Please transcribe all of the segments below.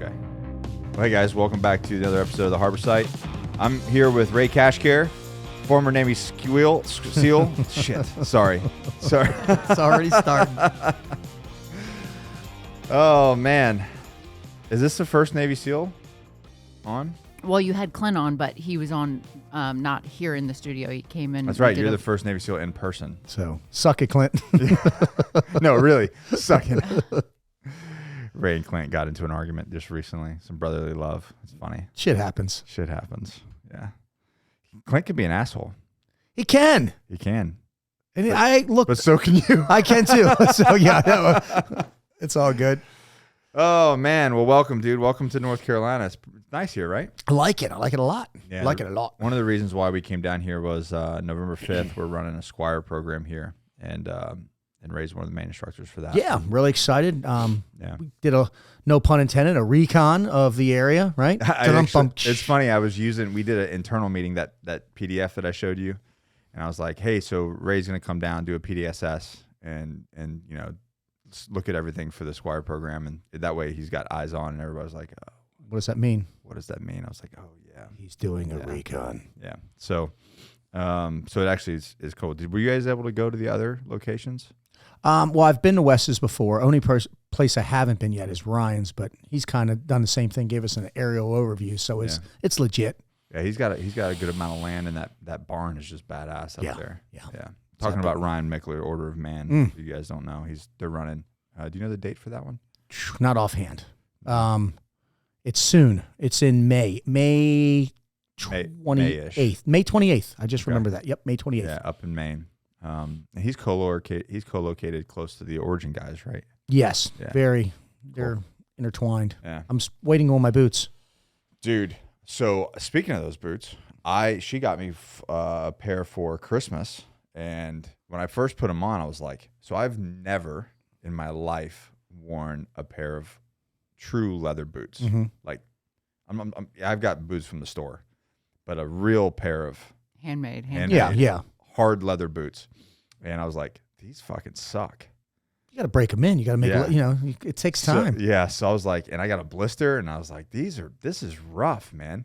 Okay. Well, hey guys, welcome back to another episode of the Harbor Site. I'm here with Ray Cashcare, former Navy SEAL. Shit, sorry. It's already starting. Oh man, is this the first Navy SEAL on? Well, you had Clint on, but he was on not here in the studio. He came in. That's right. You're the first Navy SEAL in person. So suck it, Clint. No, really, suck it. Ray and Clint got into an argument just recently. Some brotherly love. It's funny. Shit happens. Shit happens. Yeah. Clint can be an asshole. He can. He can. And But so can you. I can too. So yeah, it's all good. Oh man. Well, welcome, dude. Welcome to North Carolina. It's nice here, right? I like it. I like it a lot. Yeah, I like it a lot. One of the reasons why we came down here was November 5th. We're running a Squire Program here, and Ray's one of the main instructors for that. Yeah, I'm really excited. Yeah. We did no pun intended, a recon of the area, right? It's funny. We did an internal meeting, that PDF that I showed you, and I was like, hey, so Ray's going to come down, do a PDSS, and you know, look at everything for the Squire Program, and that way he's got eyes on, and everybody's like, oh, what does that mean? what does that mean? I was like, oh yeah, He's doing a recon. yeah. So it actually is cool. Were you guys able to go to the other locations? Well, I've been to Wes's before. Only place I haven't been yet is Ryan's, but he's kind of done the same thing. Gave us an aerial overview, so it's legit. Yeah, he's got a good amount of land, and that barn is just badass up there. Yeah. Talking about Ryan Mickler, Order of Man. If you guys don't know, they're running. Do you know the date for that one? Not offhand. It's soon. It's in May. May 28th. May 28th. I just remember that. Yep, May 28th. Yeah, up in Maine. And he's co-located close to the Origin guys, right? Yes, Yeah. very. They're intertwined. Yeah. I'm waiting on my boots. Dude, so speaking of those boots, she got me a pair for Christmas, and when I first put them on, I was like, so I've never in my life worn a pair of true leather boots. Mm-hmm. Like, I've got boots from the store, but a real pair of handmade. Yeah. hard leather boots. And I was like, these fucking suck. You got to break them in. You got to make it, it takes time. So I was like, and I got a blister, and I was like, this is rough, man.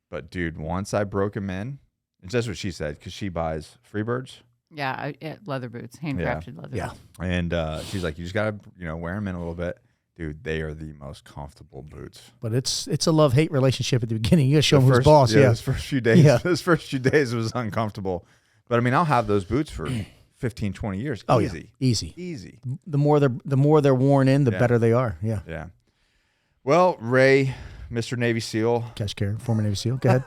But dude, once I broke them in, it's just what she said, because she buys Freebirds. Yeah, leather boots, handcrafted leather. Yeah. Boots. And she's like, you just got to, wear them in a little bit. Dude, they are the most comfortable boots. But it's a love-hate relationship at the beginning. You got to show them who's boss. Yeah. Those first few days, it was uncomfortable. But I mean, I'll have those boots for 15, 20 years. Oh, Easy. yeah. Easy. Easy. The more they're worn in, the better they are. Yeah. Yeah. Well, Ray, Mr. Navy SEAL. Cashcare, former Navy SEAL. Go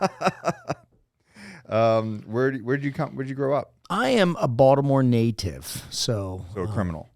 ahead. Where'd you grow up? I am a Baltimore native, so a criminal.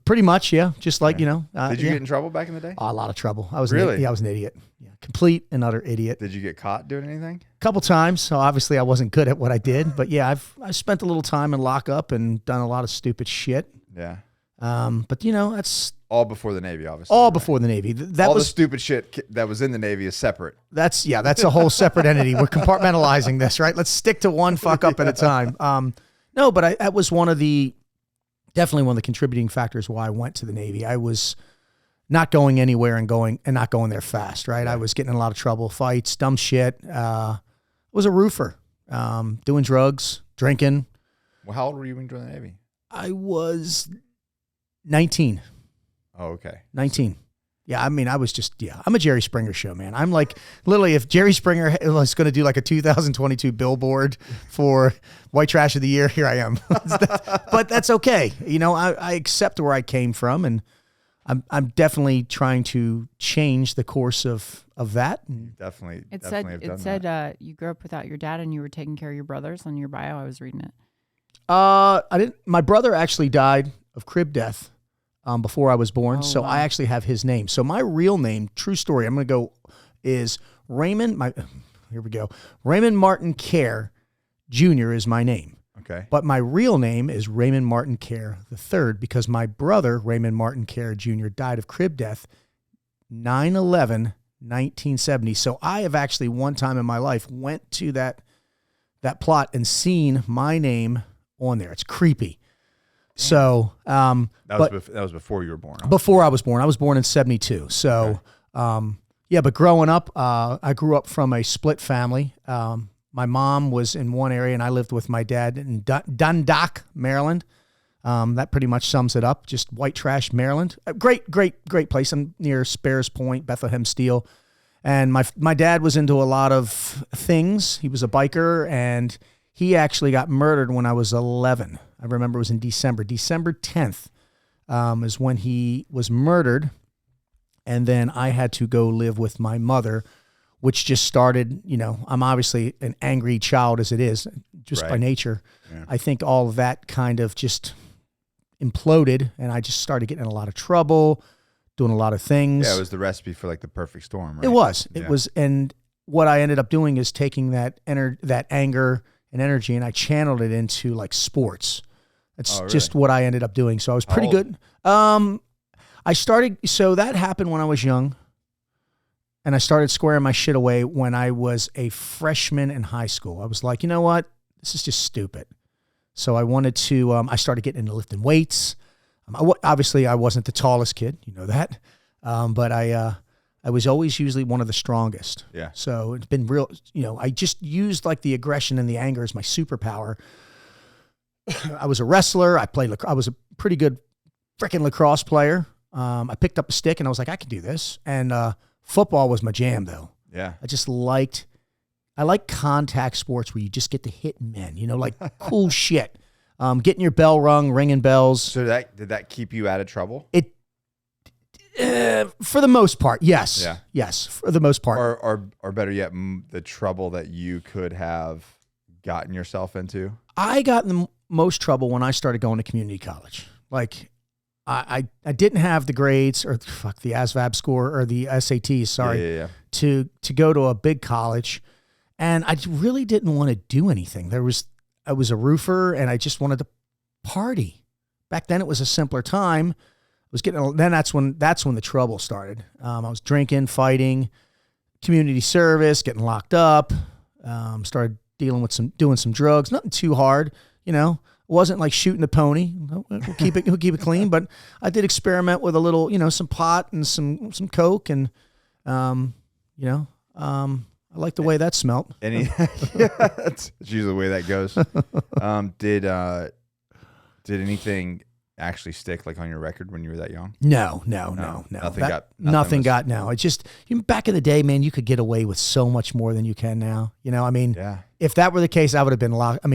Pretty much, yeah. Just like, Did you get in trouble back in the day? A lot of trouble. I was Really? I was an idiot. Yeah, complete and utter idiot. Did you get caught doing anything? A couple times. So obviously I wasn't good at what I did, but yeah, I spent a little time in lockup and done a lot of stupid shit. Yeah. But that's all before the Navy, obviously. all before the Navy. That all was the stupid shit that was in the Navy is separate. That's a whole separate entity. We're compartmentalizing this, right? Let's stick to one fuck up at a time. No, but that was definitely one of the contributing factors why I went to the Navy. I was not going anywhere and not going there fast, right? I was getting in a lot of trouble, fights, dumb shit. I was a roofer, doing drugs, drinking. Well, how old were you when you joined the Navy? I was 19. Oh, okay. 19. Yeah, I mean, I'm a Jerry Springer show, man. I'm like, literally, if Jerry Springer was going to do like a 2022 billboard for White Trash of the Year, here I am. But that's okay. I accept where I came from, and I'm definitely trying to change the course of that. Definitely. It said you grew up without your dad and you were taking care of your brothers on your bio. I was reading it. I didn't. My brother actually died of crib death before I was born, so wow. I actually have his name. So my real name, true story, I'm going to go, is Raymond. Here we go. Raymond Martin Kerr Jr. is my name. Okay. But my real name is Raymond Martin Kerr III because my brother, Raymond Martin Kerr Jr., died of crib death 9/11/1970. So I have actually one time in my life went to that plot and seen my name on there. It's creepy. So that was before you were born. Before I was born. I was born in 72. So Yeah, but growing up, I grew up from a split family. My mom was in one area, and I lived with my dad in Dundalk, Maryland. That pretty much sums it up. Just white trash, Maryland. A great place. I'm near Spears Point, Bethlehem Steel. And my dad was into a lot of things. He was a biker, and he actually got murdered when I was 11. I remember it was in December. December 10th is when he was murdered. And then I had to go live with my mother, which just started, I'm obviously an angry child as it is, just by nature. Yeah. I think all of that kind of just imploded, and I just started getting in a lot of trouble, doing a lot of things. Yeah, it was the recipe for like the perfect storm, right? It was. It was, and what I ended up doing is taking that anger and energy, and I channeled it into like sports. That's just what I ended up doing. So I was pretty good. So that happened when I was young, and I started squaring my shit away when I was a freshman in high school. I was like, you know what? This is just stupid. So I wanted to, I started getting into lifting weights. Obviously, I wasn't the tallest kid, you know that, but I was always usually one of the strongest. Yeah. So it's been real, I just used like the aggression and the anger as my superpower. I was a wrestler. I was a pretty good freaking lacrosse player. I picked up a stick and I was like, I can do this. And football was my jam, though. Yeah. I like contact sports where you just get to hit men, like cool shit. Getting your bell rung, ringing bells. So did that keep you out of trouble? It, for the most part, yes. Yeah. Yes, for the most part. Or better yet, the trouble that you could have gotten yourself into? I got in the most trouble when I started going to community college. Like, I didn't have the grades or the ASVAB score or the SATs, sorry, to go to a big college. And I really didn't want to do anything. I was a roofer and I just wanted to party. Back then it was a simpler time. That's when the trouble started. I was drinking, fighting, community service, getting locked up, started doing some drugs, nothing too hard, It wasn't like shooting a pony. We'll keep it clean. But I did experiment with a little, some pot and some coke, and I like the way that smelt. That's usually the way that goes. Did anything actually stick like on your record when you were that young? No. Nothing got. No. It's just back in the day, man. You could get away with so much more than you can now. If that were the case, I would have been locked.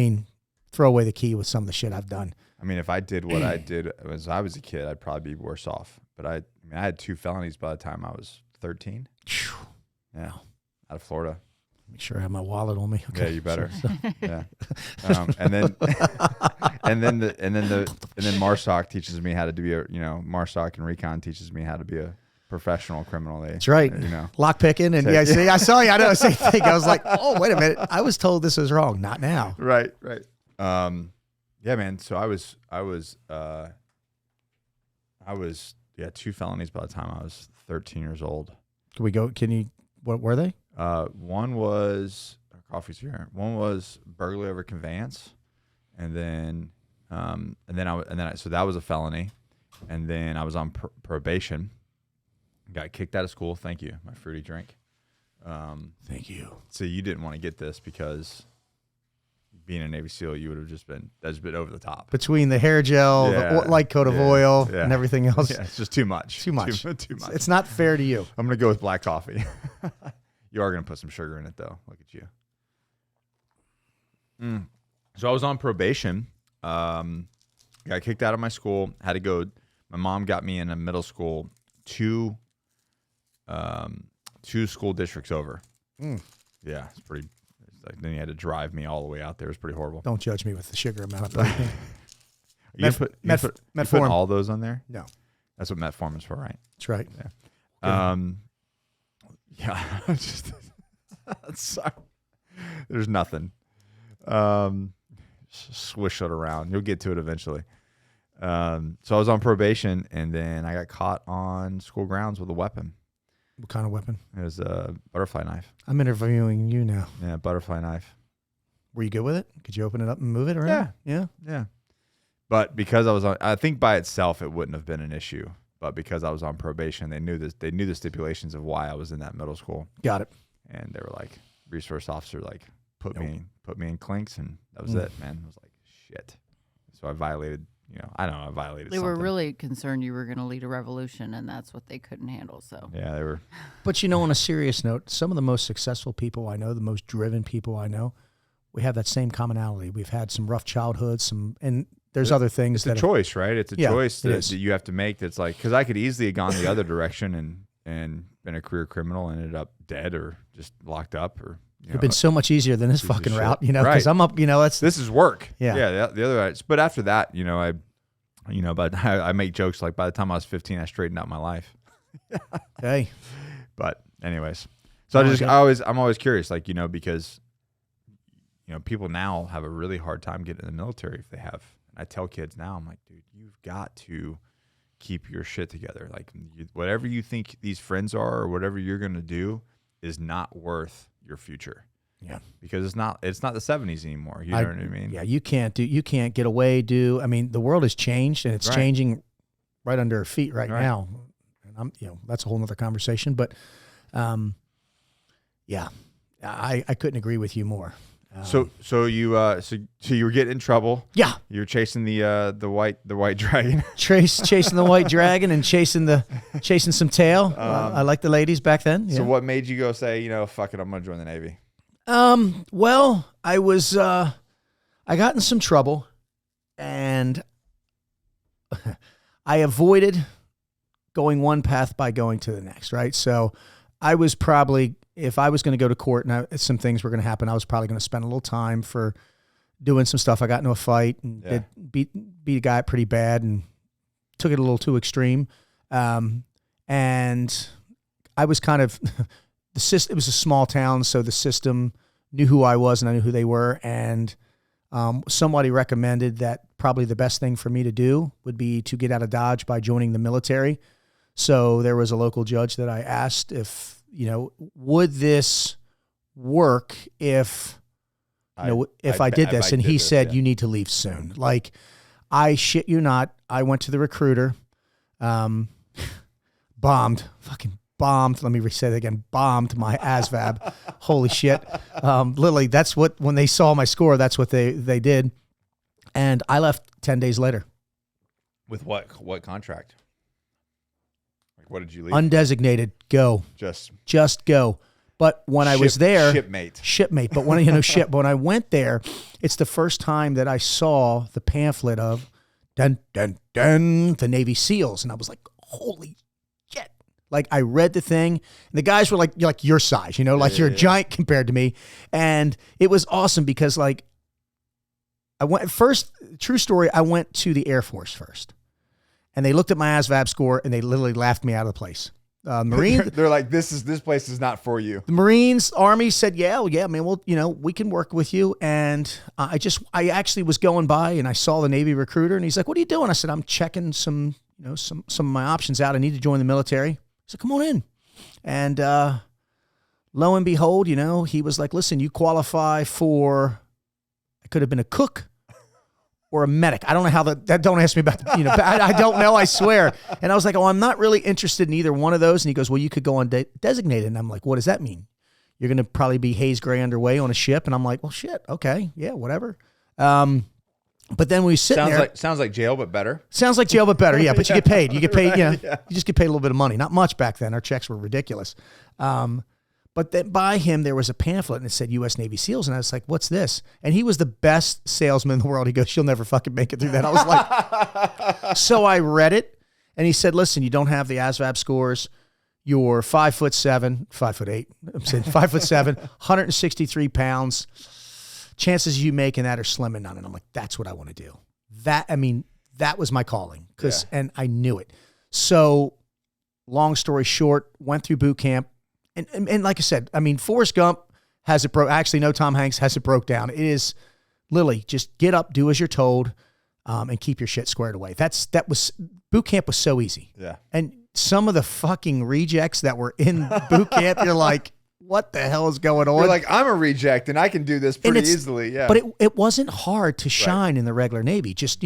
Throw away the key with some of the shit I've done. If I did what I did as I was a kid, I'd probably be worse off. But I had 2 felonies by the time I was 13. Yeah, out of Florida. Make sure I have my wallet on me. Okay. Yeah, you better. Yeah. And then MARSOC teaches me how to be MARSOC and Recon teaches me how to be a professional criminal. That's right. Lock picking and see, I saw you. I know the same thing. I was like, oh, wait a minute. I was told this was wrong. Not now. Right. Yeah, man. So I was 2 felonies by the time I was 13 years old. What were they? One was coffee's here. One was burglary over conveyance, and then so that was a felony, and then I was on probation. Got kicked out of school. Thank you, my fruity drink. Thank you. So you didn't want to get this because being a Navy SEAL, you would have that's a bit over the top. Between the hair gel, the light coat of oil, and everything else. Yeah, it's just too much. Too much. Too much. It's not fair to you. I'm going to go with black coffee. You are going to put some sugar in it, though. Look at you. So I was on probation. Got kicked out of my school. Had to go. My mom got me in a middle school, two school districts over. Yeah, it's pretty. Then you had to drive me all the way out there. It was pretty horrible. Don't judge me with the sugar amount. You put all those on there? No. That's what Metformin is for, right? That's right. Yeah. Yeah. Sorry. There's nothing. Swish it around. You'll get to it eventually. So I was on probation, and then I got caught on school grounds with a weapon. What kind of weapon? It was a butterfly knife. I'm interviewing you now. Yeah, butterfly knife. Were you good with it? Could you open it up and move it around? Yeah. But because I think by itself it wouldn't have been an issue. but because I was on probation, they knew the stipulations of why I was in that middle school. Got it. And they were like, resource officer, like put me in clinks, and that was it, man. I was like, shit. So I violated. I don't know. I violated. They something. were really concerned you were going to lead a revolution, and that's what they couldn't handle. So yeah, they were. But on a serious note, some of the most successful people I know, the most driven people I know, we have that same commonality. We've had some rough childhoods, and there's other things. It's a choice, right? It's a choice that you have to make. That's like, because I could easily have gone the other direction and been a career criminal, ended up dead or just locked up, or it'd been so much easier than this fucking route, because right. I'm up. This is work. Yeah. The other, but after that, but I make jokes like by the time I was 15, I straightened out my life. Hey, but anyways, so I'm always curious, like, because people now have a really hard time getting in the military if they have. And I tell kids now, I'm like, dude, you've got to keep your shit together. Like, whatever you think these friends are or whatever you're gonna do is not worth your future. Yeah, because it's not the 70s anymore. You know what I mean? Yeah, you can't get away. The world has changed, and it's changing right under our feet right now. And that's a whole nother conversation. But, yeah, I couldn't agree with you more. So you were getting in trouble. Yeah, you were chasing the white dragon. Chasing the white dragon and chasing some tail. I like the ladies back then. Yeah. So what made you go say, fuck it, I'm gonna join the Navy? Well, I was, I got in some trouble, and I avoided going one path by going to the next, right? So I was probably, if I was going to go to court and some things were going to happen, I was probably going to spend a little time for doing some stuff. I got into a fight and beat a guy up pretty bad and took it a little too extreme. And I was kind of... it was a small town, so the system knew who I was and I knew who they were. And somebody recommended that probably the best thing for me to do would be to get out of Dodge by joining the military. So there was a local judge that I asked if, would this work if I did this? And he said, you need to leave soon. Like, I shit you not, I went to the recruiter, fucking bombed. Let me say that again. Bombed my ASVAB. Holy shit. Literally, that's what, when they saw my score, that's what they did. And I left 10 days later. With what contract? Like, what did you leave? Undesignated. Go. Just go. But when I was there, shipmate. But when But when I went there, it's the first time that I saw the pamphlet of the Navy SEALs, and I was like, holy. Like, I read the thing, and the guys were like your size, you're a giant compared to me. And it was awesome because, like, I went first, true story, I went to the Air Force first. And they looked at my ASVAB score, and they literally laughed me out of the place. Marines, they're like, this place is not for you. The Marines, Army said, yeah, man, we can work with you. And I actually was going by, and I saw the Navy recruiter, and he's like, what are you doing? I said, I'm checking some of my options out. I need to join the military. He said, come on in. And lo and behold, he was like, listen, you qualify for, I could have been a cook or a medic. I don't know how that don't ask me about, I don't know, I swear. And I was like, oh, I'm not really interested in either one of those. And he goes, well, you could go on designated. And I'm like, what does that mean? You're going to probably be Hayes Gray underway on a ship. And I'm like, well, shit. Okay. Yeah, whatever. But then we sit there. Sounds like jail, but better. Sounds like jail, but better. Yeah, but you get paid. You get paid. You just get paid a little bit of money. Not much back then. Our checks were ridiculous. But then by him, there was a pamphlet and it said U.S. Navy SEALs. And I was like, what's this? And he was the best salesman in the world. He goes, you'll never fucking make it through that. I was like, so I read it. And he said, listen, you don't have the ASVAB scores. You're 5'7", 5'8". I'm saying 5'7", 163 pounds. Chances you making that are slim and none. And I'm like, that's what I want to do. That was my calling. And I knew it. So long story short, went through boot camp. And like I said, Forrest Gump has it broke. Actually, no, Tom Hanks has it broke down. It is literally just get up, do as you're told, and keep your shit squared away. Boot camp was so easy. Yeah. And some of the fucking rejects that were in boot camp, you're like, what the hell is going on? You're like, I'm a reject and I can do this pretty easily. Yeah. But it wasn't hard to shine in the regular Navy. Just,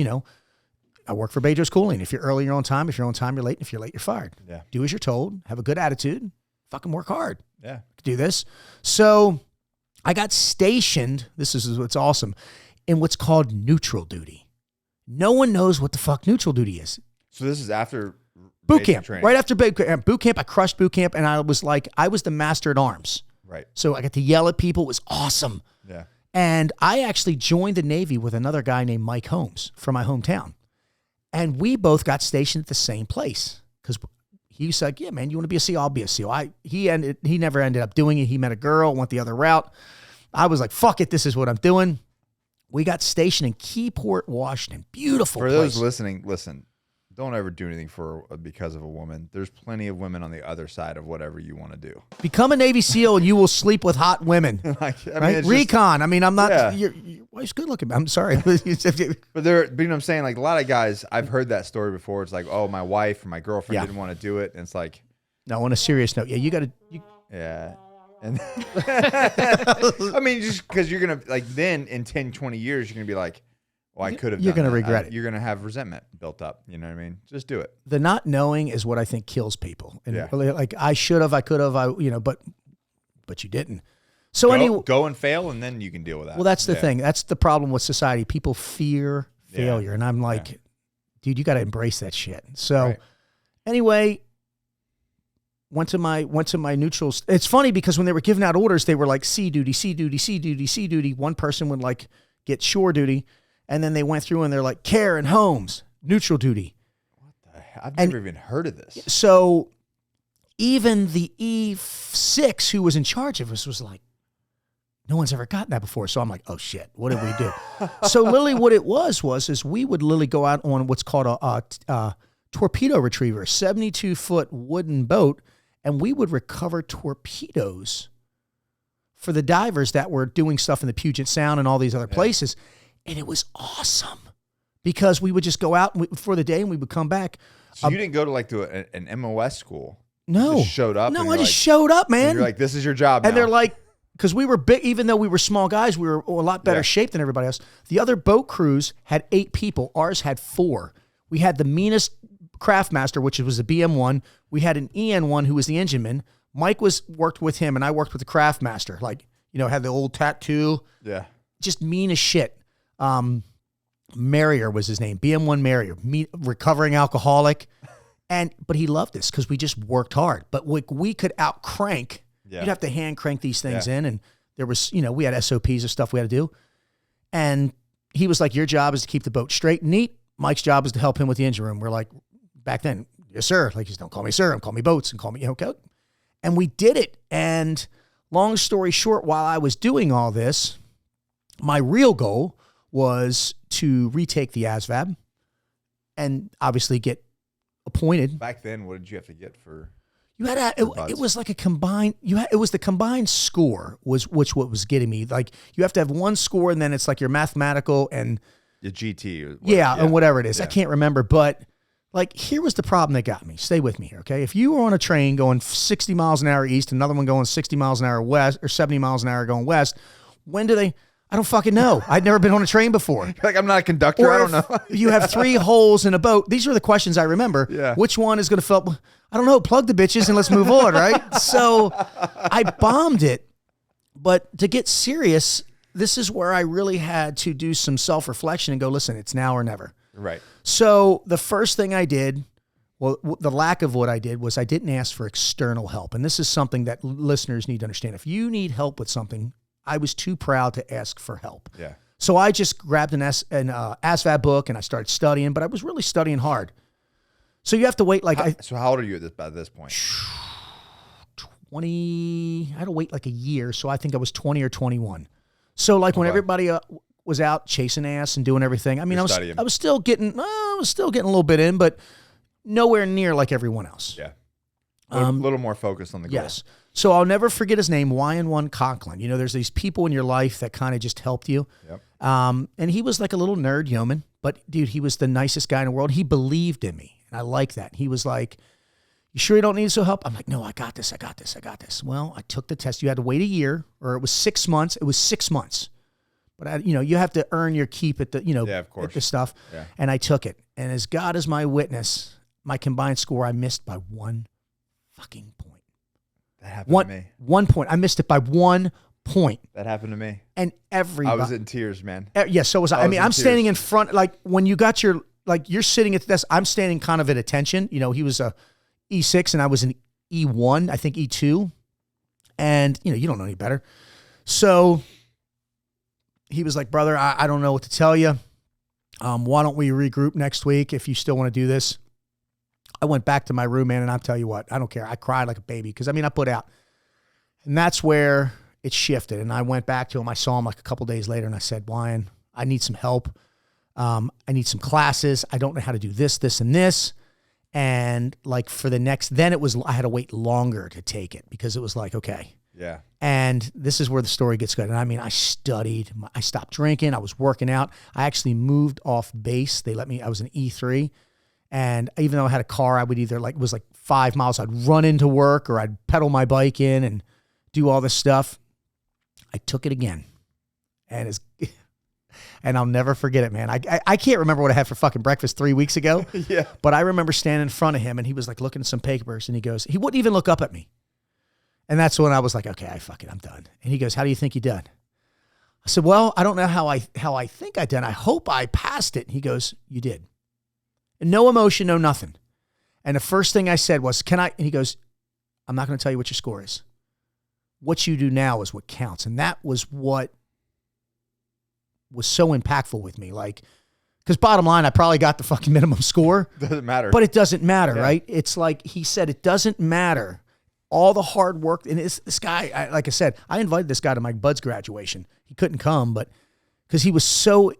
I work for Bedros Cooling. If you're early, you're on time. If you're on time, you're late. If you're late, you're fired. Yeah. Do as you're told. Have a good attitude. Fucking work hard. Yeah. Do this. So I got stationed. This is what's awesome. In what's called neutral duty. No one knows what the fuck neutral duty is. So this is after boot basic camp. training. Right after boot camp, I crushed boot camp, and I was the master at arms. Right. So I got to yell at people. It was awesome. Yeah. And I actually joined the Navy with another guy named Mike Holmes from my hometown. And we both got stationed at the same place because he was like, yeah, man, you want to be a SEAL? I'll be a SEAL. He never ended up doing it. He met a girl, went the other route. I was like, fuck it. This is what I'm doing. We got stationed in Keyport, Washington. Beautiful For place. those listening, listen, don't ever do anything because of a woman. There's plenty of women on the other side of whatever you want to do. Become a Navy SEAL and you will sleep with hot women. Right? Recon. I mean, I'm not, Yeah. your wife's good looking. I'm sorry. But you know what I'm saying? Like a lot of guys, I've heard that story before. It's like, oh, my wife or my girlfriend didn't want to do it. And it's like, no, on a serious note. Yeah, you got to. yeah. And I mean, just because you're going to, like, then in 10, 20 years, you're going to be like, well, I could have. You're going to regret it. You're going to have resentment built up. You know what I mean? Just do it. The not knowing is what I think kills people. And Yeah. like I should have, I could have, but you didn't. So anyway, go and fail, and then you can deal with that. well, that's the thing. That's the problem with society. People fear failure, and I'm like, dude, you got to embrace that shit. So anyway, went to my neutrals. It's funny because when they were giving out orders, they were like C duty, C duty, C duty, C duty. One person would like get shore duty. And then they went through and they're like, care and homes, neutral duty. What the hell? I've never even heard of this. So even the E6 who was in charge of us was like, no one's ever gotten that before. So I'm like, oh shit, what did we do? So literally what it was we would literally go out on what's called a torpedo retriever, 72-foot wooden boat, and we would recover torpedoes for the divers that were doing stuff in the Puget Sound and all these other places. And it was awesome because we would just go out for the day and we would come back. So you didn't go to an MOS school? No. You just showed up? No, I just showed up, man. And you're like, this is your job and now. they're like, because we were big, even though we were small guys, we were a lot better shape than everybody else. The other boat crews had 8 people. Ours had 4. We had the meanest craftmaster, which was a BM1. We had an EN1 who was the engineman. Mike worked with him, and I worked with the craftmaster. Like, had the old tattoo. Yeah. Just mean as shit. Marrier was his name. BM1 Marrier, recovering alcoholic. But he loved this because we just worked hard. But we could out crank. Yeah. You'd have to hand crank these things in. And there was, we had SOPs of stuff we had to do. And he was like, your job is to keep the boat straight and neat. Mike's job is to help him with the engine room. We're like, back then, yes, sir. Like, just don't call me sir. Call me boats and call me, okay. And we did it. And long story short, while I was doing all this, my real goal was to retake the ASVAB and obviously get appointed. Back then, what did you have to get for? You had it was like a combined. It was the combined score what was getting me. Like you have to have one score and then it's like your mathematical and Your GT. and whatever it is. Yeah. I can't remember, but like here was the problem that got me. Stay with me here, okay? If you were on a train going 60 miles an hour east, another one going 60 miles an hour west or 70 miles an hour going west, when do they? I don't fucking know. I'd never been on a train before. Like, I'm not a conductor. I don't know. You have 3 holes in a boat. These are the questions I remember. Yeah. Which one is going to fill? I don't know. Plug the bitches and let's move on, right? So I bombed it. But to get serious, this is where I really had to do some self-reflection and go, listen, it's now or never. Right. So the first thing I did, the lack of what I did was I didn't ask for external help. And this is something that listeners need to understand. If you need help with something, I was too proud to ask for help. Yeah. So I just grabbed an ASVAB book and I started studying, but I was really studying hard. So you have to wait So how old are you at this point? 20, I had to wait like a year. So I think I was 20 or 21. So like when everybody was out chasing ass and doing everything, I mean, I was still getting a little bit in, but nowhere near like everyone else. Yeah. A little more focused on the goal. Yes. So I'll never forget his name, Wyan Conklin. There's these people in your life that kind of just helped you. Yep. And he was like a little nerd yeoman, but dude, he was the nicest guy in the world. He believed in me. And I like that. He was like, you sure you don't need some help? I'm like, no, I got this. Well, I took the test. You had to wait a year or it was 6 months. It was 6 months. But you have to earn your keep at the, Yeah, of course. at the stuff. Yeah. And I took it. And as God is my witness, my combined score, I missed by 1 fucking point. That happened to me. 1 point. I missed it by 1 point. That happened to me. And everybody. I was in tears, man. Yeah, so was I. I mean, I'm standing in front, like when you got your, like you're sitting at the desk, I'm standing kind of at attention. He was a E6 and I was an E1, I think E2. And, you don't know any better. So he was like, brother, I don't know what to tell you. Why don't we regroup next week if you still want to do this? I went back to my room, man, and I'll tell you what, I don't care. I cried like a baby because, I put out. And that's where it shifted. And I went back to him. I saw him like a couple days later, and I said, Brian, I need some help. I need some classes. I don't know how to do this, this, and this. And like for the next, then it was, I had to wait longer to take it because it was like, okay. Yeah. And this is where the story gets good. And I studied, I stopped drinking. I was working out. I actually moved off base. They let me, I was an E3. And even though I had a car, I would either it was like 5 miles. I'd run into work or I'd pedal my bike in and do all this stuff. I took it again. And and I'll never forget it, man. I can't remember what I had for fucking breakfast 3 weeks ago. Yeah. But I remember standing in front of him and he was like looking at some papers and he wouldn't even look up at me. And that's when I was like, okay, I'm done. And he goes, how do you think you done? I said, well, I don't know how I think I done. I hope I passed it. And he goes, you did. And no emotion, no nothing. And the first thing I said was, can I? And he goes, I'm not going to tell you what your score is. What you do now is what counts. And that was what was so impactful with me. Like, because bottom line, I probably got the fucking minimum score. Doesn't matter. But it doesn't matter, Yeah. right? It's like he said, it doesn't matter. All the hard work. And this guy, like I said, I invited this guy to my bud's graduation. He couldn't come, but because he was so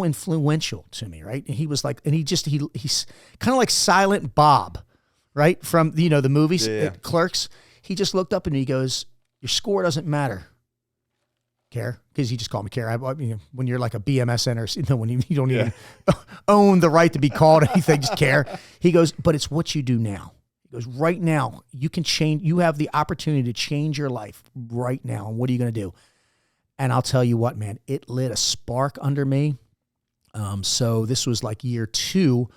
influential to me, right? And he was like, and he's kind of like Silent Bob, right? From, the movies, Yeah. Clerks. He just looked up and he goes, your score doesn't matter. Care? Because he just called me Care. When you're like a BMSN or when you don't even own the right to be called anything, just Care. He goes, but it's what you do now. He goes, right now, you can change, you have the opportunity to change your life right now. And what are you going to do? And I'll tell you what, man, it lit a spark under me. So this was like year 2.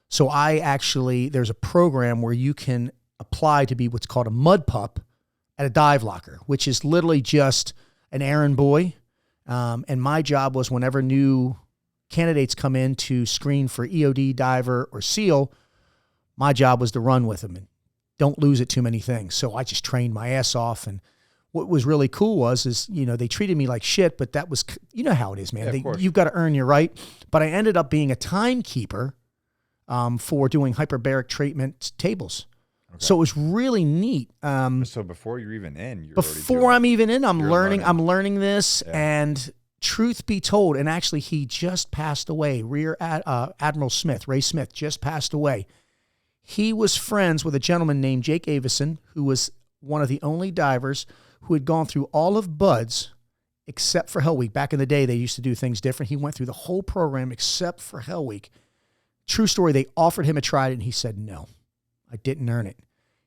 So there's a program where you can apply to be what's called a mud pup at a dive locker, which is literally just an errand boy. And my job was whenever new candidates come in to screen for EOD, diver, or SEAL, my job was to run with them and don't lose at too many things. So I just trained my ass off. And what was really cool is they treated me like shit, but that was, how it is, man. Yeah, of course. You've got to earn your right. But I ended up being a timekeeper for doing hyperbaric treatment tables. Okay. So it was really neat. So before you're even in, I'm even in, I'm learning. I'm learning this. Yeah. And truth be told, and actually he just passed away. Rear Admiral Smith, Ray Smith, just passed away. He was friends with a gentleman named Jake Avison, who was one of the only divers who had gone through all of BUD/S except for Hell Week. Back in the day, they used to do things different. He went through the whole program except for Hell Week. True story, they offered him a try, and he said, no, I didn't earn it.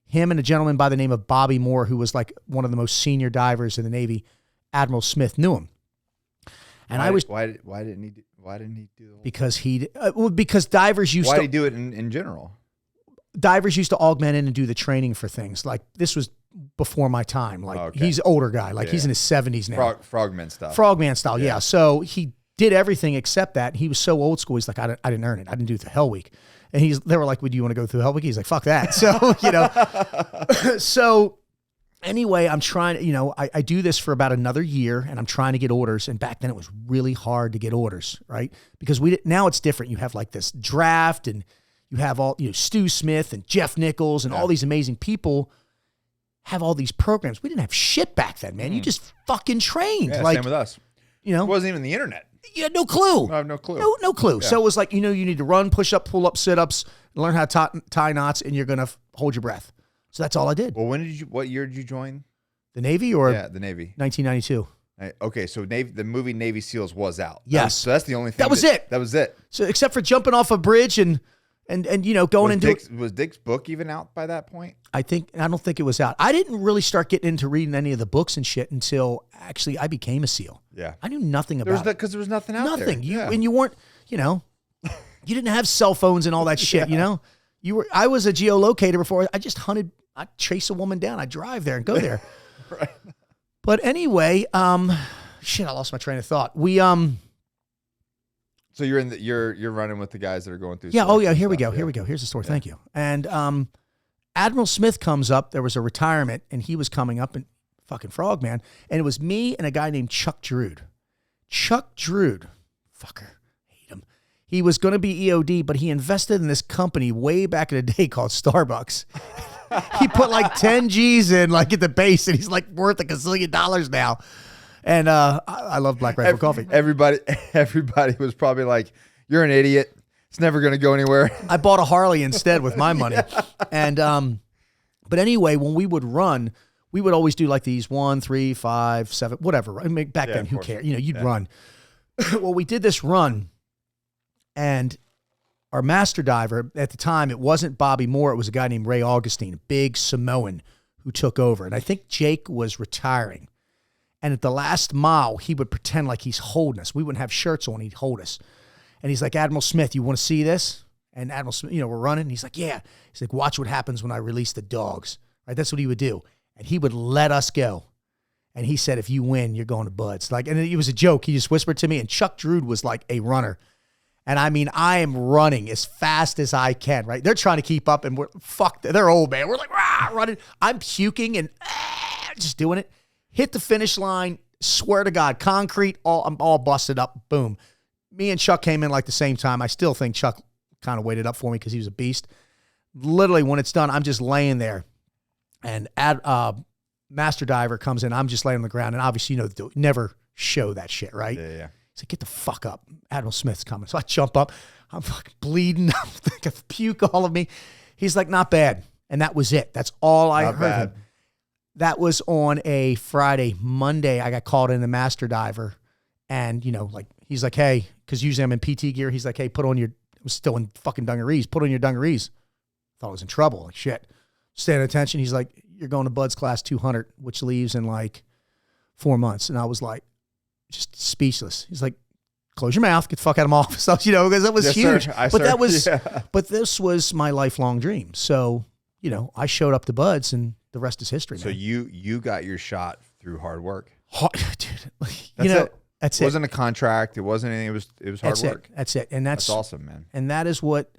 Him and a gentleman by the name of Bobby Moore, who was like one of the most senior divers in the Navy, Admiral Smith, knew him. And why didn't he do the whole because divers used Why did he do it in general? Divers used to augment in and do the training for things. Like this was before my time. Like he's an older guy. Like he's in his 70s now. Frogman stuff. Frogman style, yeah. So he did everything except that. He was so old school. He's like, I didn't earn it. I didn't do the Hell Week. And they were like, would you want to go through Hell Week? He's like, fuck that. So, so anyway, I'm trying, I do this for about another year and I'm trying to get orders. And back then it was really hard to get orders, right? Because now it's different. You have like this draft and you have all, Stu Smith and Jeff Nichols and all these amazing people have all these programs. We didn't have shit back then, man. You just fucking trained. Yeah, like, same with us. It wasn't even the internet. You had no clue. I have no clue. No clue. Yeah. So it was like, you need to run, push up, pull up, sit ups, learn how to tie knots, and you're going to hold your breath. So that's all I did. Well, what year did you join? The Navy or? Yeah, the Navy. 1992. Okay, so the movie Navy SEALs was out. Yes. So that's the only thing. That was it. That was it. So except for jumping off a bridge and And you know, going into it, was Dick's book even out by that point? I don't think it was out. I didn't really start getting into reading any of the books and shit until actually I became a SEAL. Yeah. I knew nothing about it. Because there was nothing out there. Nothing. And you weren't, you know, you didn't have cell phones and all that shit, you know? I was a geolocator before. I just hunted. I'd chase a woman down. I'd drive there and go there. Right. But anyway, shit, I lost my train of thought. So you're running with the guys that are going through. Yeah. Oh yeah. Here we go. Here we go. Here's the story. Yeah. Thank you. And Admiral Smith comes up. There was a retirement, and he was coming up, and fucking frogman. And it was me and a guy named Chuck Drude. Chuck Drude, fucker, hate him. He was going to be EOD, but he invested in this company way back in the day called Starbucks. He put like 10 G's in, like at the base, and he's like worth $1 gazillion now. And I love Black Rifle Coffee. Everybody was probably like, "You're an idiot. It's never going to go anywhere." I bought a Harley instead with my money. Yeah. And but anyway, when we would run, we would always do like these 1, 3, 5, 7, whatever. I mean, back then, who cares? You know, you'd run. Well, we did this run, and our master diver at the time, it wasn't Bobby Moore. It was a guy named Ray Augustine, a big Samoan who took over. And I think Jake was retiring. And at the last mile, he would pretend like he's holding us. We wouldn't have shirts on. He'd hold us. And he's like, "Admiral Smith, you want to see this?" And Admiral Smith, you know, we're running. And he's like, "Yeah." He's like, "Watch what happens when I release the dogs." Right? That's what he would do. And he would let us go. And he said, "If you win, you're going to Buds." Like, and it was a joke. He just whispered to me. And Chuck Drude was like a runner. And I mean, I am running as fast as I can, right? They're trying to keep up, and we're fucked. They're old, man. We're like, rah, running. I'm puking and just doing it. Hit the finish line. Swear to God, concrete. I'm all busted up. Boom. Me and Chuck came in like the same time. I still think Chuck kind of waited up for me because he was a beast. Literally, when it's done, I'm just laying there, and Master Diver comes in. I'm just laying on the ground, and obviously, you know, never show that shit, right? Yeah. He's like, "Get the fuck up. Admiral Smith's coming." So I jump up. I'm fucking bleeding. I think I puke all of me. He's like, "Not bad." And that was it. That's all I heard him. That was on a Friday. Monday, I got called in the Master Diver. And, you know, like, he's like, "Hey," because usually I'm in PT gear. He's like, "Hey, put on your," I was still in fucking dungarees. "Put on your dungarees." Thought I was in trouble. Like, shit. Staying attention. He's like, "You're going to Buds Class 200, which leaves in like 4 months." And I was like, just speechless. He's like, "Close your mouth, get the fuck out of my office." You know, because that was huge. But this was my lifelong dream. So, you know, I showed up to Buds, and the rest is history. So man. you got your shot through hard work. Dude, you know, that's it. It wasn't a contract. It wasn't anything. It was hard work. That's it. And that's awesome, man. And that is what,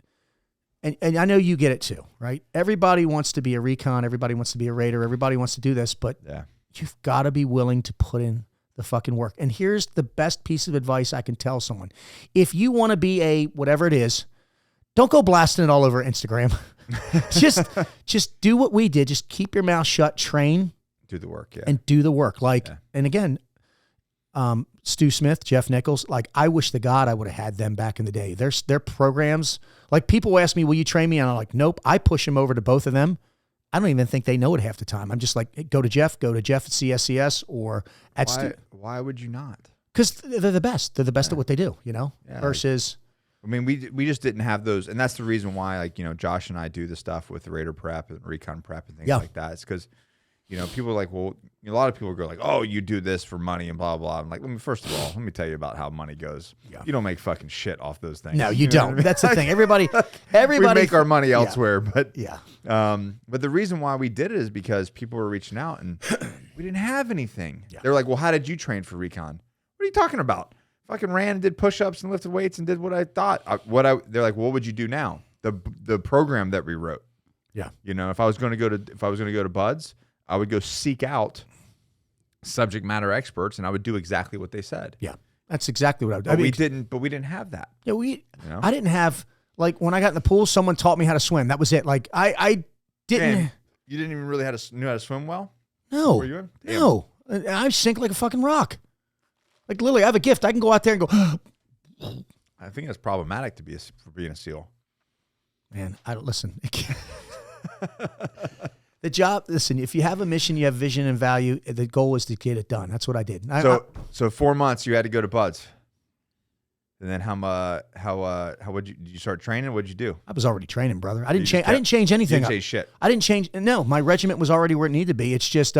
and I know you get it too, right? Everybody wants to be a recon. Everybody wants to be a raider. Everybody wants to do this, but you've got to be willing to put in the fucking work. And here's the best piece of advice I can tell someone. If you want to be a whatever it is, don't go blasting it all over Instagram. just do what we did. Just keep your mouth shut, train. Do the work, and do the work. Like, and again, Stu Smith, Jeff Nichols, like, I wish to God I would have had them back in the day. Their programs, like, people ask me, "Will you train me?" And I'm like, nope. I push them over to both of them. I don't even think they know it half the time. I'm just like, "Hey, go to Jeff at CSCS or at Stu." Why would you not? Because they're the best. They're the best at what they do, you know, versus... I mean, we just didn't have those, and that's the reason why, like, you know, Josh and I do the stuff with the Raider prep and recon prep and things like that. It's because, you know, people are like, well, a lot of people go like, "Oh, you do this for money and blah blah." I'm like, first of all, let me tell you about how money goes. Yeah. You don't make fucking shit off those things. No, you don't. I mean? That's the thing. Everybody we make our money elsewhere, but but the reason why we did it is because people were reaching out and we didn't have anything. They're like, "Well, how did you train for recon?" What are you talking about? Fucking ran and did push-ups and lifted weights and did what I thought. They're like, "What would you do now?" The program that we wrote. Yeah. You know, if I was going to go to Buds, I would go seek out subject matter experts, and I would do exactly what they said. Yeah, that's exactly what I would do. But we didn't have that. Yeah, you know? I didn't have, like, when I got in the pool, someone taught me how to swim. That was it. Like, I didn't. Man, you didn't even really knew how to swim well? No. Were you? No. I sink like a fucking rock. Like, literally, I have a gift. I can go out there and go. I think that's problematic for being a SEAL. Man, I don't listen. The job, listen, if you have a mission, you have vision and value, the goal is to get it done. That's what I did. So 4 months you had to go to Buds. And then did you start training? What'd you do? I was already training, brother. I didn't change. I didn't change anything. You didn't change shit. I didn't change. No, my regiment was already where it needed to be. It's just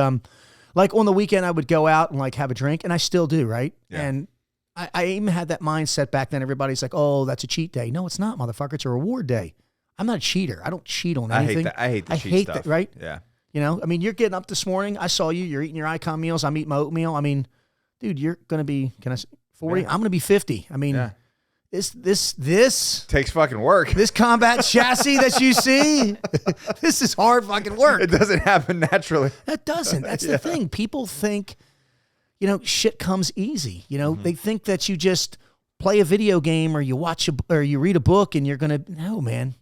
like on the weekend I would go out and like have a drink, and I still do, right? Yeah. And I even had that mindset back then. Everybody's like, "Oh, that's a cheat day." No, it's not, motherfucker. It's a reward day. I'm not a cheater. I don't cheat on anything. I hate the cheat stuff. That, right? Yeah. You know, I mean, you're getting up this morning. I saw you. You're eating your icon meals. I'm eating my oatmeal. I mean, dude, you're gonna be 40. Yeah. I'm gonna be 50. I mean. Yeah. This Takes fucking work. This combat chassis that you see, this is hard fucking work. It doesn't happen naturally. That doesn't. That's the thing. People think, shit comes easy. They think that you just play a video game or you watch or you read a book and you're gonna. No, man.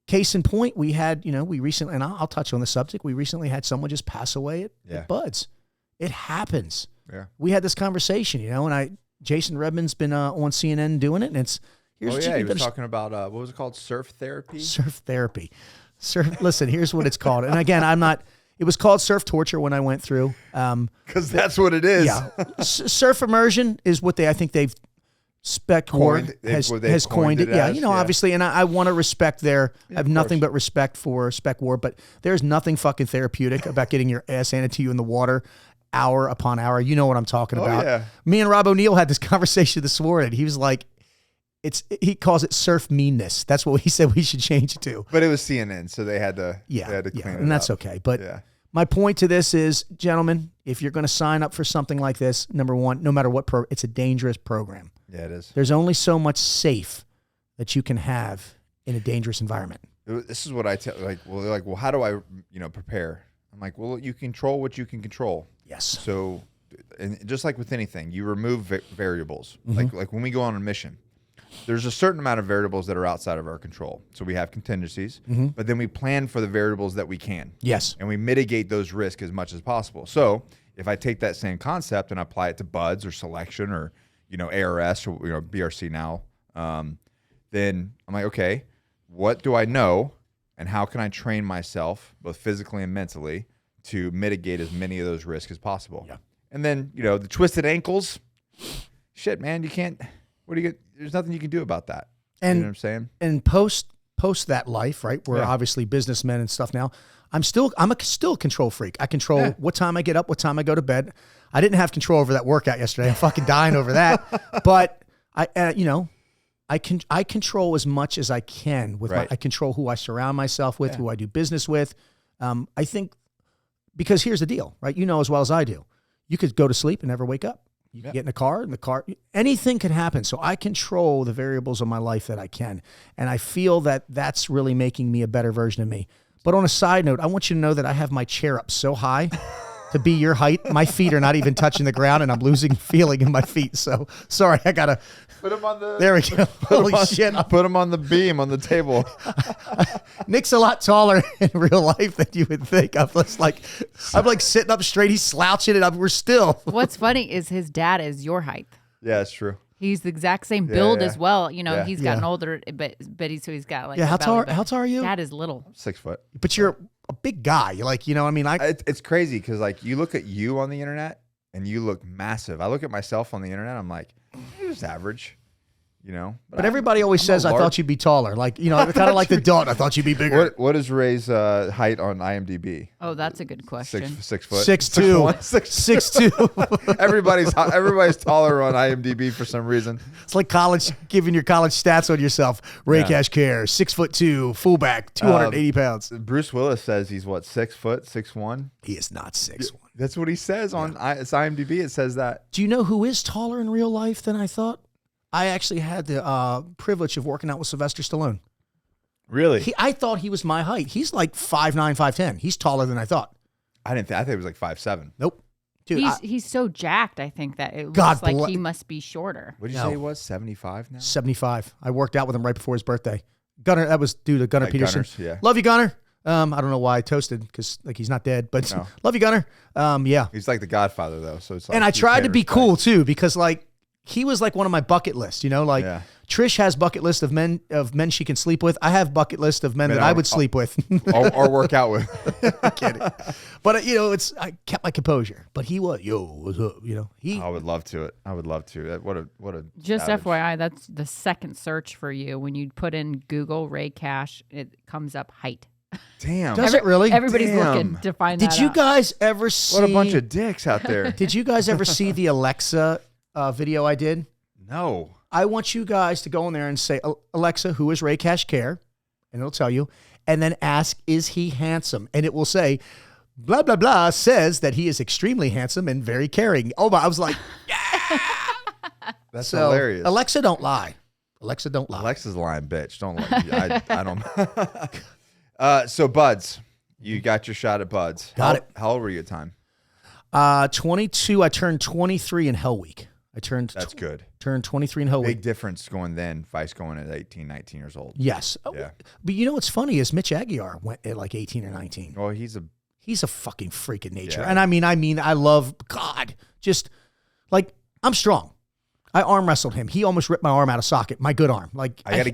Case in point, we had, we recently, and I'll touch on the subject. We recently had someone just pass away at Bud's. It happens. Yeah. We had this conversation, and Jason Redman's been on CNN doing it, and he was talking about what was it called? Surf therapy. Surf therapy. Listen, here's what it's called. And again, it was called surf torture when I went through. Because that's what it is. Yeah. Surf immersion is what I think they've has coined it. Yeah, obviously, and I want to respect I have nothing but respect for Spec War, but there's nothing fucking therapeutic about getting your ass handed to you in the water hour upon hour. You know what I'm talking about. Yeah. Me and Rob O'Neill had this conversation this morning. He was like, he calls it surf meanness. That's what he said we should change it to. But it was CNN, so they had to clean it and that's up. Okay. But my point to this is, gentlemen, if you're going to sign up for something like this, number one, no matter what it's a dangerous program. Yeah, it is. There's only so much safe that you can have in a dangerous environment. This is what I tell. They're like, well, how do I, prepare? I'm like, well, you control what you can control. Yes. So, and just like with anything, you remove variables. Like when we go on a mission, there's a certain amount of variables that are outside of our control. So we have contingencies, but then we plan for the variables that we can. Yes. And we mitigate those risks as much as possible. So if I take that same concept and apply it to BUDS or selection or, ARS or, BRC now, then I'm like, okay, what do I know and how can I train myself both physically and mentally to mitigate as many of those risks as possible? Yeah. And then, the twisted ankles, shit, man, you can't, there's nothing you can do about that. And, you know what I'm saying? And post that life, right? We're obviously businessmen and stuff now. I'm still a control freak. I control what time I get up, what time I go to bed. I didn't have control over that workout yesterday. I'm fucking dying over that. But I control as much as I can with I control who I surround myself with, who I do business with. I think because here's the deal, right? As well as I do. You could go to sleep and never wake up. You can get in a car, anything can happen. So I control the variables of my life that I can. And I feel that that's really making me a better version of me. But on a side note, I want you to know that I have my chair up so high to be your height. My feet are not even touching the ground and I'm losing feeling in my feet. So sorry, I got to put them on the, there we go. Holy shit. Put them on the beam on the table. Nick's a lot taller in real life than you would think. I'm like sitting up straight. He's slouching and we're still. What's funny is his dad is your height. Yeah, it's true. He's the exact same build as well. He's gotten older, but he's got like how tall are you? Dad is little. 6 foot. But you're a big guy. You're like, it's crazy because like you look at you on the internet and you look massive. I look at myself on the internet. I'm like, you're just average. But everybody always says, I thought you'd be taller. Like, kind of like the dog. I thought you'd be bigger. What is Ray's height on IMDb? Oh, that's a good question. 6 foot. 6'2". 6'2". Everybody's taller on IMDb for some reason. It's like college, giving your college stats on yourself. Ray Cash Care, 6'2", fullback, 280 pounds. Bruce Willis says he's 6 foot, 6'1". He is not 6'1". That's what he says on it's IMDb. It says that. Do you know who is taller in real life than I thought? I actually had the privilege of working out with Sylvester Stallone. Really? I thought he was my height. He's like 5'9", 5'10". He's taller than I thought. I didn't think. I think he was like 5'7". Nope. Dude, he's so jacked, I think, that it looks like he must be shorter. What did you say he was? 75 now? 75. I worked out with him right before his birthday. Gunner, that was due to Gunner like Peterson. Gunners, yeah. Love you, Gunner. I don't know why I toasted because he's not dead, but love you, Gunner. Yeah. He's like the Godfather though, so it's like. And I tried to be cool too because he was like one of my bucket lists, you know, like Trish has bucket list of men she can sleep with. I have bucket list of men that I would sleep with or work out with. I'm kidding. But you know, I kept my composure, but he was, what's up? You know, I would love to. What a Just savage. FYI, that's the second search for you. When you put in Google Ray Cash, it comes up height. Damn. Does it really? Everybody's Damn. looking to find that Did you out. guys ever see? What a bunch of dicks out there. Did you guys ever see the Alexa video I did? No. I want you guys to go in there and say, Alexa, who is Ray Cash Care? And it'll tell you. And then ask, is he handsome? And it will say, blah, blah, blah, says that he is extremely handsome and very caring. Oh, my, I was like, yeah. That's hilarious. Alexa, don't lie. Alexa, don't lie. Alexa's a lying bitch. Don't lie. I don't. So, Buds, you got your shot at Buds. Got it. How old were you at the time? 22. I turned 23 in Hell Week. That's good. Turned 23 in Hell Week. Big difference going then, Vice going at 18, 19 years old. Yes. Yeah. But you know what's funny is Mitch Aguiar went at like 18 or 19. Well, he's a fucking freak of nature. Yeah. And I mean, I love God. Just like, I'm strong. I arm wrestled him. He almost ripped my arm out of socket. My good arm. Like I gotta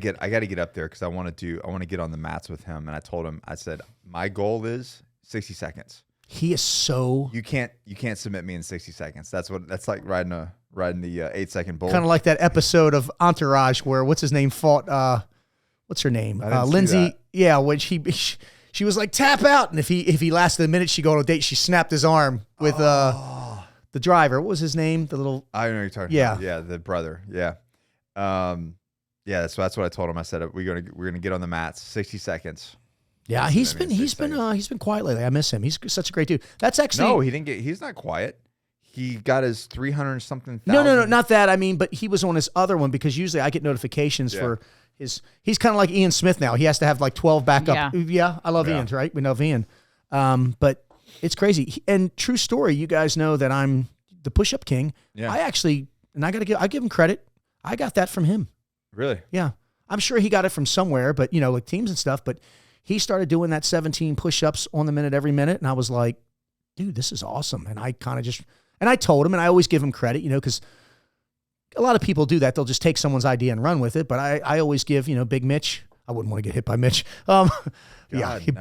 get up there because I want to get on the mats with him. And I told him, I said, my goal is 60 seconds. He is so You can't submit me in 60 seconds. That's like riding the 8-second bull. kind of like that episode of Entourage where what's his name fought. What's her name? I didn't see Lindsay. that. Yeah, when she was like tap out, and if he lasted a minute, she go on a date. She snapped his arm with the driver. What was his name? The little. I know what you're talking about. Yeah, the brother. Yeah. Yeah, so that's what I told him. I said we're gonna get on the mats, 60 seconds. Yeah, he's been quiet lately. I miss him. He's such a great dude. That's actually No, he's not quiet. He got his 300 something. No, not that. I mean, but he was on his other one because usually I get notifications for his. He's kind of like Ian Smith now. He has to have like 12 backup. Yeah, I love Ian's, right? We love Ian. But it's crazy. And true story, you guys know that I'm the push-up king. Yeah. I give him credit. I got that from him. Really? Yeah. I'm sure he got it from somewhere, but like teams and stuff. But he started doing that 17 push-ups on the minute every minute. And I was like, dude, this is awesome. And I kind of and I told him, and I always give him credit, because a lot of people do that. They'll just take someone's idea and run with it. But I always give, Big Mitch. I wouldn't want to get hit by Mitch.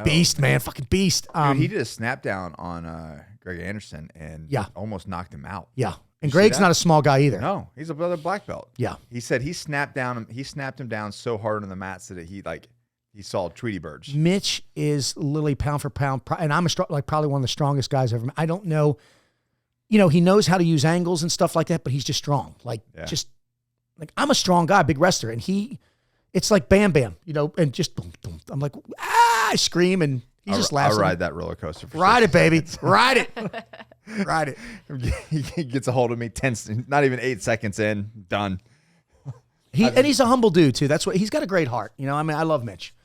Beast, man. Fucking beast. Dude, he did a snap down on Greg Anderson and almost knocked him out. Yeah. And Greg's not a small guy either. No, he's a brother black belt. Yeah. He said he snapped him down so hard on the mats that he saw Tweety birds. Mitch is literally pound for pound, and I'm probably one of the strongest guys ever. I don't know, he knows how to use angles and stuff like that, but he's just strong. I'm a strong guy, big wrestler, and it's like bam, bam, and just boom, boom. I'm like, I scream, and he just laughs. I'll ride that roller coaster. Ride it, baby. Ride it. Ride it. He gets a hold of me, not even 8 seconds in, done. And he's a humble dude too. That's what he's got a great heart. I love Mitch.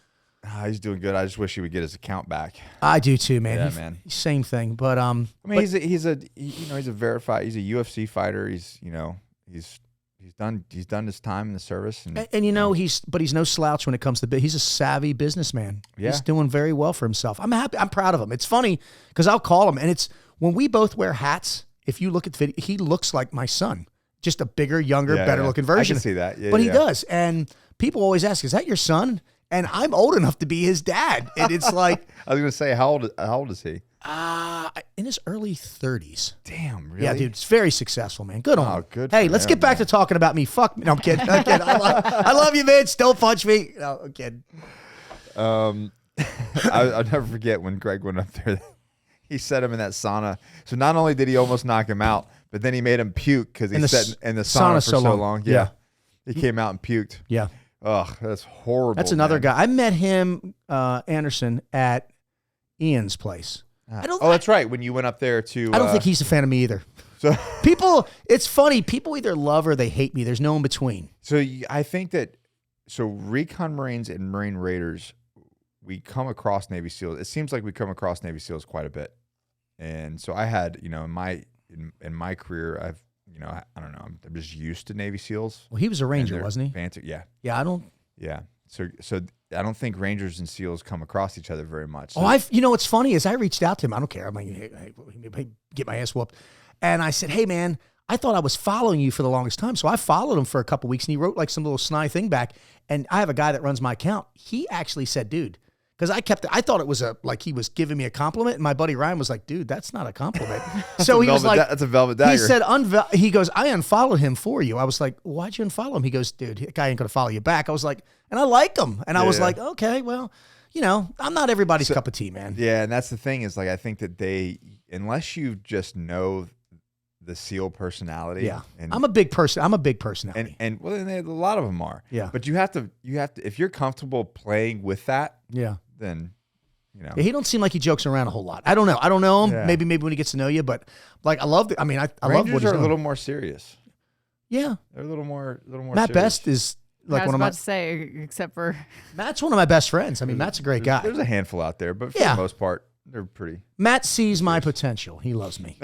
He's doing good. I just wish he would get his account back. I do too, man. Yeah, man. Same thing, but he's a verified. He's a UFC fighter. He's done his time in the service, he's no slouch when it comes to he's a savvy businessman. Yeah. He's doing very well for himself. I'm happy. I'm proud of him. It's funny because I'll call him, and it's when we both wear hats. If you look at the video, he looks like my son, just a bigger, younger, better looking version. I can see that. Yeah, but he does, and people always ask, "Is that your son?" And I'm old enough to be his dad, and it's like I was gonna say, how old is he? In his early 30s. Damn, really? Yeah, dude, it's very successful, man. Good on him. Good. Hey, let's get back to talking about me. Fuck me. No, I'm kidding. I love you, Vince. Don't punch me. No, I'm kidding. I'll never forget when Greg went up there. He set him in that sauna. So not only did he almost knock him out, but then he made him puke because he sat in the sauna for so long. Yeah. He came out and puked. Yeah. Ugh, that's horrible. That's another guy. I met him, Anderson, at Ian's place. That's right. When you went up there to... I don't think he's a fan of me either. So it's funny. People either love or they hate me. There's no in between. So I think that... So Recon Marines and Marine Raiders, we come across Navy SEALs. It seems like we come across Navy SEALs quite a bit. And so I had, in my career, I've... I don't know. I'm just used to Navy SEAls. Well, he was a Ranger, wasn't he? Yeah. Yeah, I don't... Yeah. So I don't think Rangers and SEALs come across each other very much. So. What's funny is I reached out to him. I don't care. I'm like, hey, get my ass whooped. And I said, hey, man, I thought I was following you for the longest time. So I followed him for a couple weeks and he wrote like some little snide thing back. And I have a guy that runs my account. He actually said, dude, because I thought it was like he was giving me a compliment. And my buddy Ryan was like, dude, that's not a compliment. So he was like, that's a velvet dagger. He said, he goes, I unfollowed him for you. I was like, why'd you unfollow him? He goes, dude, that guy ain't going to follow you back. I was like, and I like him. And I was like, okay, well, you know, I'm not everybody's cup of tea, man. Yeah. And that's the thing is like, I think that unless you just know the SEAL personality. Yeah. And I'm a big person. I'm a big personality. And well, a lot of them are. Yeah. But you have to, if you're comfortable playing with that, yeah, then, you know. Yeah, he don't seem like he jokes around a whole lot. I don't know. I don't know him. Yeah. Maybe when he gets to know you, but like, I love I love what Rangers he's are doing. a little more serious. Yeah. They're a little more Matt serious. Best is like I was one of about my, to say, except for Matt's one of my best friends. I mean, Matt's a great guy. There's a handful out there, but for Yeah. the most part, they're pretty. Matt sees my potential. He loves me.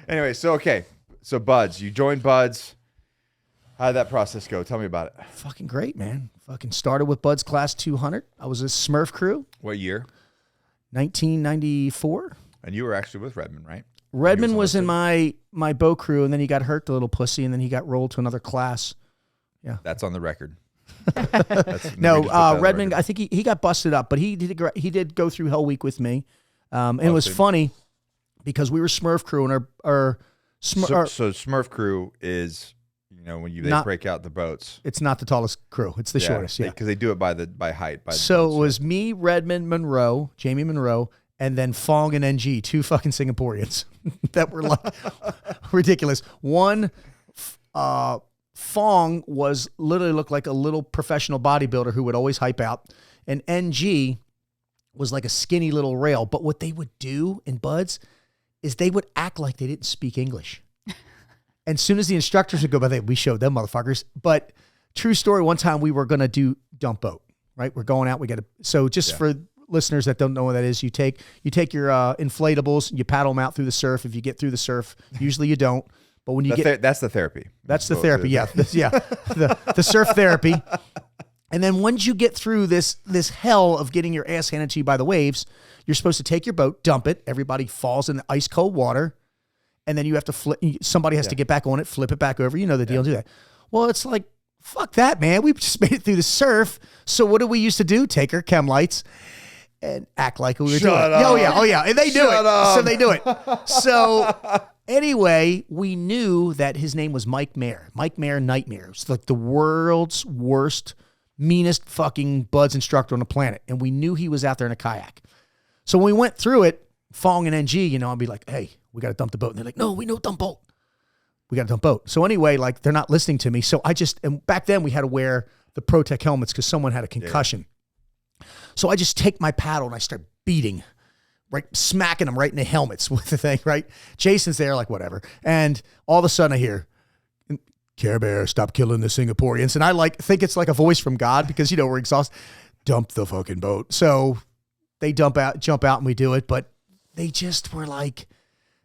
Anyway, so Buds, you joined Buds. How did that process go? Tell me about it. Fucking great, man. Fucking started with Bud's Class 200. I was a Smurf crew, What year? 1994. And you were actually with Redmond, right? Redmond was in my bow crew, and then he got hurt, the little pussy, and then he got rolled to another class. That's on the record. No, Redmond, I think he got busted up, but he did go through Hell Week with me. And it was funny because we were Smurf crew, and So Smurf crew is, you know, when they break out the boats. It's not the tallest crew. It's the shortest, yeah. Because they do it by height. So it was me, Redmond, Monroe, Jamie Monroe, and then Fong and NG, two fucking Singaporeans that were like ridiculous. One, Fong literally looked like a little professional bodybuilder who would always hype out. And NG was like a skinny little rail. But what they would do in Buds is they would act like they didn't speak English. And as soon as the instructors would go by, we showed them motherfuckers. But true story, one time we were going to do dump boat, right? We're going out. So just for listeners that don't know what that is, you take your inflatables, you paddle them out through the surf. If you get through the surf, usually you don't. But when you that's the therapy. That's the therapy. Yeah. The surf therapy. And then once you get through this hell of getting your ass handed to you by the waves, you're supposed to take your boat, dump it. Everybody falls in the ice cold water. And then you have to flip. Somebody has to get back on it, flip it back over. You know the deal. Do that. Well, it's like, fuck that, man. We just made it through the surf. So what do we used to do? Take our chem lights and act like we were doing it. Oh yeah. And they do it. So they do it. So anyway, we knew that his name was Mike Mayer. Mike Mayer Nightmare. It's like the world's worst, meanest fucking Buds instructor on the planet. And we knew he was out there in a kayak. So when we went through it, Fong and NG, you know, I'd be like, hey, we got to dump the boat. And they're like, no, we know dump boat. We got to dump boat. So anyway, like they're not listening to me. So and back then we had to wear the Protec helmets because someone had a concussion. Yeah. So I just take my paddle and I start beating, right, smacking them right in the helmets with the thing, right? Jason's there like, whatever. And all of a sudden I hear, Care Bear, stop killing the Singaporeans. And I think it's like a voice from God because, you know, we're exhausted. Dump the fucking boat. So they jump out and we do it. But they just were like,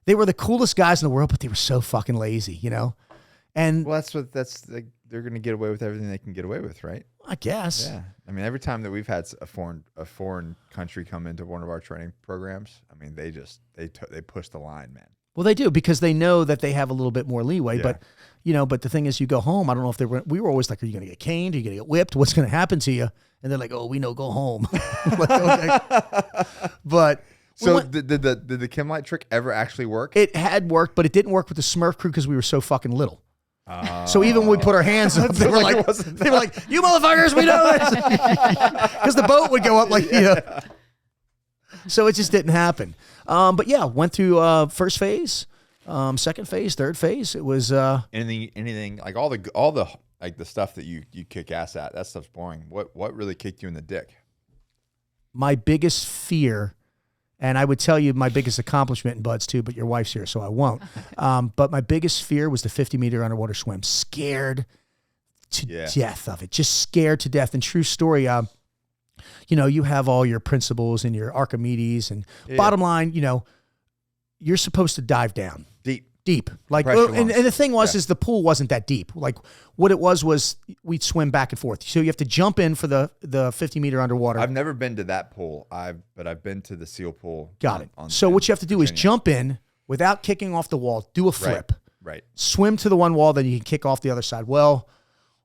they were the coolest guys in the world, but they were so fucking lazy, you know? And well, they're going to get away with everything they can get away with, right? I guess. Yeah. I mean, every time that we've had a foreign country come into one of our training programs, I mean, they push the line, man. Well, they do because they know that they have a little bit more leeway, but but the thing is you go home. I don't know if we were always like, are you going to get caned? Are you going to get whipped? What's going to happen to you? And they're like, oh, we know, go home. Like, okay. But so did the chem light trick ever actually work? It had worked, but it didn't work with the Smurf crew because we were so fucking little. So even when we put our hands up, they were like, you motherfuckers, we know this. Because the boat would go up like, So it just didn't happen. But yeah, went through first phase, second phase, third phase. It was anything like all the like the stuff that you kick ass at. That stuff's boring. What really kicked you in the dick? My biggest fear, and I would tell you my biggest accomplishment in Buds too, but your wife's here, so I won't. But my biggest fear was the 50-meter underwater swim. Scared to death of it. Just scared to death. And true story, you know, you have all your principles and your Archimedes, and bottom line, you know, you're supposed to dive down. Deep. Like, and the thing was, is the pool wasn't that deep. Like what it was we'd swim back and forth. So you have to jump in for the 50-meter underwater. I've never been to that pool. But I've been to the SEAL pool. Got it. So what you have to do is jump in, without kicking off the wall, do a flip. Right. Swim to the one wall, then you can kick off the other side. Well,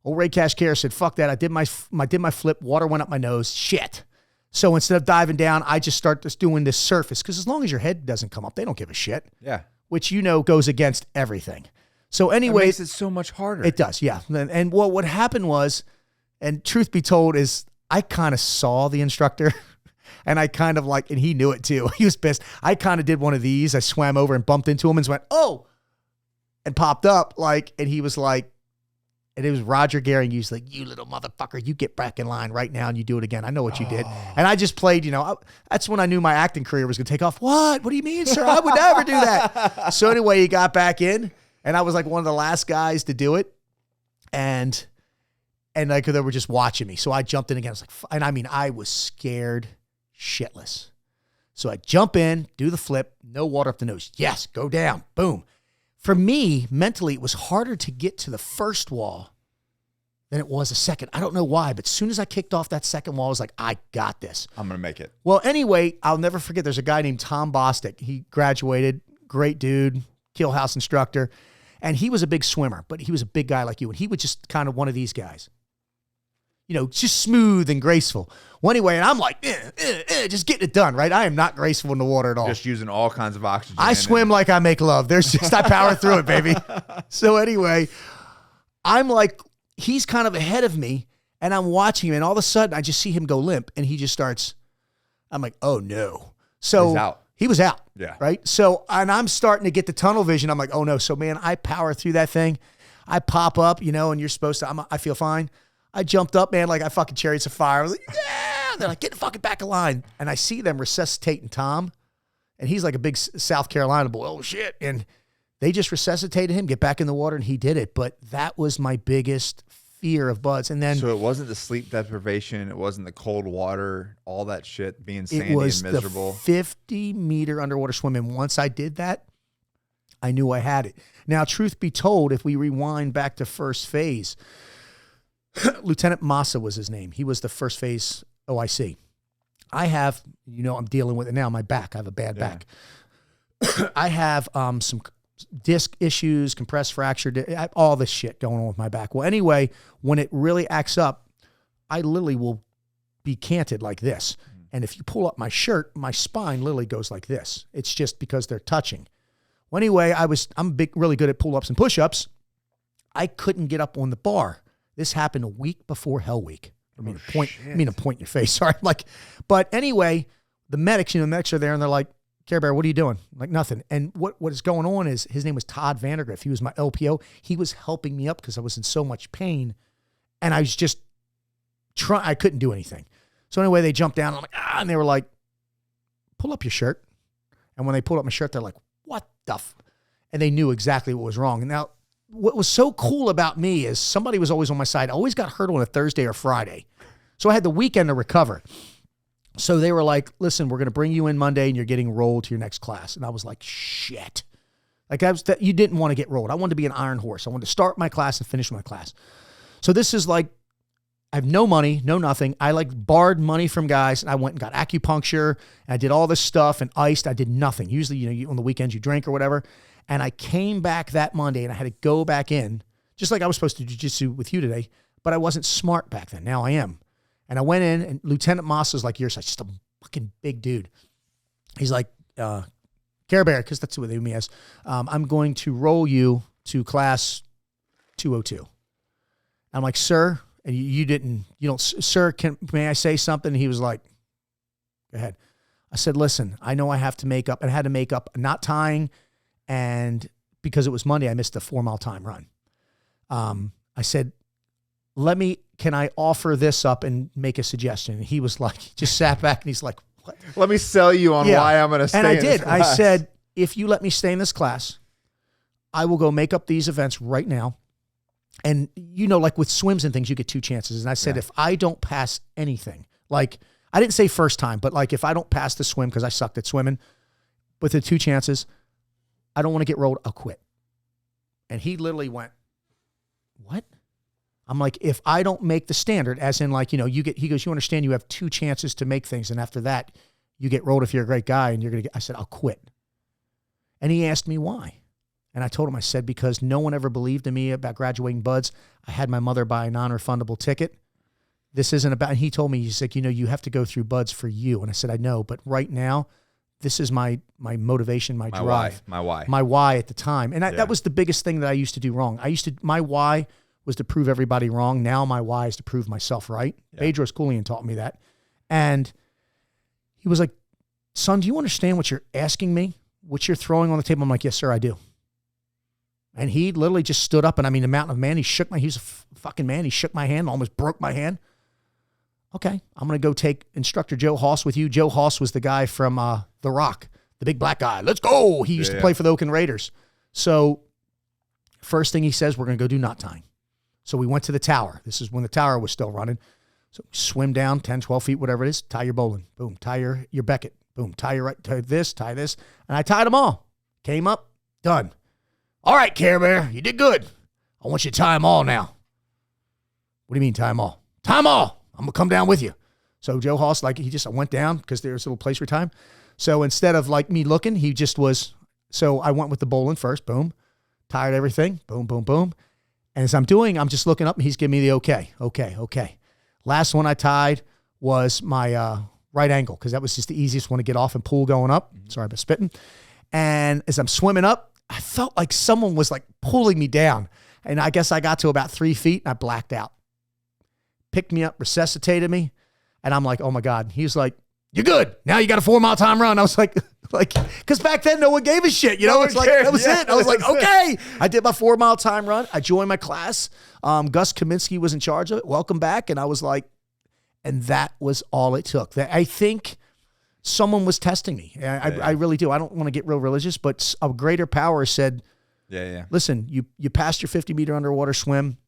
old Ray Cash Care said, fuck that. I did my flip. Water went up my nose. Shit. So instead of diving down, I just start just doing this surface because as long as your head doesn't come up, they don't give a shit. Yeah. Which, goes against everything. So anyway. It makes it so much harder. It does, yeah. And what happened was, and truth be told is I kind of saw the instructor and I kind of and he knew it too. He was pissed. I kind of did one of these. I swam over and bumped into him and went, oh, and popped up and he was like, and it was Roger Gehring. He was like, you little motherfucker, you get back in line right now and you do it again. I know what you did. And I just played, that's when I knew my acting career was going to take off. What do you mean, sir? I would never do that. So anyway, he got back in and I was like one of the last guys to do it. And they were just watching me. So I jumped in again. I was like, and I mean, I was scared shitless. So I jump in, do the flip, no water up the nose. Yes, go down, boom. For me, mentally, it was harder to get to the first wall than it was a second. I don't know why, but as soon as I kicked off that second wall, I was like, I got this. I'm going to make it. Well, anyway, I'll never forget, there's a guy named Tom Bostic. He graduated, great dude, Kill House instructor, and he was a big swimmer, but he was a big guy like you, and he was just kind of one of these guys. Just smooth and graceful. Well, anyway, and I'm like, just getting it done, right? I am not graceful in the water at all. Just using all kinds of oxygen. I swim like I make love. I power through it, baby. So anyway, I'm like, he's kind of ahead of me, and I'm watching him, and all of a sudden, I just see him go limp, and he just starts, I'm like, oh, no. So he's out. He was out. Yeah. Right? So, and I'm starting to get the tunnel vision. I'm like, oh, no. So, man, I power through that thing. I pop up, and you're supposed to, I feel fine. I jumped up, man, like I fucking chariots of fire. I was like, yeah. They're like, get the fucking back of line. And I see them resuscitating Tom. And he's like a big South Carolina boy. Oh, shit. And they just resuscitated him, get back in the water, and he did it. But that was my biggest fear of buds. And then. So it wasn't the sleep deprivation. It wasn't the cold water, all that shit, being sandy and miserable. The 50-meter underwater swimming. Once I did that, I knew I had it. Now, truth be told, if we rewind back to first phase, Lieutenant Massa was his name. He was the first phase OIC. I have, I'm dealing with it now, my back. I have a bad back. I have some disc issues, compressed fracture, all this shit going on with my back. Well, anyway, when it really acts up, I literally will be canted like this. And if you pull up my shirt, my spine literally goes like this. It's just because they're touching. Well, anyway, I'm really good at pull-ups and push-ups. I couldn't get up on the bar. This happened a week before Hell Week. I mean, a point in your face. Sorry. But anyway, the medics are there and they're like, Care Bear, what are you doing? I'm like, nothing. And what is going on is his name was Todd Vandergriff. He was my LPO. He was helping me up because I was in so much pain. And I was just I couldn't do anything. So anyway, they jumped down. I'm like, and they were like, pull up your shirt. And when they pulled up my shirt, they're like, what the And they knew exactly what was wrong. And now, what was so cool about me is somebody was always on my side. I always got hurt on a Thursday or Friday. So I had the weekend to recover. So they were like, listen, we're going to bring you in Monday and you're getting rolled to your next class. And I was like, shit. You didn't want to get rolled. I wanted to be an iron horse. I wanted to start my class and finish my class. So this is like, I have no money, no nothing. I borrowed money from guys and I went and got acupuncture and I did all this stuff and iced. I did nothing. Usually, on the weekends you drink or whatever. And I came back that Monday and I had to go back in, just like I was supposed to do jiu-jitsu with you today, but I wasn't smart back then. Now I am. And I went in and Lieutenant Moss is like, you're just a fucking big dude. He's like, Care Bear, because that's what they knew me as. I'm going to roll you to class 202. I'm like, sir, and sir, may I say something? And he was like, go ahead. I said, listen, I know I have to make up, and I had to make up not tying. And because it was Monday, I missed a 4-mile time run. I said, can I offer this up and make a suggestion? And he was like, just sat back and he's like, what? Let me sell you on why I'm going to stay in this class. And I did. I said, if you let me stay in this class, I will go make up these events right now. And like with swims and things, you get 2 chances. And I said, if I don't pass anything, I didn't say first time, but if I don't pass the swim, because I sucked at swimming, with the 2 chances, I don't want to get rolled, I'll quit. And he literally went, what? I'm like, if I don't make the standard, as in he goes, you understand you have 2 chances to make things. And after that, you get rolled if you're a great guy and you're going to I said, I'll quit. And he asked me why. And I told him, I said, because no one ever believed in me about graduating buds. I had my mother buy a non-refundable ticket. This isn't about, and he told me, he's like, you have to go through buds for you. And I said, I know, but right now, this is my motivation, my drive. My why. My why at the time. And that was the biggest thing that I used to do wrong. My why was to prove everybody wrong. Now my why is to prove myself right. Yeah. Bedros Keuilian taught me that. And he was like, son, do you understand what you're asking me? What you're throwing on the table? I'm like, yes, sir, I do. And he literally just stood up, and I mean, the mountain of man, he was a fucking man. He shook my hand, almost broke my hand. Okay, I'm going to go take instructor Joe Hoss with you. Joe Hoss was the guy from The Rock, the big black guy. Let's go. He used to play for the Oakland Raiders. So first thing he says, we're going to go do knot tying. So we went to the tower. This is when the tower was still running. So swim down 10, 12 feet, whatever it is, tie your bowline. Boom, tie your Beckett. Boom, tie this. And I tied them all. Came up, done. All right, Care Bear, you did good. I want you to tie them all now. What do you mean tie them all? Tie them all. I'm going to come down with you. So Joe Hoss, I went down because there's a little place for time. So instead of me looking, he just was. So I went with the bowline first. Boom. Tied everything. Boom, boom, boom. And as I'm just looking up and he's giving me the okay. Last one I tied was my right angle because that was just the easiest one to get off and pull going up. Sorry about spitting. And as I'm swimming up, I felt like someone was pulling me down. And I guess I got to about 3 feet and I blacked out. Picked me up, resuscitated me. And I'm like, oh my God. He was like, you're good. Now you got a 4-mile time run. I was like, because back then no one gave a shit. It's that was it. I was like, okay. I did my 4-mile time run. I joined my class. Gus Kaminsky was in charge of it. Welcome back. And I was like, and that was all it took. I think someone was testing me. I really do. I don't want to get real religious, but a greater power said, listen, you passed your 50-meter underwater swim.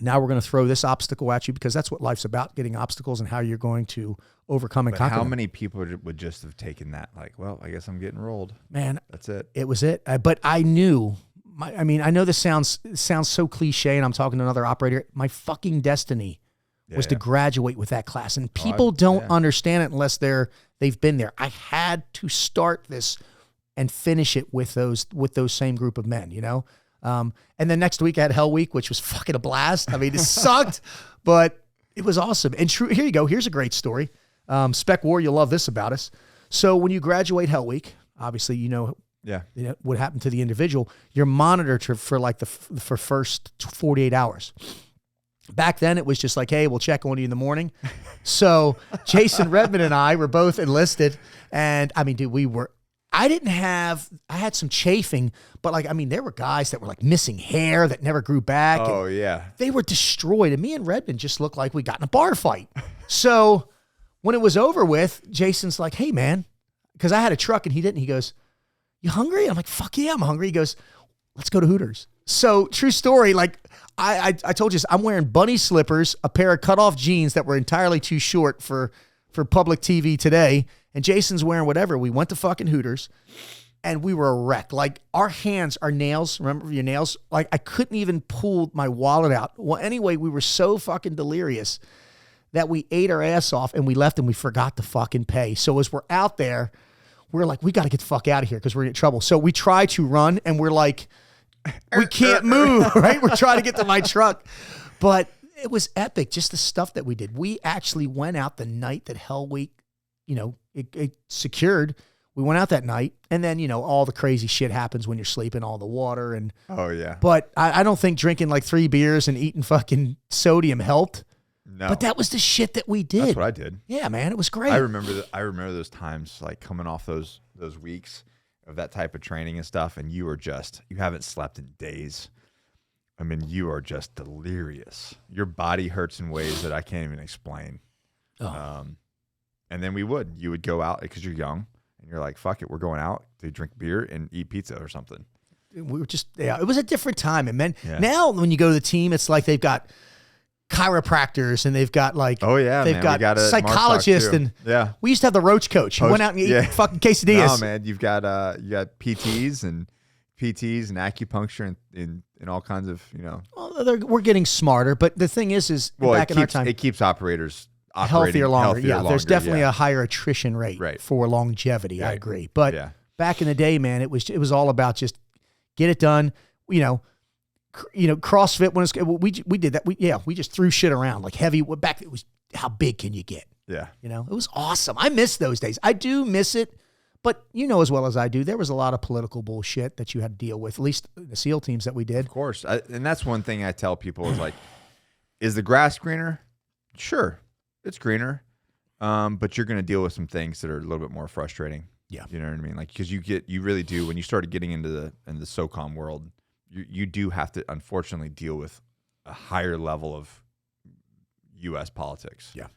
Now we're going to throw this obstacle at you because that's what life's about, getting obstacles and how you're going to overcome and conquer how them. many people would just have taken that well, I guess I'm getting rolled. Man, that's it. It was it. But I knew, I know this sounds so cliche and I'm talking to another operator. My fucking destiny was to graduate with that class. And people don't understand it unless they've been there. I had to start this and finish it with those same group of men, And then next week I had Hell Week, which was fucking a blast. I mean, it sucked, but it was awesome. And here you go. Here's a great story. Spec War, you'll love this about us. So when you graduate Hell Week, obviously, what happened to the individual. You're monitored for first 48 hours. Back then, it was just hey, we'll check on you in the morning. So Jason Redmond and I were both enlisted. And I mean, dude, I had some chafing, but there were guys that were missing hair that never grew back. Oh, yeah. They were destroyed. And me and Redmond just looked like we got in a bar fight. So when it was over with, Jason's like, hey, man, because I had a truck and he didn't. He goes, you hungry? I'm like, fuck yeah, I'm hungry. He goes, let's go to Hooters. So true story. I told you, I'm wearing bunny slippers, a pair of cutoff jeans that were entirely too short for public TV today. And Jason's wearing whatever. We went to fucking Hooters and we were a wreck. Our hands, our nails, remember your nails? I couldn't even pull my wallet out. Well, anyway, we were so fucking delirious that we ate our ass off and we left and we forgot to fucking pay. So as we're out there, we're like, we got to get the fuck out of here because we're in trouble. So we try to run and we're like, we can't move, right? We're trying to get to my truck. But it was epic, just the stuff that we did. We actually went out the night that Hell Week, it secured. We went out that night, and then, all the crazy shit happens when you're sleeping, all the water. And oh, yeah. But I don't think drinking 3 beers and eating fucking sodium helped. No. But that was the shit that we did. That's what I did. Yeah, man, it was great. I remember those times, coming off those weeks of that type of training and stuff, and you haven't slept in days. I mean, you are just delirious. Your body hurts in ways that I can't even explain. Oh. And then you would go out because you're young and you're like, fuck it, we're going out to drink beer and eat pizza or something. We were it was a different time. And now when you go to the team, it's they've got chiropractors and they've got they've got psychologists and we used to have the roach coach who went out and ate fucking quesadillas. No, man, you got PTs and acupuncture and all kinds of, Well, we're getting smarter, but the thing is back in our time, it keeps operators healthier longer. Healthier longer. There's definitely a higher attrition rate for longevity. I agree. But back in the day, man, it was all about just get it done. CrossFit when we did that. We just threw shit around like heavy. Back it was how big can you get? Yeah. It was awesome. I miss those days. I do miss it, but as well as I do, there was a lot of political bullshit that you had to deal with. At least the SEAL teams that we did. Of course, and that's one thing I tell people is like, is the grass greener? Sure, it's greener, but you're going to deal with some things that are a little bit more frustrating. Yeah, you know what I mean. Like because you really do when you started getting into the SOCOM world. You do have to, unfortunately, deal with a higher level of U.S. politics. Yeah.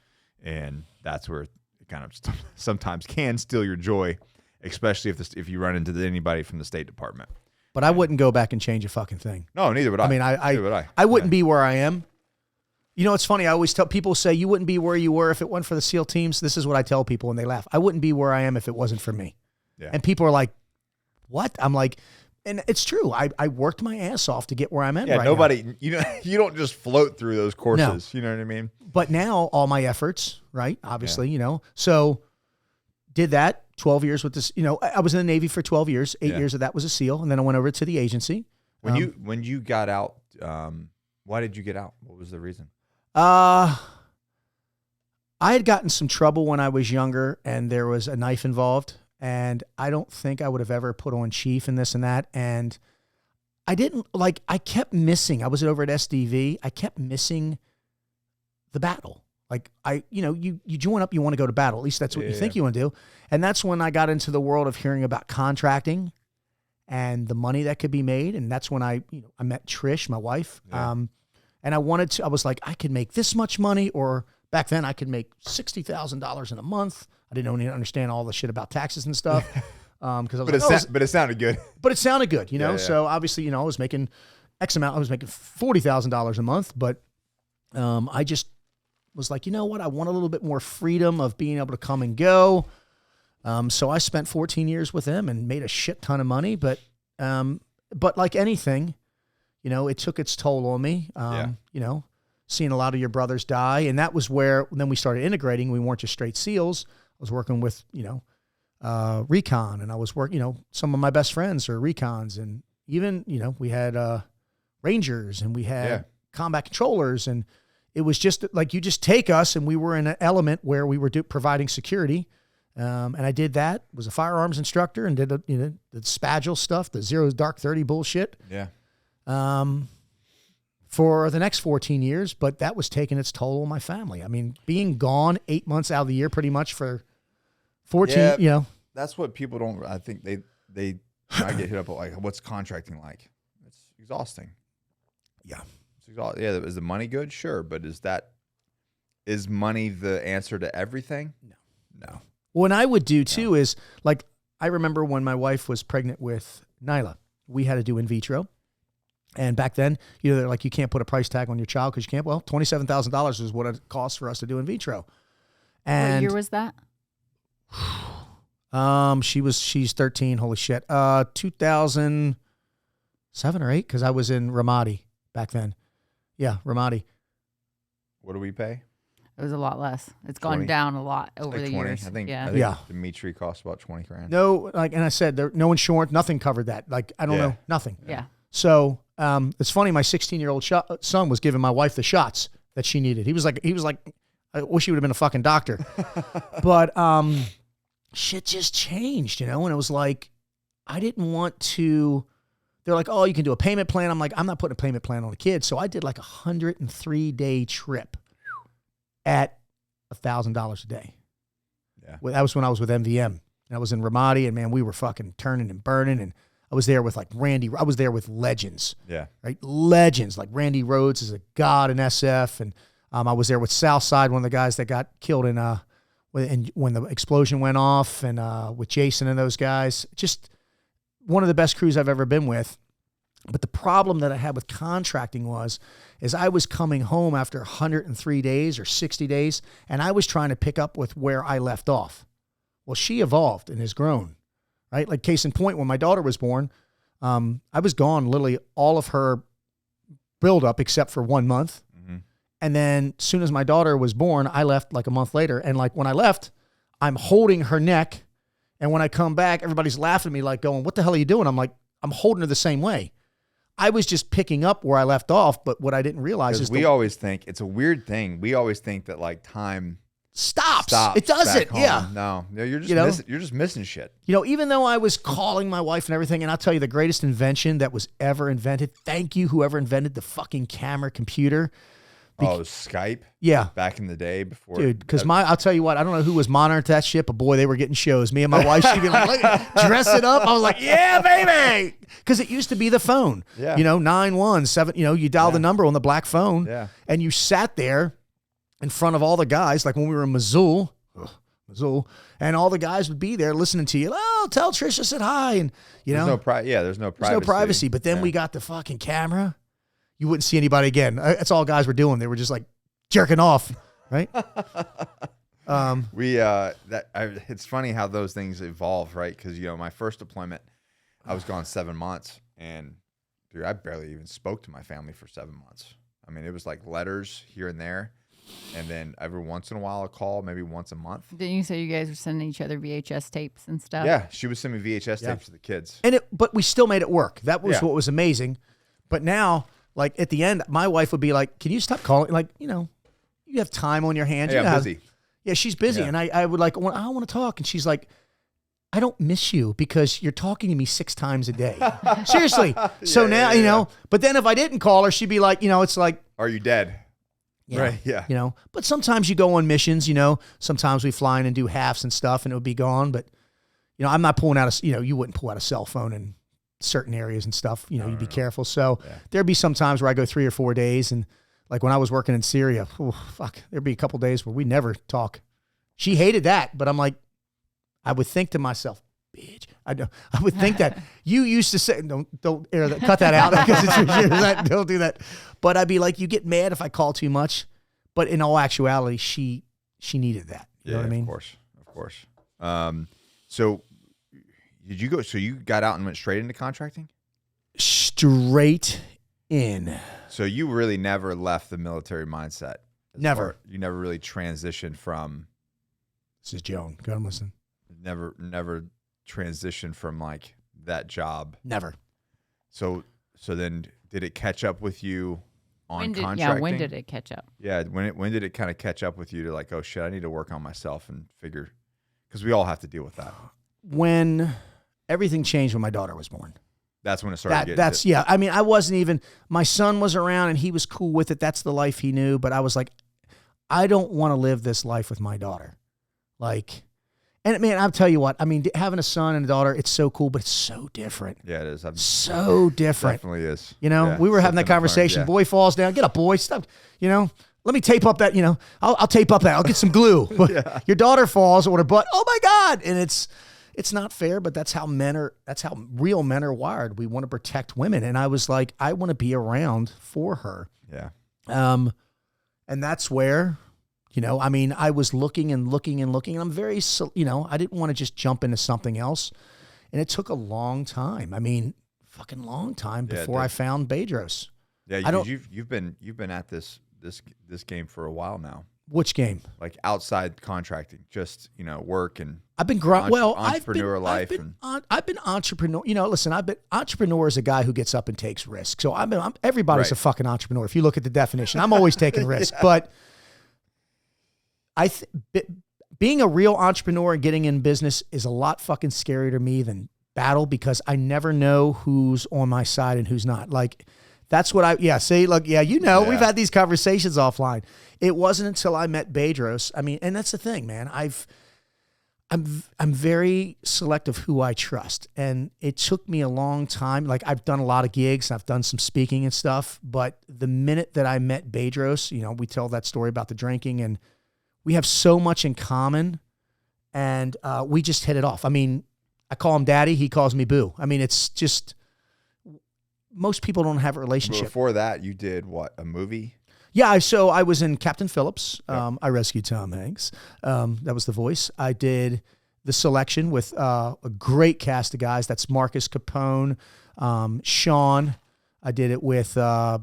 And that's where it kind of sometimes can steal your joy, especially if you run into anybody from the State Department. But I wouldn't go back and change a fucking thing. No, neither would I. I mean, neither would I. I wouldn't be where I am. It's funny. I always tell people, say, you wouldn't be where you were if it wasn't for the SEAL teams. This is what I tell people, and they laugh. I wouldn't be where I am if it wasn't for me. Yeah. And people are like, what? I'm like, and it's true. I worked my ass off to get where I'm at right nobody, now. You don't just float through those courses. No. You know what I mean? But now all my efforts, right? Obviously, so did that 12 years with this, I was in the Navy for 12 years, 8 years of that was a SEAL. And then I went over to the agency. When you got out, why did you get out? What was the reason? I had gotten some trouble when I was younger and there was a knife involved. And I don't think I would have ever put on chief and this and that. And I didn't I kept missing. I was over at SDV. I kept missing the battle. Like you join up, you want to go to battle. At least that's what you think you want to do. And that's when I got into the world of hearing about contracting and the money that could be made. And that's when I met Trish, my wife. Yeah. And I was like, I could make this much money, or back then I could make $60,000 in a month. I didn't even understand all the shit about taxes and stuff. Because but it sounded good. But it sounded good, Yeah. So obviously, I was making X amount. I was making $40,000 a month, but I just was like, you know what? I want a little bit more freedom of being able to come and go. So I spent 14 years with them and made a shit ton of money. But like anything, it took its toll on me. Seeing a lot of your brothers die, and that was where then we started integrating. We weren't just straight SEALs. I was working with, recon, and I was working, some of my best friends are recons, and even, we had Rangers, and we had combat controllers, and it was just like, you just take us, and we were in an element where we were providing security, and I did that, was a firearms instructor, and did, the Spagil stuff, the Zero Dark 30 bullshit. Yeah. For the next 14 years, but that was taking its toll on my family. I mean, being gone 8 months out of the year pretty much for 14, That's what people don't, I think they I get hit up with, like, what's contracting like? It's exhausting. Yeah. It's exhausting. Yeah, is the money good? Sure, but is money the answer to everything? No. What I would do too is, like, I remember when my wife was pregnant with Nyla, we had to do in vitro. And back then, they're like, you can't put a price tag on your child because you can't. Well, $27,000 is what it costs for us to do in vitro. And what year was that? She's 13. Holy shit. 2007 or 8, because I was in Ramadi back then. Yeah, Ramadi. What do we pay? It was a lot less. It's 20? gone down a lot over like the 20. years. I think Yeah. Dimitri cost about 20 grand. No, and I said there no insurance, nothing covered that. Like, I don't know, nothing. Yeah. So it's funny. My 16-year-old son was giving my wife the shots that she needed. He was like, I wish he would have been a fucking doctor. But shit just changed, and it was like, I didn't want to. They're like, oh, you can do a payment plan. I'm like, I'm not putting a payment plan on a kid. So I did like 103-day trip at $1,000 a day. Yeah. That was when I was with MVM. And I was in Ramadi, and man, we were fucking turning and burning, and I was there with like Randy. I was there with legends. Yeah. Right? Legends. Like Randy Rhodes is a god in SF. And I was there with Southside, one of the guys that got killed when the explosion went off, and with Jason and those guys. Just one of the best crews I've ever been with. But the problem that I had with contracting is I was coming home after 103 days or 60 days, and I was trying to pick up with where I left off. Well, she evolved and has grown. Right? Like case in point, when my daughter was born, I was gone literally all of her buildup except for 1 month. Mm-hmm. And then as soon as my daughter was born, I left like a month later. And like when I left, I'm holding her neck And when I come back, everybody's laughing at me like going, what the hell are you doing? I'm like, I'm holding her the same way. I was just picking up where I left off, but what I didn't realize is we always think it's a weird thing. We always think that like time stops. It doesn't. Yeah. No, you're just you're just missing shit. Even though I was calling my wife and everything, and I'll tell you the greatest invention that was ever invented. Thank you, whoever invented the fucking camera computer. Skype. Yeah. Back in the day before. Dude, because I'll tell you what, I don't know who was monitoring that shit, but boy, they were getting shows. Me and my wife, she'd be like, dress it up. I was like, yeah, baby. Because it used to be the phone. Yeah. 917, you dial the number on the black phone. Yeah. And you sat there in front of all the guys, like when we were in Missoula, and all the guys would be there listening to you. Oh, tell Trish I said hi. And, there's no privacy. There's no privacy. But then we got the fucking camera. You wouldn't see anybody again. That's all guys were doing. They were just like jerking off, right? It's funny how those things evolve, right? Because my first deployment, I was gone 7 months, and dude, I barely even spoke to my family for 7 months. I mean, it was like letters here and there, and then every once in a while a call, maybe once a month. Didn't you say you guys were sending each other VHS tapes and stuff? Yeah, she would send me VHS tapes to the kids, but we still made it work. That was what was amazing. But now, like at the end, my wife would be like, "Can you stop calling?" Like, you have time on your hands. Hey, I'm busy. Yeah, she's busy, and I would like, I want to talk, and she's like, I don't miss you because you're talking to me 6 times a day. Seriously. So now, but then if I didn't call her, she'd be like, it's like, are you dead? Yeah, right. Yeah. But sometimes you go on missions, sometimes we fly in and do halves and stuff and it would be gone. But, I'm not pulling out you wouldn't pull out a cell phone in certain areas and stuff, you'd be careful. So there'd be some times where I go 3 or 4 days. And like when I was working in Syria, there'd be a couple days where we never talk. She hated that, but I'm like, I would think to myself, bitch, I would think that you used to say, don't air that, cut that out because it's don't do that. But I'd be like, you get mad if I call too much. But in all actuality, she needed that. You know what I mean? Of course. So did you go? So you got out and went straight into contracting? Straight in. So you really never left the military mindset. Never. You never really transitioned from. This is Joan. Go and listen. Never transitioned from like that job. Never. So then did it catch up with you on contracting? Yeah, when did it catch up? Yeah, when did it kind of catch up with you to like, oh shit, I need to work on myself and figure, because we all have to deal with that. When everything changed when my daughter was born. That's when it started yeah. I mean, I wasn't even, my son was around and he was cool with it. That's the life he knew. But I was like, I don't want to live this life with my daughter. Like, and man, I'll tell you what, I mean, having a son and a daughter, it's so cool, but it's so different. Yeah, it is. So different. Definitely is. We were having that conversation. Boy falls down. Get up, boy. Stop. Let me tape up that, I'll tape up that. I'll get some glue. But your daughter falls on her butt. Oh my God. And it's not fair, but that's how real men are wired. We want to protect women. And I was like, I want to be around for her. Yeah. And that's where, I mean, I was looking and looking and looking, and I'm very, I didn't want to just jump into something else. And it took a long time. I mean, fucking long time before I found Bedros. Yeah. You've been at this game for a while now. Which game? Like outside contracting, just, work and I've been entrepreneur life. I've been entrepreneur. Listen, entrepreneur is a guy who gets up and takes risks. So everybody's a fucking entrepreneur. If you look at the definition, I'm always taking risks, but being a real entrepreneur and getting in business is a lot fucking scarier to me than battle, because I never know who's on my side and who's not. Like, that's what we've had these conversations offline. It wasn't until I met Bedros. I mean, and that's the thing, man. I'm very selective who I trust. And it took me a long time. Like, I've done a lot of gigs, I've done some speaking and stuff, but the minute that I met Bedros, we tell that story about the drinking, and we have so much in common, and we just hit it off. I mean, I call him daddy, he calls me boo. I mean, it's just, most people don't have a relationship. But before that, you did what, a movie? Yeah, so I was in Captain Phillips. I rescued Tom Hanks. That was the voice. I did The Selection with a great cast of guys. That's Marcus Capone, Sean. I did it with The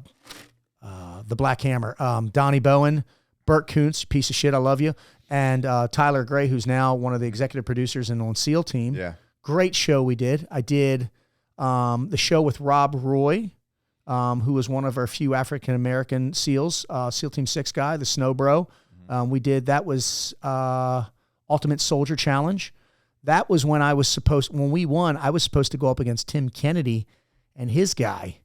Black Hammer, Donnie Bowen, Burt Koontz, piece of shit, I love you. and Tyler Gray, who's now one of the executive producers on SEAL Team. Yeah. Great show we did. I did the show with Rob Roy, who was one of our few African-American SEALs, SEAL Team 6 guy, the Snow Bro. We did, that was Ultimate Soldier Challenge. That was when when we won, I was supposed to go up against Tim Kennedy and his guy.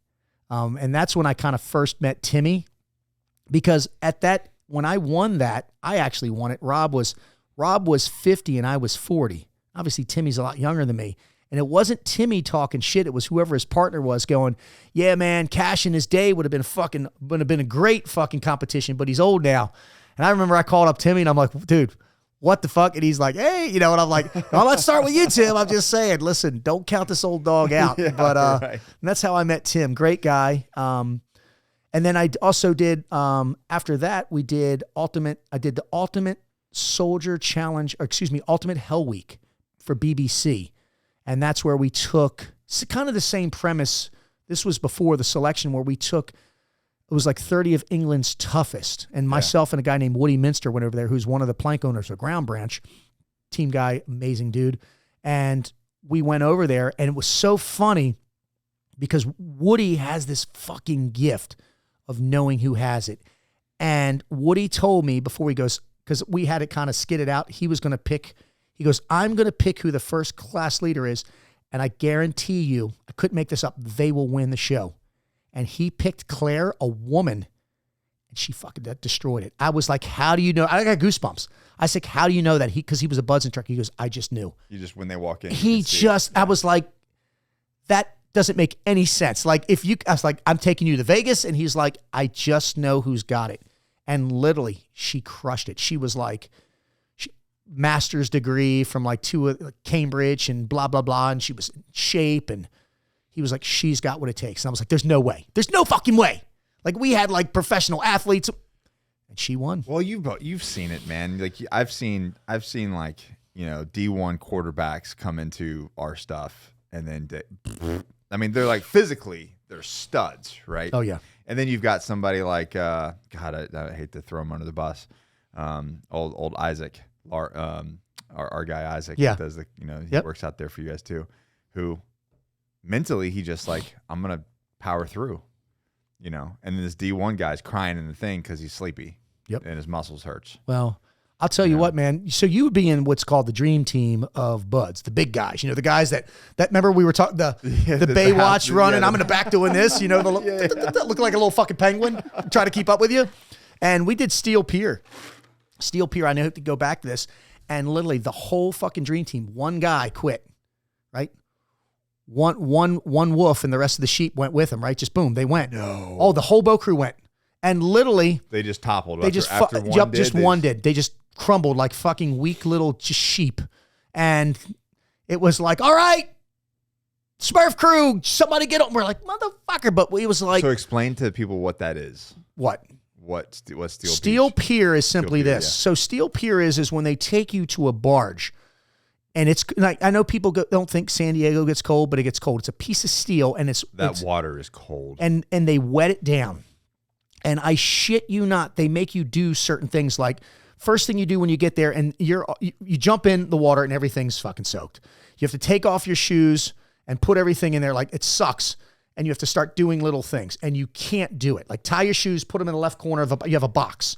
And that's when I kind of first met Timmy, because when I won that, I actually won it. Rob was 50 and I was 40. Obviously, Timmy's a lot younger than me. And it wasn't Timmy talking shit. It was whoever his partner was going, yeah, man, Cash in his day would have been a great fucking competition, but he's old now. And I remember I called up Timmy and I'm like, dude, what the fuck? And he's like, hey, and I'm like, well, let's start with you, Tim. I'm just saying, listen, don't count this old dog out. Yeah, but right. And that's how I met Tim. Great guy. And then I also did, after that, I did the Ultimate Soldier Challenge, Ultimate Hell Week for BBC. And that's where we took kind of the same premise. This was before the selection, where we took, it was like 30 of England's toughest. And myself and a guy named Woody Minster went over there, who's one of the plank owners of Ground Branch. Team guy, amazing dude. And we went over there, and it was so funny because Woody has this fucking gift of knowing who has it. And Woody told me before he goes, because we had it kind of skidded out, he was going to pick, he goes, I'm going to pick who the first class leader is, and I guarantee you, I couldn't make this up, they will win the show. And he picked Claire, a woman, and she fucking destroyed it. I was like, how do you know? I got goosebumps. I said, how do you know that? Because he was a buds instructor. He goes, I just knew. You just, when they walk in. I was like, that doesn't make any sense. Like, I was like, I'm taking you to Vegas. And he's like, I just know who's got it. And literally, she crushed it. She was like, master's degree from like Cambridge and blah, blah, blah. And she was in shape. And he was like, she's got what it takes. And I was like, there's no way. There's no fucking way. Like, we had like professional athletes. And she won. Well, you've seen it, man. Like, I've seen like, D1 quarterbacks come into our stuff, and then I mean, they're like physically, they're studs, right? Oh yeah. And then you've got somebody like God, I hate to throw him under the bus. Old Isaac, our guy Isaac, yeah, does the he works out there for you guys too, who mentally he just like, I'm gonna power through. And then this D1 guy's crying in the thing because he's sleepy. Yep. And his muscles hurts. Well, I'll tell you what, man. So you would be in what's called the dream team of buds, the big guys. The guys that remember we were talking the Baywatch running. I'm in the back doing this. Look like a little fucking penguin. Try to keep up with you. And we did Steel Pier. Steel Pier. I know to go back to this, and literally the whole fucking dream team. One guy quit, right? One wolf and the rest of the sheep went with him, right? Just boom, they went. No. Oh, the whole boat crew went. And literally they just toppled. They one did. They just crumbled like fucking weak little sheep. And it was like, all right, Smurf crew, somebody get up. We're like, motherfucker. But it was like, so explain to people what that is. What Steel Pier is simply Steel Pier, this. yeah. So Steel Pier is when they take you to a barge. And it's like, I know people don't think San Diego gets cold, but it gets cold. It's a piece of steel, and it's water is cold. And they wet it down. And I shit you not, they make you do certain things. Like, first thing you do when you get there, and you jump in the water and everything's fucking soaked. You have to take off your shoes and put everything in there. Like, it sucks. And you have to start doing little things, and you can't do it. Like, tie your shoes, put them in the left corner you have a box,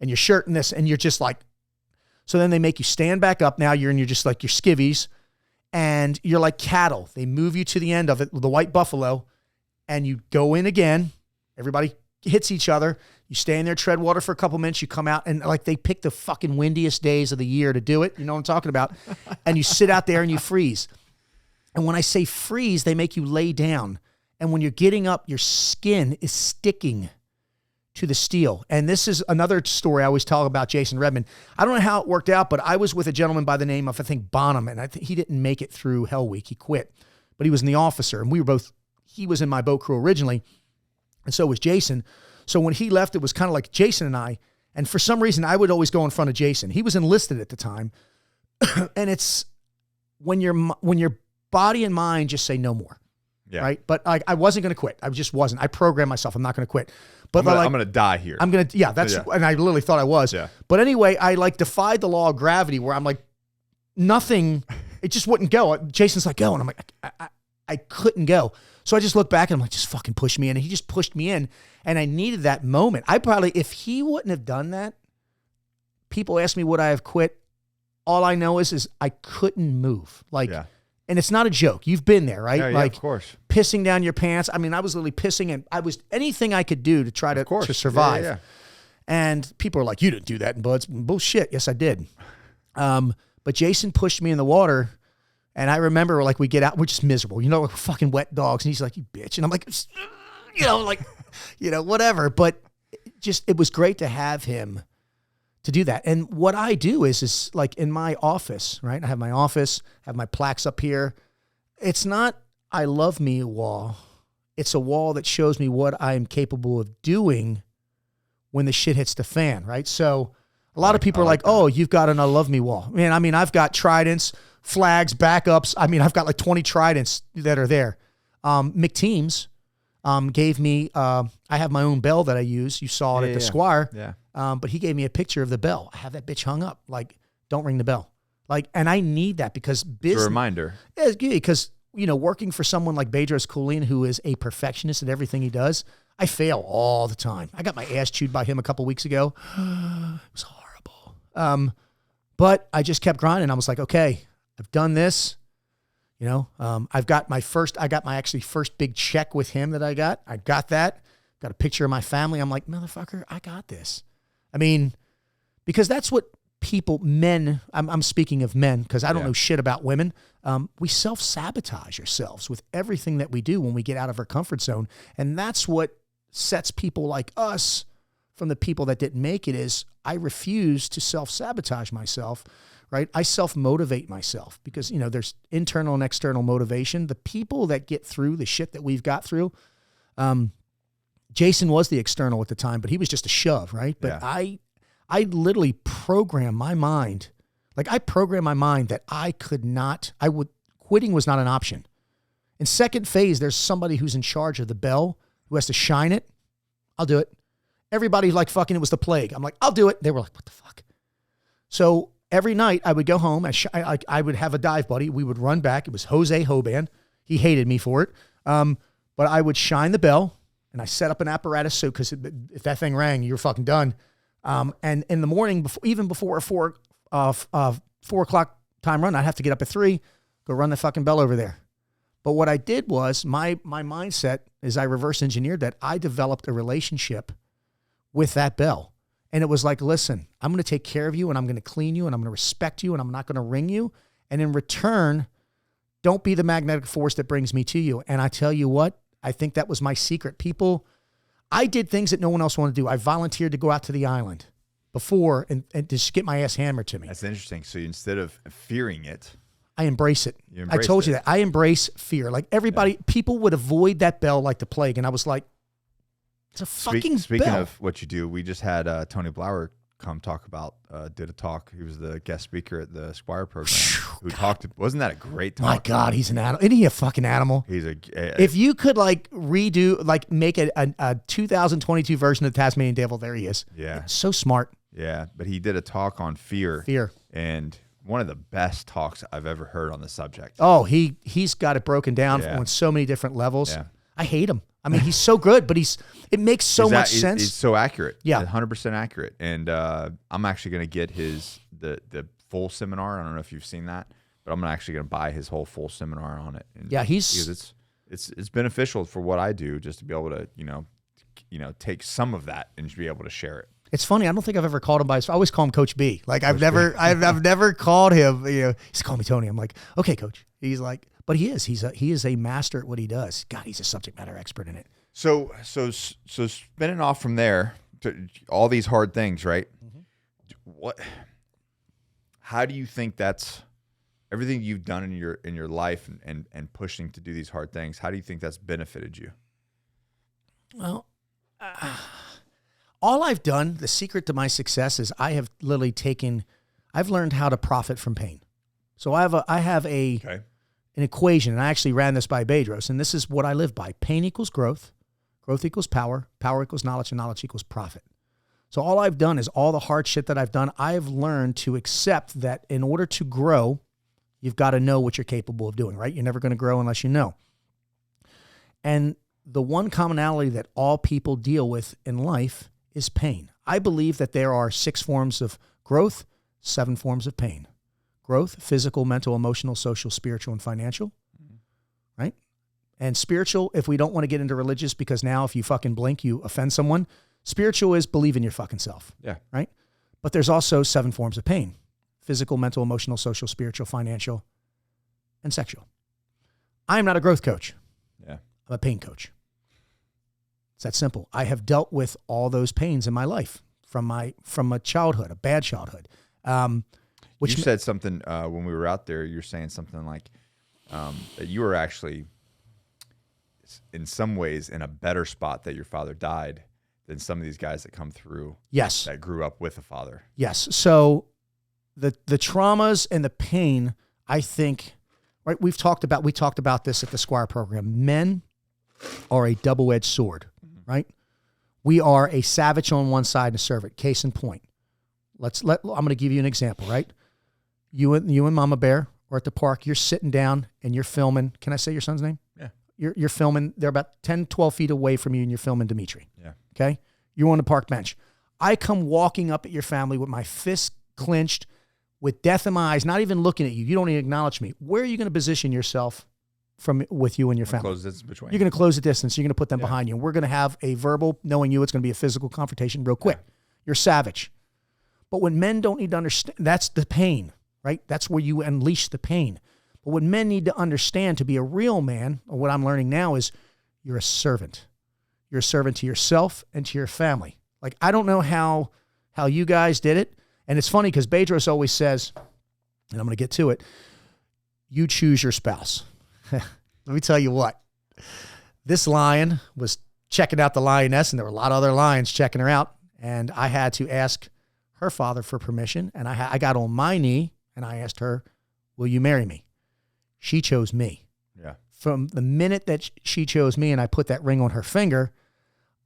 and your shirt and this, and you're just like. So then they make you stand back up. Now you're just like your skivvies, and you're like cattle. They move you to the end of it, the white buffalo, and you go in again. Everybody hits each other. You stay in there, tread water for a couple minutes. You come out, and like they pick the fucking windiest days of the year to do it. You know what I'm talking about? And you sit out there and you freeze. And when I say freeze, they make you lay down. And when you're getting up, your skin is sticking to the steel. And this is another story I always talk about Jason Redman. I don't know how it worked out, but I was with a gentleman by the name of, I think, Bonham, and I think he didn't make it through Hell Week. He quit, but he was in the officer, and he was in my boat crew originally, and so was Jason. So when he left, it was kind of like Jason and I, and for some reason, I would always go in front of Jason. He was enlisted at the time, and it's when your body and mind just say no more. Yeah. Right. But like, I wasn't going to quit. I just wasn't. I programmed myself. I'm not going to quit. But I'm gonna die here. and I literally thought I was. Yeah. But anyway, I like defied the law of gravity where I'm like, nothing, it just wouldn't go. Jason's like, go. And I'm like, I couldn't go. So I just looked back and I'm like, just fucking push me in. And he just pushed me in. And I needed that moment. I probably, if he wouldn't have done that, people ask me, would I have quit? All I know is I couldn't move. Like, and it's not a joke. You've been there, right? Yeah, like, of course. Pissing down your pants. I mean, I was literally pissing, and I was anything I could do to try to survive. Yeah. And people are like, you didn't do that in Buds. Bullshit. Yes, I did. But Jason pushed me in the water, and I remember like we get out, we're just miserable. You know, like fucking wet dogs. And he's like, you bitch. And I'm like, whatever. But it was great to have him to do that. And what I do is like in my office, right? I have my office, have my plaques up here. It's not I love me wall. It's a wall that shows me what I am capable of doing when the shit hits the fan, right? So a lot of people are like, oh, you've got an I love me wall. Man, I mean, I've got tridents, flags, backups. I mean, I've got like 20 tridents that are there. McTeams gave me, I have my own bell that I use. You saw it at the Squire. Yeah. But he gave me a picture of the bell. I have that bitch hung up. Like, don't ring the bell. Like, and I need that because business. It's a reminder. Yeah, because, working for someone like Bedros Keuilian, who is a perfectionist at everything he does, I fail all the time. I got my ass chewed by him a couple weeks ago. It was horrible. But I just kept grinding. I was like, okay, I've done this. I got my first big check with him that I got. I got that. Got a picture of my family. I'm like, motherfucker, I got this. I mean, because that's what men, I'm speaking of men because I don't know shit about women. We self-sabotage ourselves with everything that we do when we get out of our comfort zone. And that's what sets people like us from the people that didn't make it is I refuse to self-sabotage myself, right? I self-motivate myself because, there's internal and external motivation. The people that get through the shit that we've got through, Jason was the external at the time, but he was just a shove, right? But I literally programmed my mind. Like I programmed my mind that quitting was not an option. In second phase, there's somebody who's in charge of the bell who has to shine it. I'll do it. Everybody like fucking, it was the plague. I'm like, I'll do it. They were like, what the fuck? So every night I would go home. I would have a dive buddy. We would run back. It was Jose Hoban. He hated me for it. But I would shine the bell and I set up an apparatus. So, cause if that thing rang, you're fucking done. And in the morning, before a 4 o'clock time run, I'd have to get up at 3, go run the fucking bell over there. But what I did was my mindset is I reverse engineered that. I developed a relationship with that bell. And it was like, listen, I'm going to take care of you and I'm going to clean you and I'm going to respect you and I'm not going to ring you. And in return, don't be the magnetic force that brings me to you. And I tell you what, I think that was my secret. I did things that no one else wanted to do. I volunteered to go out to the island before and just get my ass hammered to me. That's interesting. So instead of fearing it, I embrace it. I told you that. I embrace fear. Like everybody, people would avoid that bell like the plague. And I was like, it's a fucking Speaking bell. of what you do, we just had Tony Blauer come talk about, did a talk. He was the guest speaker at the Squire Program who talked. Wasn't that a great talk? My God, he's an animal. Isn't he a fucking animal? He's if you could like redo, like make a 2022 version of the Tasmanian Devil, there he is. Yeah. So smart. Yeah. But he did a talk on fear. Fear. And one of the best talks I've ever heard on the subject. Oh, he's got it broken down on so many different levels. Yeah. I hate him. I mean, he's so good, but it makes so much sense. He's so accurate. Yeah. 100% accurate. And I'm actually going to get the full seminar. I don't know if you've seen that, but I'm actually going to buy his whole full seminar on it. And yeah, because it's beneficial for what I do, just to be able to, take some of that and be able to share it. It's funny. I don't think I've ever called him by his. I always call him Coach B. Like I've never called him. He's called me Tony. I'm like, okay, Coach. He's like, but he is a master at what he does. God, he's a subject matter expert in it. So spinning off from there to all these hard things, right? Mm-hmm. How do you think that's everything you've done in your life and pushing to do these hard things? How do you think that's benefited you? Well. All I've done, the secret to my success is I have literally I've learned how to profit from pain. So I have a an equation, and I actually ran this by Bedros, and this is what I live by. Pain equals growth. Growth equals power. Power equals knowledge, and knowledge equals profit. So all I've done is all the hard shit that I've done, I've learned to accept that in order to grow, you've got to know what you're capable of doing, right? You're never going to grow unless you know. And the one commonality that all people deal with in life is pain. I believe that there are 6 forms of growth, 7 forms of pain. Growth, physical, mental, emotional, social, spiritual, and financial, right? And spiritual, if we don't want to get into religious, because now if you fucking blink, you offend someone. Spiritual is believe in your fucking self, right? But there's also 7 forms of pain: physical, mental, emotional, social, spiritual, financial, and sexual. I am not a growth coach. I'm a pain coach. It's that simple. I have dealt with all those pains in my life from a childhood, a bad childhood. You said something when we were out there. You're saying something like that you were actually, in some ways, in a better spot that your father died than some of these guys that come through. Yes. That grew up with a father. Yes. So the traumas and the pain, I think, right? We talked about this at the Squire Program. Men are a double-edged sword, right? We are a savage on one side and a servant. Case in point. I'm going to give you an example, right? You and Mama Bear are at the park. You're sitting down and you're filming. Can I say your son's name? Yeah. You're filming. They're about 10, 12 feet away from you and you're filming Dimitri. Yeah. Okay? You're on the park bench. I come walking up at your family with my fists clenched, with death in my eyes, not even looking at you. You don't even acknowledge me. Where are you going to position yourself with you and your family? Close the distance between. You're going to close the distance. You're going to put them behind you. And we're going to have a verbal, knowing you, it's going to be a physical confrontation real quick. You're savage. But when men don't need to understand, that's the pain, right? That's where you unleash the pain. But what men need to understand to be a real man, or what I'm learning now, is you're a servant. You're a servant to yourself and to your family. Like, I don't know how you guys did it. And it's funny because Bedros always says, and I'm going to get to it, you choose your spouse. Let me tell you what. This lion was checking out the lioness, and there were a lot of other lions checking her out. And I had to ask her father for permission. And I got on my knee, and I asked her, will you marry me? She chose me. Yeah. From the minute that she chose me and I put that ring on her finger,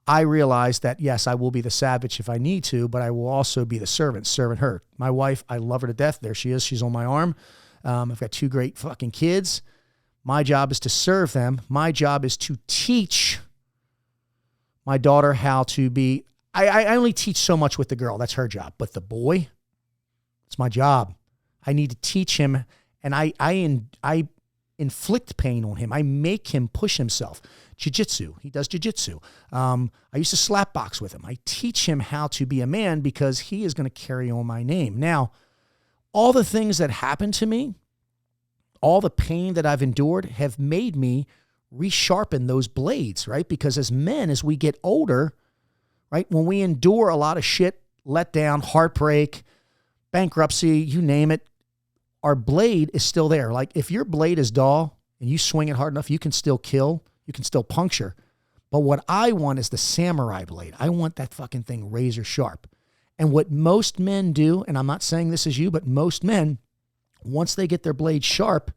I realized that, yes, I will be the savage if I need to, but I will also be the servant, serving her. My wife, I love her to death. There she is. She's on my arm. I've got 2 great fucking kids. My job is to serve them. My job is to teach my daughter how to be. I only teach so much with the girl. That's her job. But the boy, it's my job. I need to teach him, and I inflict pain on him. I make him push himself. Jiu-jitsu. He does jiu-jitsu. I used to slap box with him. I teach him how to be a man because he is going to carry on my name. Now, all the things that happened to me, all the pain that I've endured have made me resharpen those blades, right? Because as men, as we get older, right, when we endure a lot of shit, letdown, heartbreak, bankruptcy, you name it, our blade is still there. Like, if your blade is dull and you swing it hard enough, you can still kill, you can still puncture. But what I want is the samurai blade. I want that fucking thing razor sharp. And what most men do, and I'm not saying this is you, but most men, once they get their blade sharp,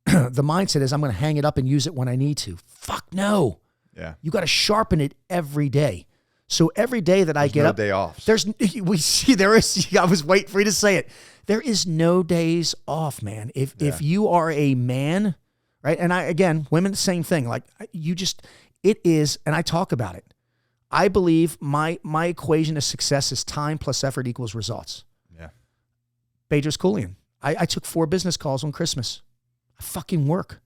the mindset is, I'm going to hang it up and use it when I need to. Fuck no. Yeah. You got to sharpen it every day. So every day that I get up, day off. there is, I was waiting for you to say it. There is no days off, man. If you are a man, right? And again, women, the same thing. Like, it is, and I talk about it. I believe my equation of success is time plus effort equals results. Yeah. Bedros Koulian. I took 4 business calls on Christmas. I fucking work.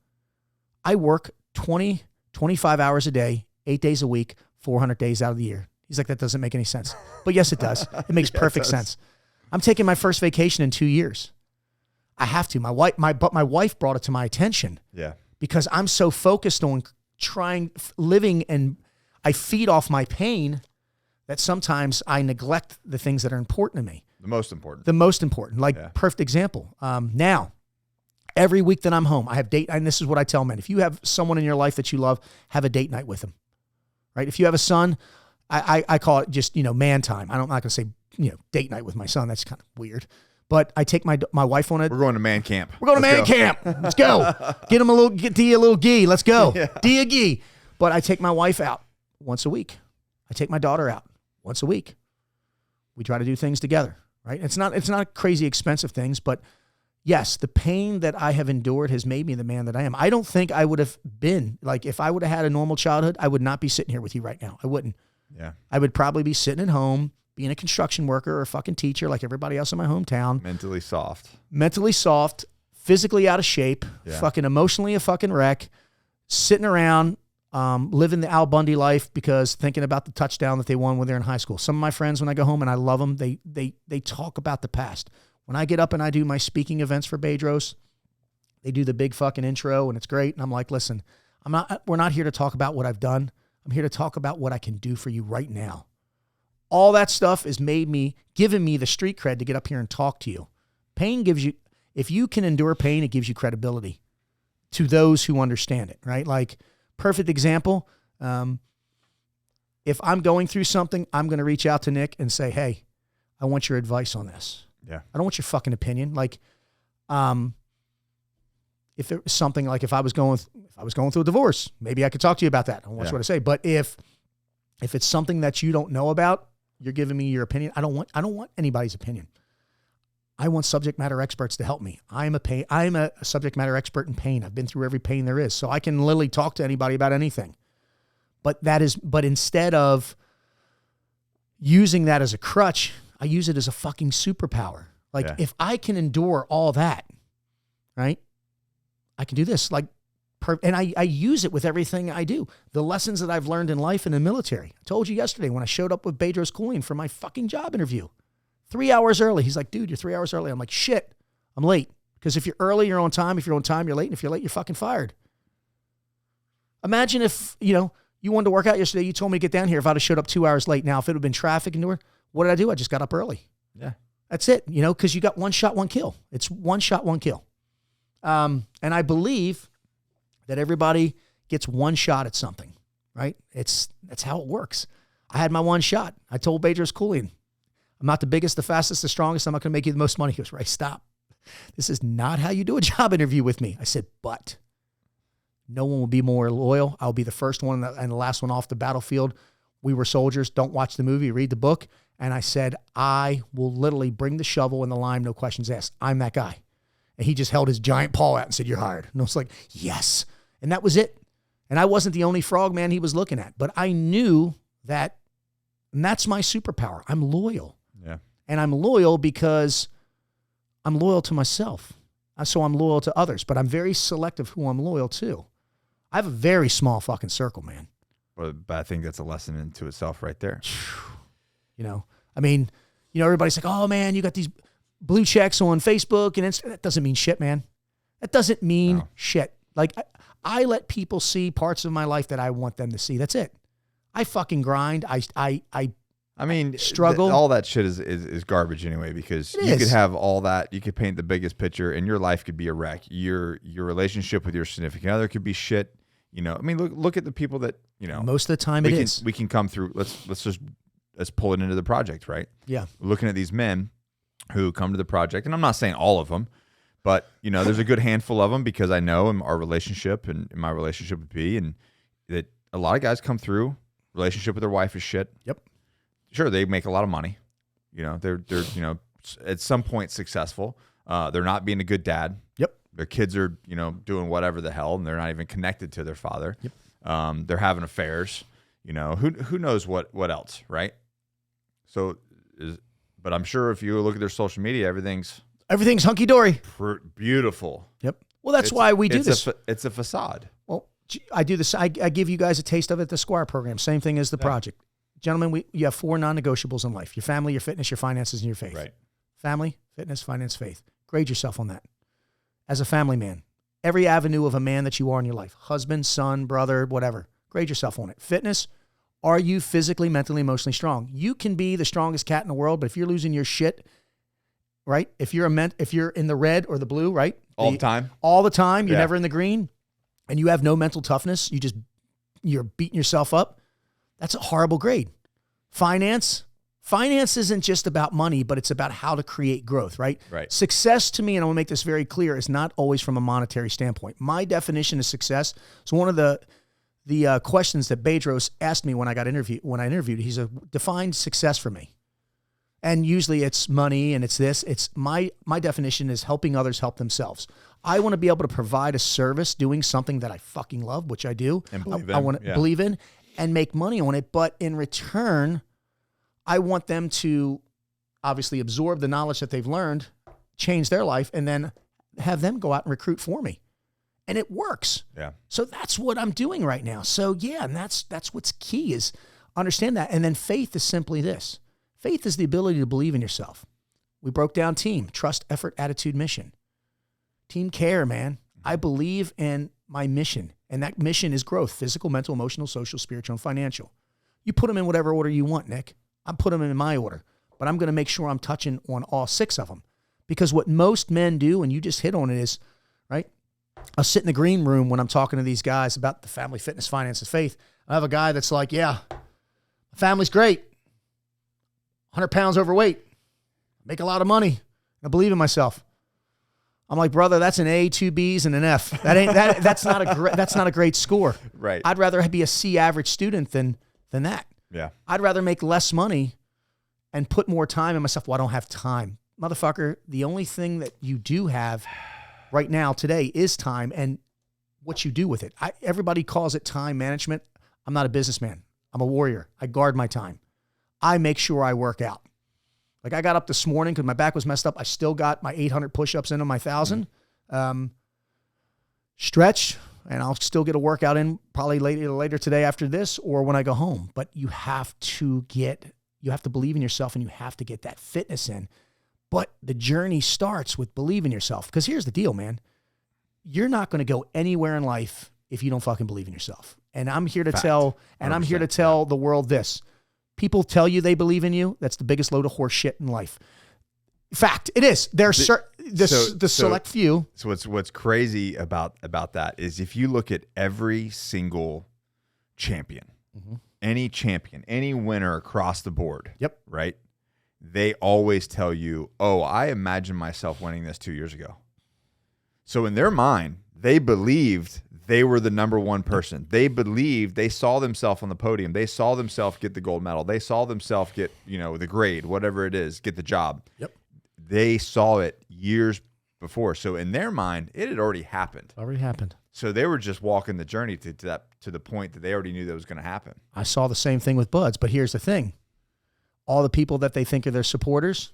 I work 20, 25 hours a day, 8 days a week, 400 days out of the year. He's like, that doesn't make any sense. But yes, it does. It makes perfect sense. I'm taking my first vacation in 2 years. I have to. My wife brought it to my attention. Yeah. Because I'm so focused on living, and I feed off my pain that sometimes I neglect the things that are important to me. The most important. Perfect example. Now, every week that I'm home, I have date night, and this is what I tell men. If you have someone in your life that you love, have a date night with them, right? If you have a son, I call it just, man time. I'm not going to say, date night with my son. That's kind of weird. But I take my wife on it. We're going to man camp. We're going to man camp. Let's go. Get Dia a little gi. Let's go. Yeah. Dia gi. But I take my wife out once a week. I take my daughter out once a week. We try to do things together, right? It's not crazy expensive things, but yes, the pain that I have endured has made me the man that I am. I don't think I would have been, like, if I would have had a normal childhood, I would not be sitting here with you right now. I wouldn't. Yeah. I would probably be sitting at home, being a construction worker or a fucking teacher like everybody else in my hometown. Mentally soft, physically out of shape, fucking emotionally a fucking wreck, sitting around, living the Al Bundy life because thinking about the touchdown that they won when they're in high school. Some of my friends, when I go home, and I love them, they talk about the past. When I get up and I do my speaking events for Bedros, they do the big fucking intro and it's great. And I'm like, listen, we're not here to talk about what I've done. I'm here to talk about what I can do for you right now. All that stuff has given me the street cred to get up here and talk to you. Pain gives you, if you can endure pain, it gives you credibility to those who understand it, right? Like, perfect example. If I'm going through something, I'm going to reach out to Nick and say, hey, I want your advice on this. Yeah. I don't want your fucking opinion. Like, if it was something like if I was going through a divorce, maybe I could talk to you about that. I don't want you to say. But if it's something that you don't know about, you're giving me your opinion. I don't want anybody's opinion. I want subject matter experts to help me. I'm a subject matter expert in pain. I've been through every pain there is. So I can literally talk to anybody about anything. But instead of using that as a crutch, I use it as a fucking superpower. Like, if I can endure all that, right, I can do this. Like, and I use it with everything I do. The lessons that I've learned in life and in the military. I told you yesterday when I showed up with Bedros Koulian for my fucking job interview. 3 hours early. He's like, dude, you're 3 hours early. I'm like, shit, I'm late. Because if you're early, you're on time. If you're on time, you're late. And if you're late, you're fucking fired. Imagine if, you wanted to work out yesterday. You told me to get down here if I'd have showed up 2 hours late. Now, if it would have been traffic and what did I do? I just got up early. Yeah. That's it, because you got one shot, one kill. It's one shot, one kill. And I believe that everybody gets one shot at something, right? That's how it works. I had my one shot. I told Bedros Koulian, I'm not the biggest, the fastest, the strongest. I'm not going to make you the most money. He goes, Ray, stop. This is not how you do a job interview with me. I said, but no one will be more loyal. I'll be the first one and the last one off the battlefield. We were soldiers. Don't watch the movie, read the book. And I said, I will literally bring the shovel and the lime, no questions asked. I'm that guy. And he just held his giant paw out and said, you're hired. And I was like, yes. And that was it. And I wasn't the only frog man he was looking at. But I knew that, and that's my superpower. I'm loyal. Yeah. And I'm loyal because I'm loyal to myself. So I'm loyal to others. But I'm very selective who I'm loyal to. I have a very small fucking circle, man. But I think that's a lesson into itself right there. Everybody's like, oh man, you got these blue checks on Facebook and Instagram. That doesn't mean shit, man. That doesn't mean shit. Like, I let people see parts of my life that I want them to see. That's it. I fucking grind. I struggle. All that shit is garbage anyway, because you could have all that. You could paint the biggest picture and your life could be a wreck. Your relationship with your significant other could be shit. Look at the people that, most of the time we can come through. Let's pull it into the project, right? Yeah. Looking at these men who come to the project, and I'm not saying all of them, but there's a good handful of them because I know our relationship and my relationship with B, and that a lot of guys come through, relationship with their wife is shit. Yep. Sure, they make a lot of money. They're at some point successful. They're not being a good dad. Yep. Their kids are, doing whatever the hell, and they're not even connected to their father. Yep. They're having affairs. Who knows what else, right? But I'm sure if you look at their social media, everything's hunky dory, beautiful. Yep. Well, that's why we do this. It's a facade. Well, I do this. I give you guys a taste of it. The Squire Program, same thing as the project. Gentlemen, you have 4 non-negotiables in life: your family, your fitness, your finances, and your faith. Right. Family, fitness, finance, faith. Grade yourself on that. As a family man, every avenue of a man that you are in your life, husband, son, brother, whatever, grade yourself on it. Fitness, are you physically, mentally, emotionally strong? You can be the strongest cat in the world, but if you're losing your shit, right? If you're in the red or the blue, right? All the time, you're never in the green, and you have no mental toughness, you're beating yourself up. That's a horrible grade. Finance, Finance isn't just about money, but it's about how to create growth, right? Right. Success to me, and I want to make this very clear, is not always from a monetary standpoint. My definition of success, so one of the questions that Bedros asked me when I interviewed, he's a defined success for me. And usually it's money and it's this. It's my definition is helping others help themselves. I want to be able to provide a service doing something that I fucking love, which I do. And believe I want to believe in and make money on it. But in return, I want them to obviously absorb the knowledge that they've learned, change their life, and then have them go out and recruit for me. And it works. Yeah. So that's what I'm doing right now. So yeah, and that's what's key is understand that. And then faith is simply this. Faith is the ability to believe in yourself. We broke down team, trust, effort, attitude, mission. Team care, man. I believe in my mission. And that mission is growth, physical, mental, emotional, social, spiritual, and financial. You put them in whatever order you want, Nick. I'm putting them in my order. But I'm going to make sure I'm touching on all 6 of them. Because what most men do, and you just hit on it, is, right? I'll sit in the green room when I'm talking to these guys about the family, fitness, finances, faith. I have a guy that's like, yeah, my family's great. 100 pounds overweight, make a lot of money. I believe in myself. I'm like, brother, that's an A, 2 B's, and an F. That's not a great score. Right. I'd rather be a C average student than that. Yeah. I'd rather make less money and put more time in myself. Well, I don't have time. Motherfucker, the only thing that you do have right now today is time and what you do with it. Everybody calls it time management. I'm not a businessman. I'm a warrior. I guard my time. I make sure I work out. Like I got up this morning because my back was messed up. I still got my 800 push-ups in on my 1,000. Stretch, and I'll still get a workout in probably later today after this or when I go home. But you have to believe in yourself and you have to get that fitness in. But the journey starts with believe in yourself. Because here's the deal, man. You're not going to go anywhere in life if you don't fucking believe in yourself. And I'm here to tell the world this. People tell you they believe in you. That's the biggest load of horse shit in life. Fact, it is. There's the select few. So what's crazy about that is if you look at every single champion, any winner across the board, yep, right? They always tell you, "Oh, I imagined myself winning this 2 years ago." So in their mind, they believed they were the number one person. They believed they saw themselves on the podium. They saw themselves get the gold medal. They saw themselves get, the grade, whatever it is, get the job. Yep. They saw it years before. So in their mind, it had already happened. Already happened. So they were just walking the journey to the point that they already knew that was going to happen. I saw the same thing with Buds, but here's the thing. All the people that they think are their supporters,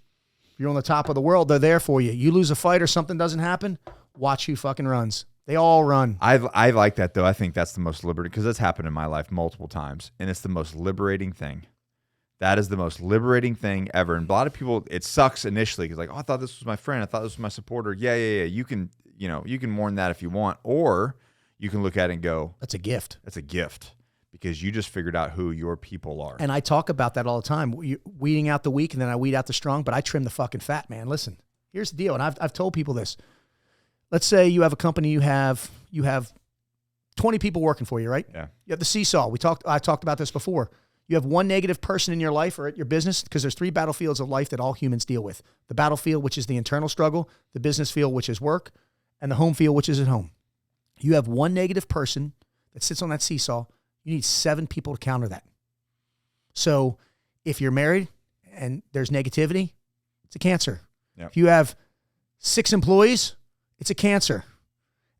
you're on the top of the world, they're there for you. You lose a fight or something doesn't happen, watch who fucking runs. They all run. I like that, though. I think that's the most liberating, because that's happened in my life multiple times, and it's the most liberating thing. That is the most liberating thing ever. And a lot of people, it sucks initially because like, oh, I thought this was my friend. I thought this was my supporter. Yeah. You can mourn that if you want, or you can look at it and go, that's a gift. That's a gift because you just figured out who your people are. And I talk about that all the time. Weeding out the weak, and then I weed out the strong, but I trim the fucking fat, man. Listen, here's the deal. And I've told people this. Let's say you have a company, you have 20 people working for you, right? Yeah. You have the seesaw. I talked about this before. You have one negative person in your life or at your business, because there's 3 battlefields of life that all humans deal with. The battlefield, which is the internal struggle, the business field, which is work, and the home field, which is at home. You have one negative person that sits on that seesaw. You need 7 people to counter that. So if you're married and there's negativity, it's a cancer. Yep. If you have 6 employees, it's a cancer.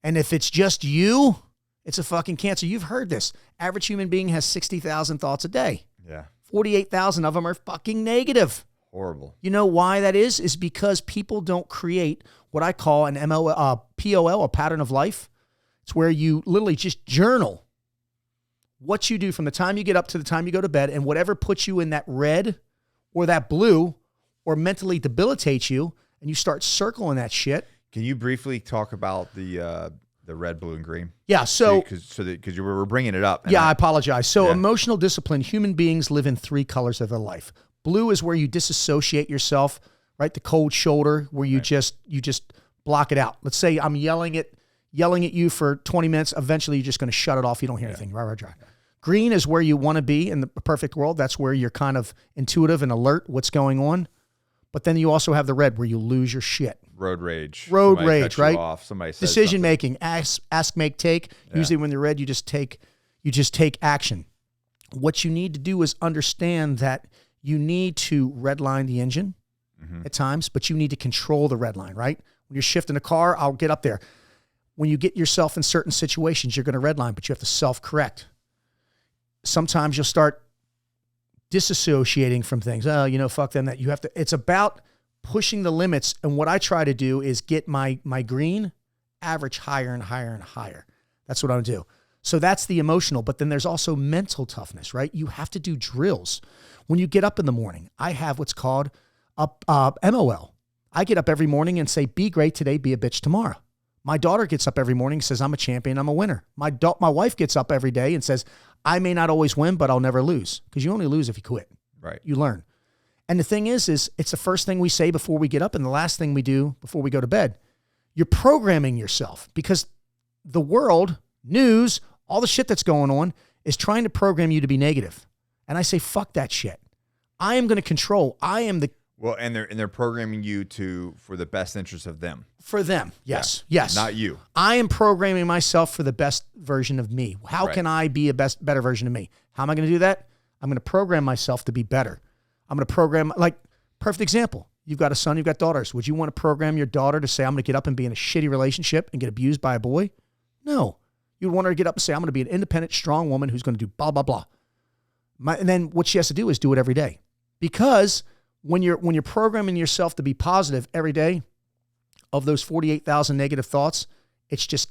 And if it's just you, it's a fucking cancer. You've heard this. Average human being has 60,000 thoughts a day. Yeah. 48,000 of them are fucking negative. Horrible. You know why that is? Is because people don't create what I call an POL, a pattern of life. It's where you literally just journal what you do from the time you get up to the time you go to bed, and whatever puts you in that red or that blue or mentally debilitates you, and you start circling that shit. Can you briefly talk about the red, blue, and green? Yeah. So because you were bringing it up. Yeah, I apologize. So emotional discipline, human beings live in 3 colors of their life. Blue is where you disassociate yourself, right? The cold shoulder, where you just block it out. Let's say I'm yelling at you for 20 minutes. Eventually, you're just going to shut it off. You don't hear anything. Right. Green is where you want to be in the perfect world. That's where you're kind of intuitive and alert what's going on. But then you also have the red where you lose your shit. Road rage. Road Somebody rage, cuts you right? off. Somebody says Decision something. making, ask, make, take. Yeah. Usually when you're red, you just take action. What you need to do is understand that you need to redline the engine at times, but you need to control the red line, right? When you're shifting a car, I'll get up there. When you get yourself in certain situations, you're going to redline, but you have to self-correct. Sometimes you'll start disassociating from things. Oh, fuck them. That you have to. It's about pushing the limits. And what I try to do is get my green average higher and higher and higher. That's what I do. So that's the emotional. But then there's also mental toughness, right? You have to do drills. When you get up in the morning, I have what's called MOL. I get up every morning and say, be great today, be a bitch tomorrow. My daughter gets up every morning and says, I'm a champion, I'm a winner. My wife gets up every day and says, I may not always win, but I'll never lose. Because you only lose if you quit. Right. You learn. And the thing is it's the first thing we say before we get up and the last thing we do before we go to bed. You're programming yourself because the world, news, all the shit that's going on is trying to program you to be negative. And I say, fuck that shit. I am going to control. I am the... Well, and they're programming you for the best interest of them. For them, yes, Yeah. yes. Not you. I am programming myself for the best version of me. How Right. can I be better version of me? How am I going to do that? I'm going to program myself to be better. I'm going to program, perfect example. You've got a son, you've got daughters. Would you want to program your daughter to say, I'm going to get up and be in a shitty relationship and get abused by a boy? No. You'd want her to get up and say, I'm going to be an independent, strong woman who's going to do blah, blah, blah. And then what she has to do is do it every day. Because when you're programming yourself to be positive every day, of those 48,000 negative thoughts, it's just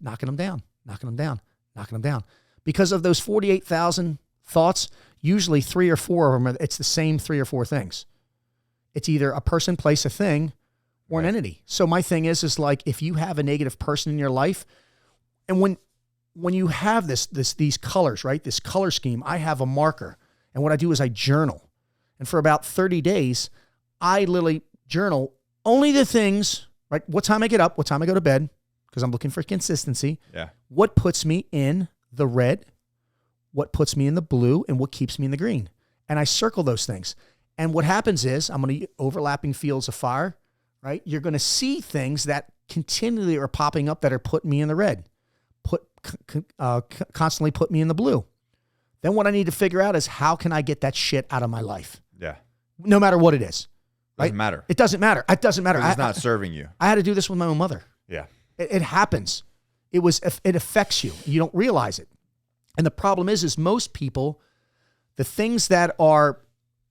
knocking them down. Because of those 48,000 thoughts, usually 3 or 4 of them, it's the same 3 or 4 things. It's either a person, place, a thing, or an entity. So my thing is like, if you have a negative person in your life, and when you have these colors, right, this color scheme, I have a marker. And what I do is I journal. And for about 30 days, I literally journal only the things, right? What time I get up, what time I go to bed, because I'm looking for consistency. Yeah. What puts me in the red, what puts me in the blue, and what keeps me in the green. And I circle those things. And what happens is I'm going to overlapping fields of fire, right? You're going to see things that continually are popping up that are putting me in the red, constantly put me in the blue. Then what I need to figure out is how can I get that shit out of my life? Yeah. No matter what it is. Doesn't matter. It doesn't matter. It doesn't matter. It's not serving you. I had to do this with my own mother. Yeah. It happens. It affects you. You don't realize it. And the problem is most people, the things that are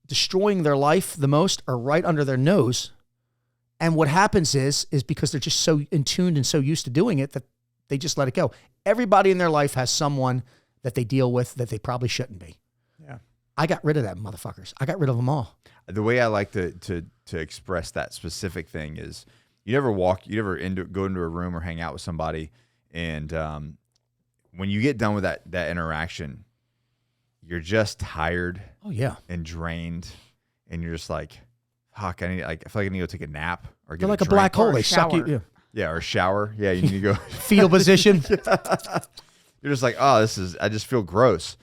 destroying their life the most are right under their nose. And what happens is because they're just so in tuned and so used to doing it that they just let it go. Everybody in their life has someone that they deal with that they probably shouldn't be. Yeah. I got rid of that motherfuckers. I got rid of them all. The way I like to express that specific thing is you never go into a room or hang out with somebody, and when you get done with that interaction, you're just tired. Oh yeah. And drained, and you're just like, fuck, I feel like I need to go take a nap or get They're like a drink. black hole. Or a They suck you. shower. Yeah. Yeah, or shower. Yeah, you need to go Fetal position. You're just like, oh, I just feel gross.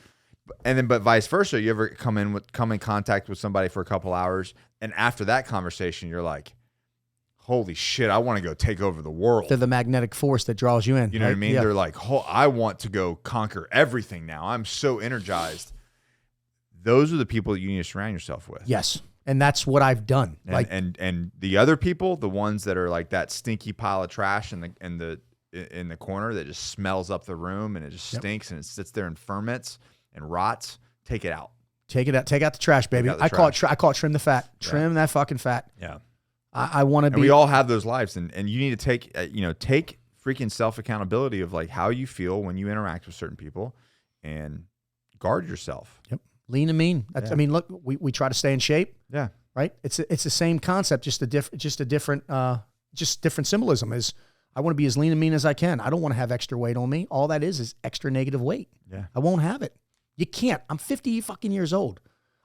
But vice versa, you ever come in contact with somebody for a couple hours, and after that conversation, you're like, holy shit, I want to go take over the world. They're the magnetic force that draws you in. You know what I mean? Yeah. They're like, I want to go conquer everything now. I'm so energized. Those are the people that you need to surround yourself with. Yes. And that's what I've done. And the other people, the ones that are like that stinky pile of trash in the corner that just smells up the room and it just stinks and it sits there and ferments and rots, take it out. Take it out. Take out the trash, baby. out the I call it trim the fat. Trim that fucking fat. Yeah. I want to And be. we all have those lives, and you need to take freaking self accountability of like how you feel when you interact with certain people, and guard yourself. Yep. Lean and mean. Yeah. I mean, look, we try to stay in shape. Yeah. Right. It's the same concept, just different symbolism. Is I want to be as lean and mean as I can. I don't want to have extra weight on me. All that is extra negative weight. Yeah. I won't have it. You can't. I'm 50 fucking years old.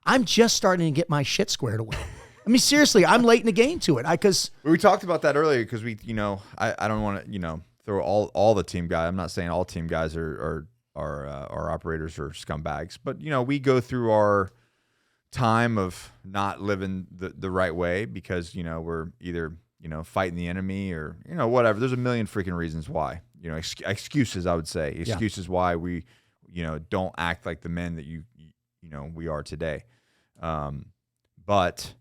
I'm just starting to get my shit squared away. I mean, seriously, I'm late in the game to it. Because we talked about that earlier because I don't want to throw all the team guys. I'm not saying all team guys are our operators are scumbags. But we go through our time of not living the right way because we're either fighting the enemy or whatever. There's a million freaking reasons why. Excuses, I would say. Excuses why we don't act like the men that we are today. But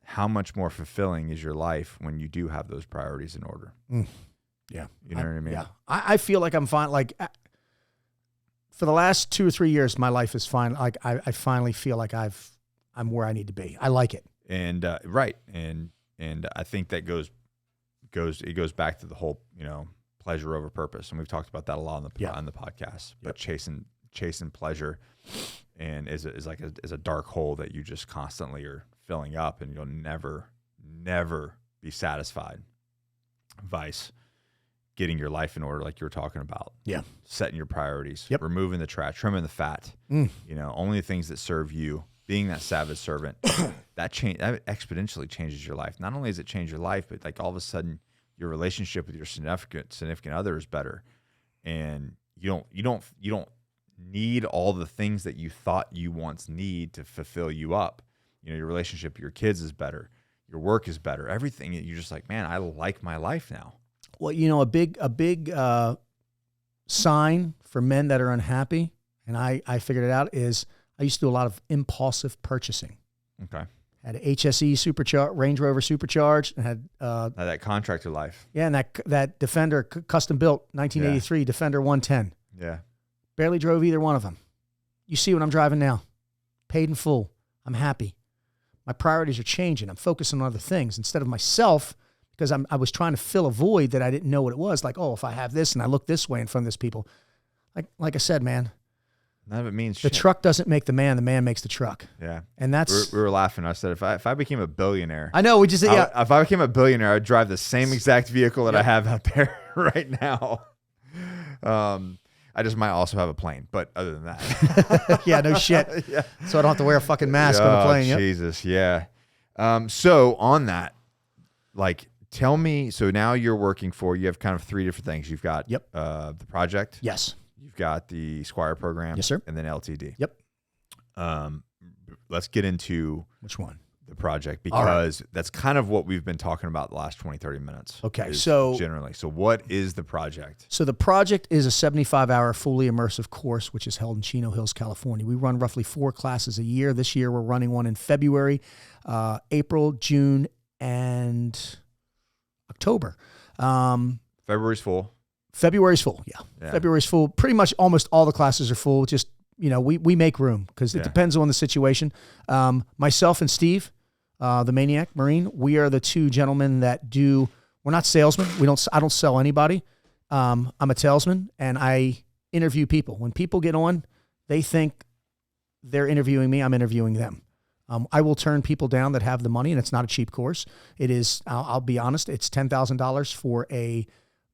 how much more fulfilling is your life when you do have those priorities in order? Yeah. You know what I mean? Yeah. I feel like I'm fine. Like for the last 2 or 3 years, my life is fine. Like I finally feel like I'm where I need to be. I like it. And right. And I think that goes back to the whole, pleasure over purpose. And we've talked about that a lot on the podcast, but chasing pleasure and is a dark hole that you just constantly are filling up and you'll never be satisfied. Vice, getting your life in order, like you were talking about. Yeah. Setting your priorities, removing the trash, trimming the fat, only the things that serve you, being that savage servant, that exponentially changes your life. Not only does it change your life, but like all of a sudden your relationship with your significant other is better. And you don't need all the things that you thought you once need to fulfill you up. Your relationship with your kids is better. Your work is better. Everything, you're just like, man, I like my life now. Well, a big sign for men that are unhappy, and I figured it out, is I used to do a lot of impulsive purchasing. Okay. Had a HSE Range Rover supercharged, and had that contractor life. Yeah, and that Defender custom built 1983 Defender 110. Yeah. Barely drove either one of them. You see what I'm driving now. Paid in full. I'm happy. My priorities are changing. I'm focusing on other things instead of myself because I was trying to fill a void that I didn't know what it was. Like, oh, if I have this and I look this way in front of this people. Like I said, man. None of it means the shit. truck doesn't make the man makes the truck. Yeah. And that's... We were laughing. I said, if I became a billionaire... I know, we just... Yeah. If I became a billionaire, I'd drive the same exact vehicle that I have out there right now. I just might also have a plane, but other than that... Yeah, no shit. Yeah. So I don't have to wear a fucking mask on a plane. Yep. Jesus, yeah. So on that, like, tell me, so now you're working you have kind of 3 different things. You've got the project. Yes. You've got the Squire Program. Yes, sir. And then LTD. Yep. Let's get into which one? The project, because that's kind of what we've been talking about the last 20, 30 minutes. Okay. So generally, what is the project? So the project is a 75-hour fully immersive course, which is held in Chino Hills, California. We run roughly 4 classes a year. This year, we're running one in February, April, June, and October. February's full. February's full, yeah. February's full. Pretty much almost all the classes are full. Just, we make room because it depends on the situation. Myself and Steve, the Maniac Marine, we are the 2 gentlemen that we're not salesmen. I don't sell anybody. I'm a salesman and I interview people. When people get on, they think they're interviewing me. I'm interviewing them. I will turn people down that have the money, and it's not a cheap course. It is, I'll be honest, it's $10,000 for a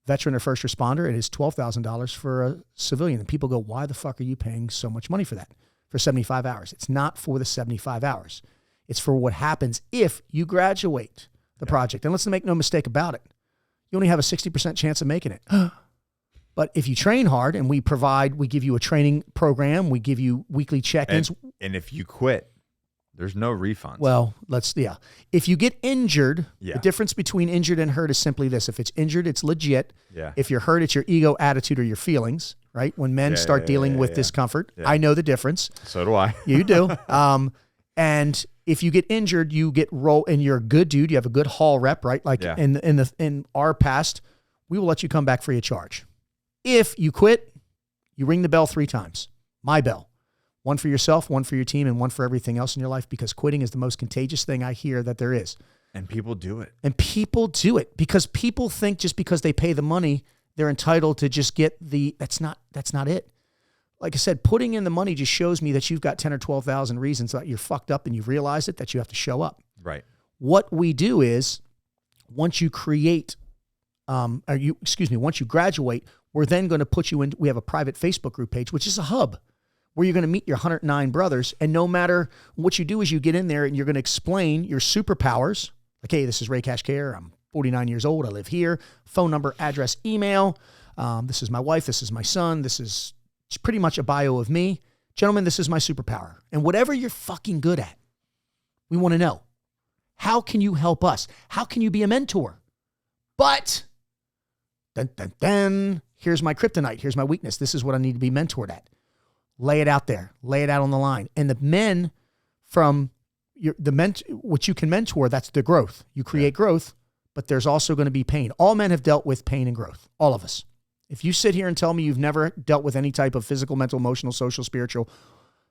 veteran or first responder. It is $12,000 for a civilian. And people go, why the fuck are you paying so much money for that? For 75 hours. It's not for the 75 hours. It's for what happens if you graduate the project. And let's make no mistake about it. You only have a 60% chance of making it. But if you train hard and we give you a training program, we give you weekly check-ins. And if you quit, there's no refunds. Well, if you get injured, the difference between injured and hurt is simply this. If it's injured, it's legit. Yeah. If you're hurt, it's your ego, attitude, or your feelings, right? When men start dealing with discomfort, I know the difference. So do I. You do. And if you get injured, you get and you're a good dude. You have a good hall rep, right? Like in our past, we will let you come back free of charge. If you quit, you ring the bell 3 times. My bell. 1 for yourself, 1 for your team, and 1 for everything else in your life, because quitting is the most contagious thing I hear that there is. And people do it. Because people think just because they pay the money, they're entitled to just get that's not it. Like I said, putting in the money just shows me that you've got 10 or 12,000 reasons that you're fucked up and you've realized it, that you have to show up. Right. What we do is once you once you graduate, we're then going to put you in, we have a private Facebook group page, which is a hub, where you're going to meet your 109 brothers. And no matter what you do is you get in there and you're going to explain your superpowers. Like, hey, this is Ray Cash Care. I'm 49 years old. I live here. Phone number, address, email. This is my wife. This is my son. This is pretty much a bio of me. Gentlemen, this is my superpower. And whatever you're fucking good at, we want to know. How can you help us? How can you be a mentor? But, here's my kryptonite. Here's my weakness. This is what I need to be mentored at. Lay it out there. Lay it out on the line. And the men from what you can mentor, that's the growth. You create growth, but there's also going to be pain. All men have dealt with pain and growth. All of us. If you sit here and tell me you've never dealt with any type of physical, mental, emotional, social, spiritual,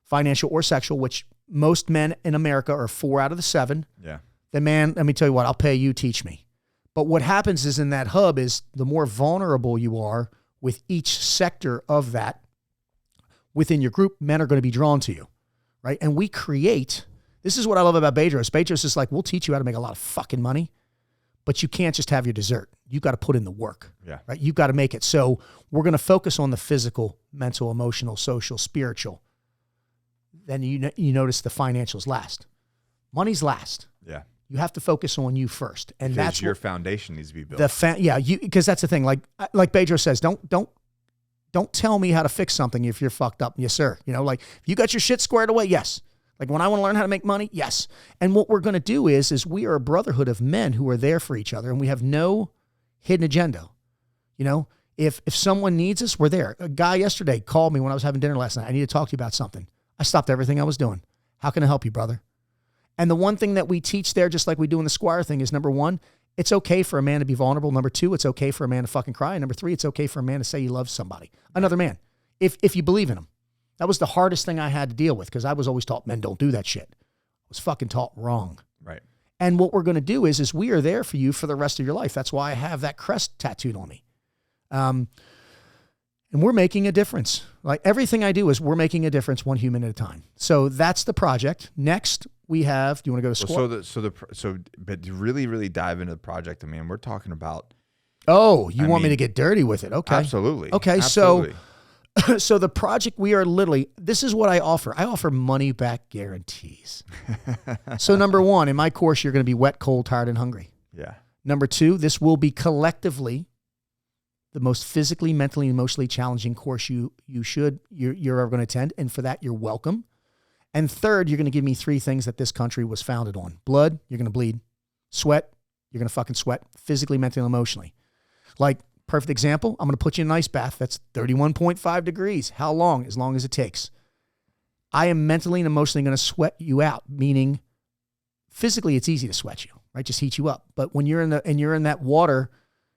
financial, or sexual, which most men in America are 4 out of the 7, then man, let me tell you what, I'll pay you, teach me. But what happens is in that hub is the more vulnerable you are with each sector of that within your group, men are going to be drawn to you, right? And we create, this is what I love about Bedros. Bedros is like, we'll teach you how to make a lot of fucking money, but you can't just have your dessert. You got to put in the work, right? You got to make it. So we're going to focus on the physical, mental, emotional, social, spiritual. Then you notice the financials last. Money's last. Yeah. You have to focus on you first. And because that's your foundation needs to be built. Because that's the thing. Like Bedros says, don't tell me how to fix something if you're fucked up. Yes, sir. Like if you got your shit squared away, yes. Like when I want to learn how to make money, yes. And what we're going to do is we are a brotherhood of men who are there for each other, and we have no hidden agenda. If someone needs us, we're there. A guy yesterday called me when I was having dinner last night. I need to talk to you about something. I stopped everything I was doing. How can I help you, brother? And the one thing that we teach there, just like we do in the Squire thing, is number 1, it's okay for a man to be vulnerable. Number 2, it's okay for a man to fucking cry. And number 3, it's okay for a man to say he loves somebody, another man, if you believe in him. That was the hardest thing I had to deal with because I was always taught men don't do that shit. I was fucking taught wrong. Right. And what we're going to do is we are there for you for the rest of your life. That's why I have that crest tattooed on me. And we're making a difference. Like everything I do is we're making a difference one human at a time. So that's the project. Next we have, do you want to go to Squire? But to really, really dive into the project, I mean, we're talking about. Oh, you want me to get dirty with it? Okay. Absolutely. Okay. Absolutely. So the project, we are literally, this is what I offer. I offer money back guarantees. So number 1, in my course, you're going to be wet, cold, tired, and hungry. Yeah. Number 2, this will be collectively the most physically, mentally, and emotionally challenging course you're ever going to attend. And for that, you're welcome. And third, you're going to give me 3 things that this country was founded on. Blood, you're going to bleed. Sweat, you're going to fucking sweat. Physically, mentally, and emotionally. Like, perfect example, I'm going to put you in an ice bath that's 31.5 degrees. How long? As long as it takes. I am mentally and emotionally going to sweat you out, meaning physically it's easy to sweat you, right? Just heat you up. But when you're in that water,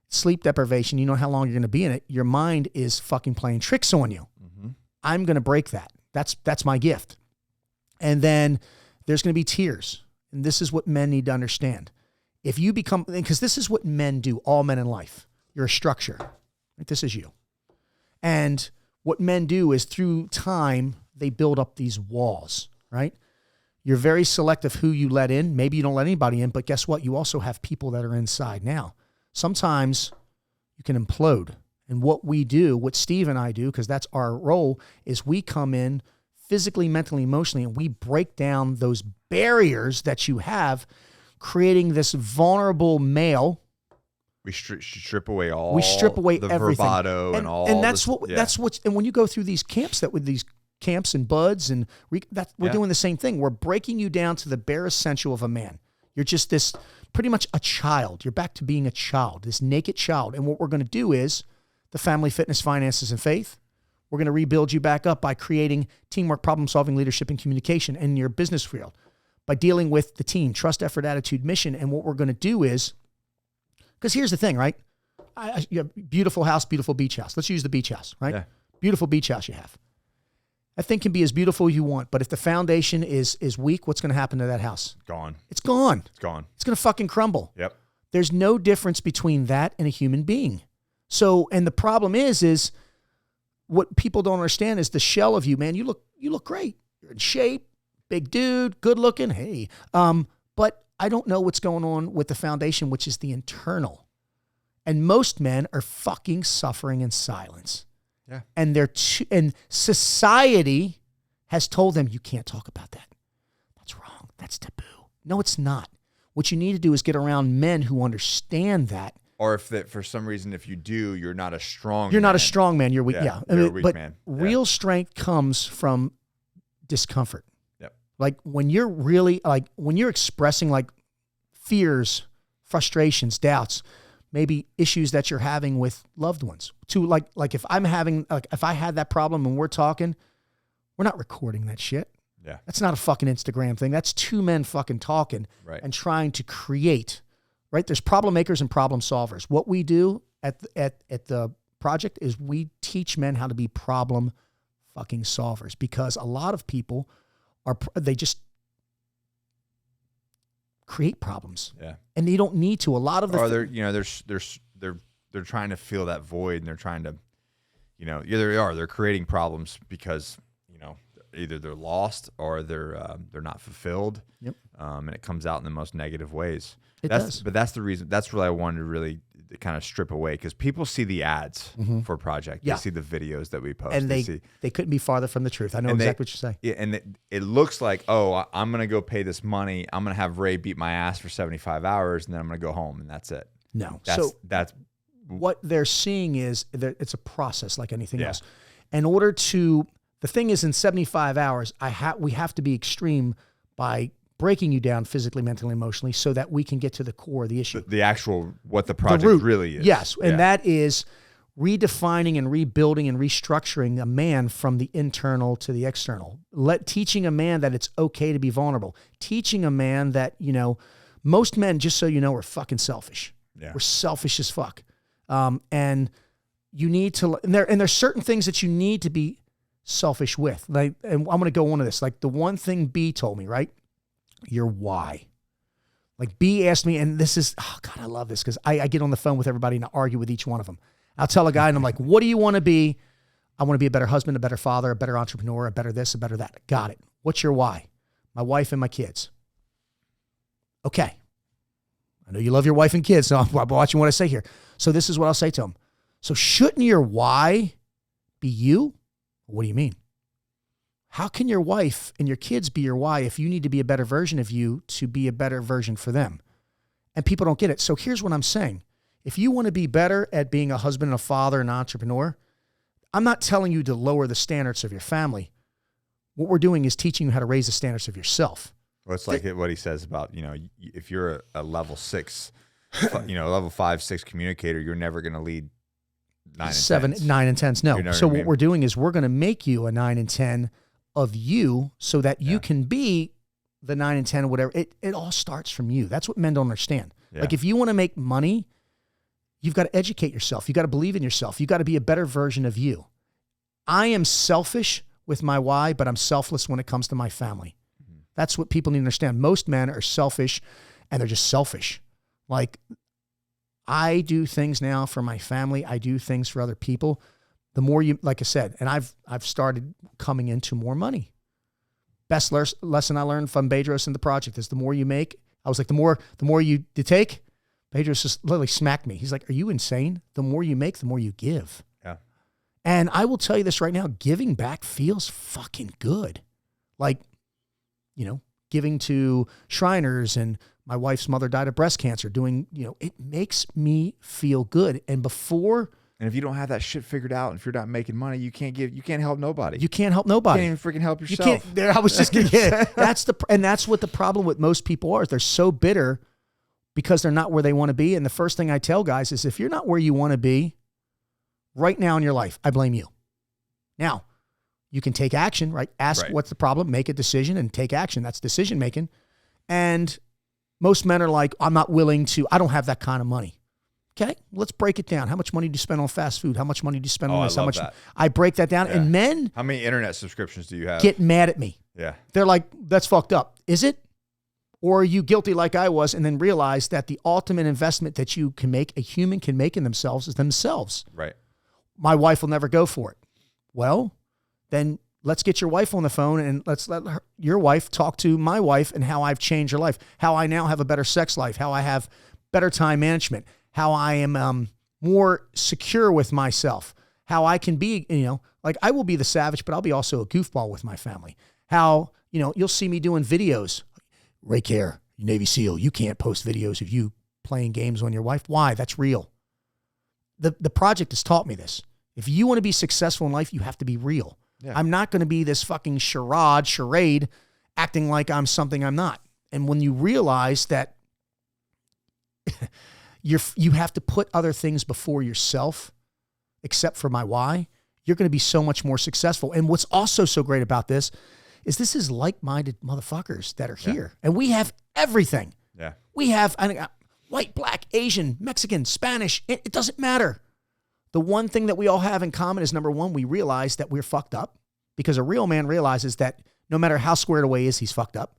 sleep deprivation, you know how long you're going to be in it. Your mind is fucking playing tricks on you. Mm-hmm. I'm going to break that. That's my gift. And then there's going to be tears. And this is what men need to understand. If you become, because this is what men do, all men in life. You're a structure. Right? This is you. And what men do is through time, they build up these walls, right? You're very selective who you let in. Maybe you don't let anybody in, but guess what? You also have people that are inside. Now, sometimes you can implode. And what we do, what Steve and I do, because that's our role, is we come in physically, mentally, emotionally, and we break down those barriers that you have, creating this vulnerable male. We strip away all. We strip away the everything. Bravado and all. And that's what. And when you go through these camps, camps and buds, and we're doing the same thing. We're breaking you down to the bare essential of a man. You're just this pretty much a child. You're back to being a child, this naked child. And what we're going to do is the family, fitness, finances, and faith. We're going to rebuild you back up by creating teamwork, problem solving, leadership, and communication in your business field, by dealing with the team, trust, effort, attitude, mission. And what we're going to do is, because here's the thing, right? You have beautiful house, beautiful beach house. Let's use the beach house, right? Yeah. Beautiful beach house you have. That thing can be as beautiful as you want, but if the foundation is weak, what's going to happen to that house? Gone. It's gone. It's gone. It's going to fucking crumble. Yep. There's no difference between that and a human being. So, and the problem is what people don't understand is the shell of you, man. You look great. You're in shape, big dude, good looking. Hey, but I don't know what's going on with the foundation, which is the internal. And most men are fucking suffering in silence. Yeah. And and society has told them, you can't talk about that. That's wrong. That's taboo. No, it's not. What you need to do is get around men who understand that Or if that for some reason, if you do, you're not a strong. You're man. not a strong man. You're weak. Yeah. You're a weak but man. real strength comes from discomfort. Yep. Like when you're really when you're expressing like fears, frustrations, doubts, maybe issues that you're having with loved ones. To like if I'm having if I had that problem and we're talking, we're not recording that shit. Yeah. That's not a fucking Instagram thing. That's two men fucking talking and trying to create. Right? There's problem makers and problem solvers. What we do at the project is we teach men how to be problem fucking solvers, because a lot of people they just create problems. Yeah. And they don't need to. A lot of the they're trying to fill that void, and they're trying to, they're creating problems because, either they're lost or they're not fulfilled. Yep. And it comes out in the most negative ways. It does. But that's the reason. That's really I wanted to really kind of strip away, because people see the ads for a project. Yeah. They see the videos that we post. And they couldn't be farther from the truth. I know exactly what you're saying. Yeah, and it looks like, I'm going to go pay this money. I'm going to have Ray beat my ass for 75 hours, and then I'm going to go home, and that's it. No. That's what they're seeing is that it's a process like anything else. In order to, the thing is, in 75 hours, we have to be extreme by breaking you down physically, mentally, emotionally, so that we can get to the core of the issue. The actual, what the project really is. Yes. And that is redefining and rebuilding and restructuring a man from the internal to the external. Teaching a man that it's okay to be vulnerable. Teaching a man that, most men, just so you know, are fucking selfish. Yeah. We're selfish as fuck. And you need to, and there's certain things that you need to be selfish with. Like, and I'm going to go on to this. Like the one thing B told me, right? Your why. Like B asked me, and this is, oh God, I love this, because I get on the phone with everybody and I argue with each one of them. I'll tell a guy and I'm like, what do you want to be? I want to be a better husband, a better father, a better entrepreneur, a better this, a better that. Got it. What's your why? My wife and my kids. Okay. I know you love your wife and kids, so I'm watching what I say here. So this is what I'll say to him. So shouldn't your why be you? What do you mean? How can your wife and your kids be your why if you need to be a better version of you to be a better version for them? And people don't get it. So here's what I'm saying. If you want to be better at being a husband and a father and an entrepreneur, I'm not telling you to lower the standards of your family. What we're doing is teaching you how to raise the standards of yourself. Well, it's like what he says about, if you're a level 6, level 5, 6 communicator, you're never going to lead 9 and 10s. 9 and 10s. No. So what mean? we're doing is we're going to make you a 9 and 10 of you so that you can be the 9 and 10 or whatever. It all starts from you. That's what men don't understand. Yeah. Like if you want to make money, you've got to educate yourself. You got to believe in yourself. You got to be a better version of you. I am selfish with my why, but I'm selfless when it comes to my family. Mm-hmm. That's what people need to understand. Most men are selfish and they're just selfish. Like I do things now for my family. I do things for other people. The more you, like I said, and I've started coming into more money. Best lesson I learned from Bedros in the project is the more you make, I was like, the more you take, Bedros just literally smacked me. He's like, are you insane? The more you make, the more you give. Yeah. And I will tell you this right now, giving back feels fucking good. Like, giving to Shriners, and my wife's mother died of breast cancer, it makes me feel good. And if you don't have that shit figured out, if you're not making money, you can't help nobody. You can't help nobody. You can't even freaking help yourself. I was just going to that's what the problem with most people are. They're so bitter because they're not where they want to be. And the first thing I tell guys is, if you're not where you want to be right now in your life, I blame you. Now, you can take action, right? Ask what's the problem, make a decision, and take action. That's decision making. And most men are like, I don't have that kind of money. Okay, let's break it down. How much money do you spend on fast food? How much money do you spend on this? How much? I break that down, and men, how many internet subscriptions do you have? Get mad at me. Yeah, they're like, that's fucked up. Is it? Or are you guilty like I was, and then realize that the ultimate investment that a human can make in themselves is themselves. Right. My wife will never go for it. Well, then let's get your wife on the phone and let's let your wife talk to my wife and how I've changed her life, how I now have a better sex life, how I have better time management, how I am more secure with myself, how I can be, like I will be the savage, but I'll be also a goofball with my family. How, you'll see me doing videos. Ray Care, Navy SEAL, you can't post videos of you playing games on your wife. Why? That's real. The project has taught me this. If you want to be successful in life, you have to be real. Yeah. I'm not going to be this fucking charade, acting like I'm something I'm not. And when you realize that you have to put other things before yourself, except for my why, you're going to be so much more successful. And what's also so great about this is like-minded motherfuckers that are here. And we have everything. Yeah. We have white, black, Asian, Mexican, Spanish. It doesn't matter. The one thing that we all have in common is, number one, we realize that we're fucked up, because a real man realizes that no matter how squared away he is, he's fucked up.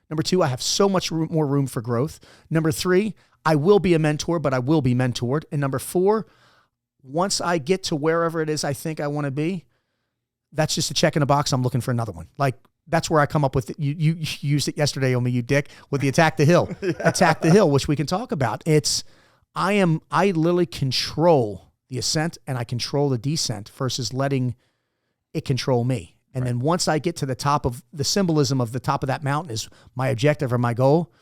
Number two, I have so much more room for growth. Number three, I will be a mentor, but I will be mentored. And number four, once I get to wherever it is I think I want to be, that's just a check in a box. I'm looking for another one. Like, that's where I come up with it. You used it yesterday on me, you dick, with the attack the hill. Yeah. Attack the hill, which we can talk about. I literally control the ascent and I control the descent versus letting it control me. And then once I get to the top of the symbolism of the top of that mountain is my objective or my goal,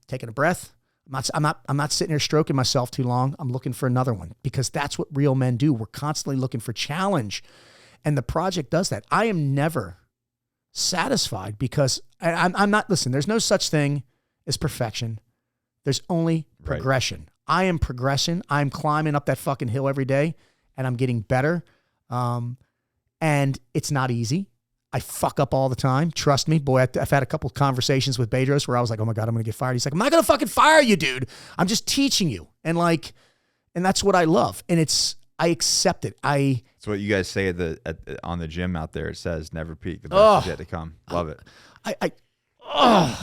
taking a breath. I'm not sitting here stroking myself too long. I'm looking for another one, because that's what real men do. We're constantly looking for challenge. And the project does that. I am never satisfied, because I'm not, listen, there's no such thing as perfection. There's only progression. Right. I am progressing. I'm climbing up that fucking hill every day, and I'm getting better. And it's not easy. I fuck up all the time. Trust me. Boy, I've had a couple of conversations with Bedros where I was like, oh my God, I'm going to get fired. He's like, I'm not going to fucking fire you, dude. I'm just teaching you. And that's what I love. And I accept it. It's what you guys say on the gym out there. It says, never peak. The best is yet to come. Love it.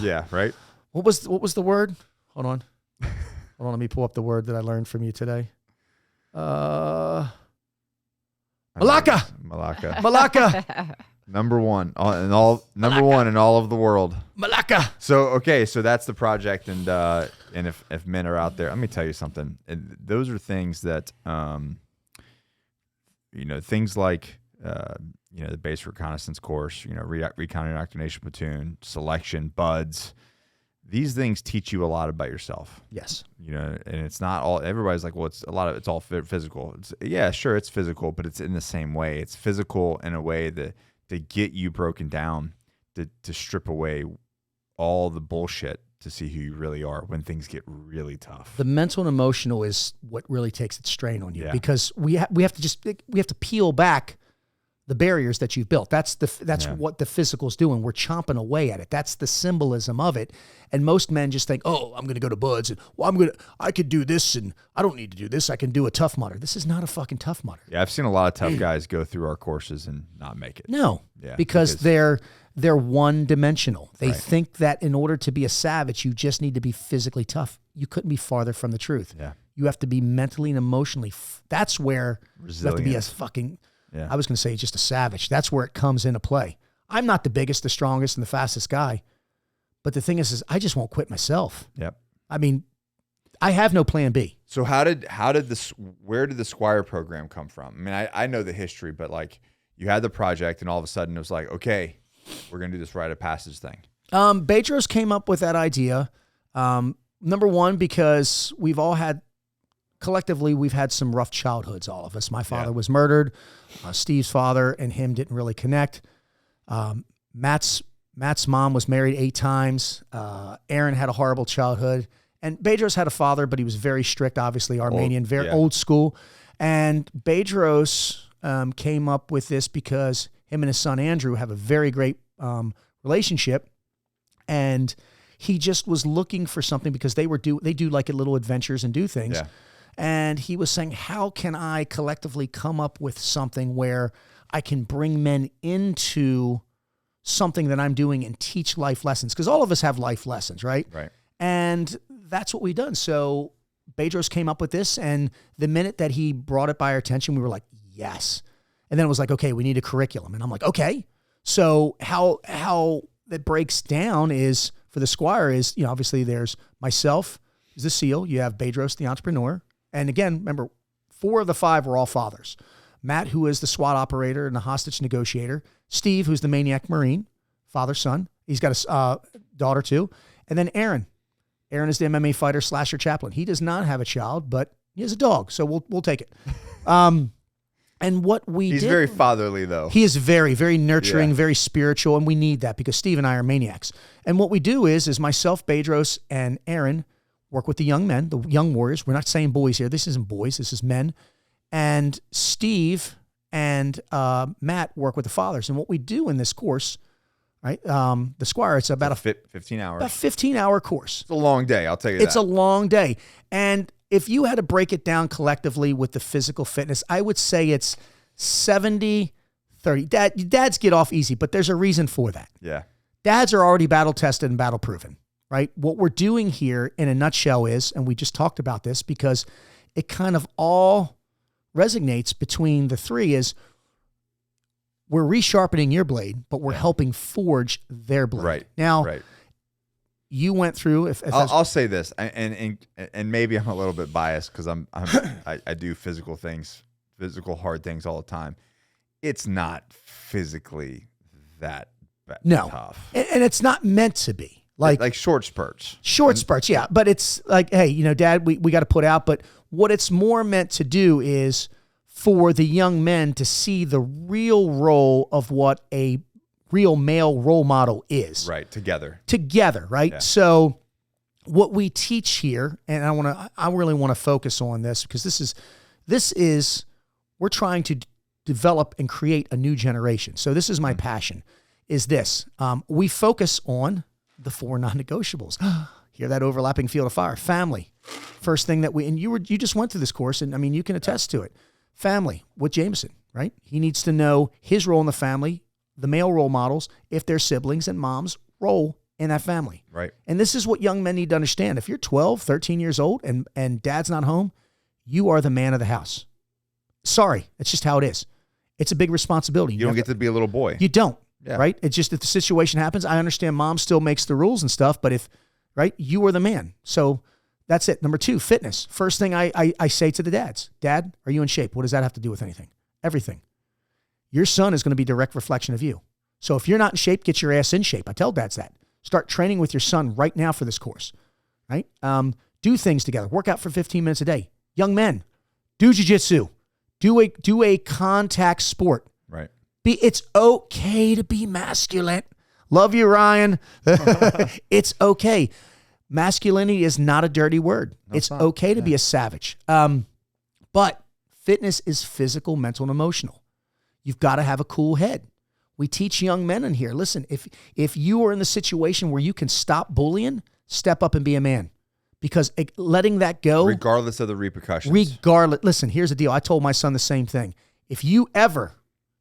Yeah, right? What was the word? Hold on. Let me pull up the word that I learned from you today. Malacca. Number one in all of the world. Malacca. So that's the project, and if men are out there, let me tell you something. And those are things that things like the base reconnaissance course, recon indoctrination platoon, selection, buds. These things teach you a lot about yourself. Yes. And it's not all, everybody's like, well, it's all physical. Yeah, sure, it's physical, but it's in the same way. It's physical in a way that to get you broken down, to strip away all the bullshit, to see who you really are when things get really tough. The mental and emotional is what really takes its strain on you, because we have to peel back the barriers that you've built. That's what the physical's doing. We're chomping away at it. That's the symbolism of it. And most men just think, oh, I'm going to go to buds, and I could do this, and I don't need to do this. I can do a Tough Mudder. This is not a fucking Tough Mudder. Yeah, I've seen a lot of tough guys go through our courses and not make it. No, because they're one-dimensional. They think that in order to be a savage, you just need to be physically tough. You couldn't be farther from the truth. Yeah. You have to be mentally and emotionally. That's where resilient. You have to be a fucking... Yeah. I was going to say just a savage. That's where it comes into play. I'm not the biggest, the strongest, and the fastest guy. But the thing is I just won't quit myself. Yep. I mean, I have no plan B. So where did the Squire program come from? I mean, I know the history, but like you had the project and all of a sudden it was like, okay, we're going to do this rite of passage thing. Bedros came up with that idea. Number one, because collectively, we've had some rough childhoods, all of us. My father was murdered. Steve's father and him didn't really connect. Matt's mom was married 8 times. Aaron had a horrible childhood. And Bedros had a father, but he was very strict, obviously Armenian, very old school. And Bedros came up with this because him and his son Andrew have a very great relationship. And he just was looking for something, because they do like little adventures and do things. Yeah. And he was saying, how can I collectively come up with something where I can bring men into something that I'm doing and teach life lessons? Because all of us have life lessons, right? Right. And that's what we've done. So Bedros came up with this, and the minute that he brought it by our attention, we were like, yes. And then it was like, okay, we need a curriculum. And I'm like, okay. So how that breaks down is, for the Squire is, obviously there's myself, is the SEAL. You have Bedros, the entrepreneur. And again, remember, 4 of the 5 were all fathers. Matt, who is the SWAT operator and the hostage negotiator. Steve, who's the maniac Marine, father, son. He's got a daughter too. And then Aaron. Aaron is the MMA fighter / chaplain. He does not have a child, but he has a dog, so we'll take it. And what he's very fatherly, though. He is very, very nurturing, very spiritual, and we need that because Steve and I are maniacs. And what we do is myself, Bedros, and Aaron work with the young men, the young warriors. We're not saying boys here. This isn't boys. This is men. And Steve and Matt work with the fathers. And what we do in this course, right? The Squire, it's about 15 hours. About 15-hour course. It's a long day, I'll tell you that. It's a long day. And if you had to break it down collectively with the physical fitness, I would say it's 70-30. Dads get off easy, but there's a reason for that. Yeah. Dads are already battle tested and battle proven, right? What we're doing here in a nutshell is, and we just talked about this because it kind of all resonates between the three, is we're resharpening your blade, but we're helping forge their blade. Right. Now, you went through. I'll say this, and maybe I'm a little bit biased because I do physical hard things all the time. It's not physically that tough. And it's not meant to be. Like short spurts. Short spurts, yeah. But it's like, hey, Dad, we got to put out. But what it's more meant to do is for the young men to see the real role of what a real male role model is. Right, together, right? Yeah. So what we teach here, and I really want to focus on this because this is we're trying to develop and create a new generation. So this is my passion, is this. We focus on the 4 non-negotiables. Hear that overlapping field of fire. Family. First thing that you just went through this course, and I mean, you can attest to it. Family with Jameson, right? He needs to know his role in the family, the male role models, if they're siblings, and mom's role in that family. Right. And this is what young men need to understand. If you're 12, 13 years old and dad's not home, you are the man of the house. Sorry, it's just how it is. It's a big responsibility. You don't get to be a little boy. You don't, right? It's just if the situation happens, I understand mom still makes the rules and stuff, but you are the man. So that's it. Number 2, fitness. First thing I say to the dads, Dad, are you in shape? What does that have to do with anything? Everything. Your son is going to be a direct reflection of you. So if you're not in shape, get your ass in shape. I tell dads that. Start training with your son right now for this course, right? Do things together. Work out for 15 minutes a day. Young men, do jiu-jitsu. Do a contact sport. Right. It's okay to be masculine. Love you, Ryan. It's okay. Masculinity is not a dirty word. No, it's okay to be a savage. But fitness is physical, mental, and emotional. You've got to have a cool head. We teach young men in here, listen, if you are in the situation where you can stop bullying, step up and be a man. Because letting that go. Regardless of the repercussions. Listen, here's the deal. I told my son the same thing. If you ever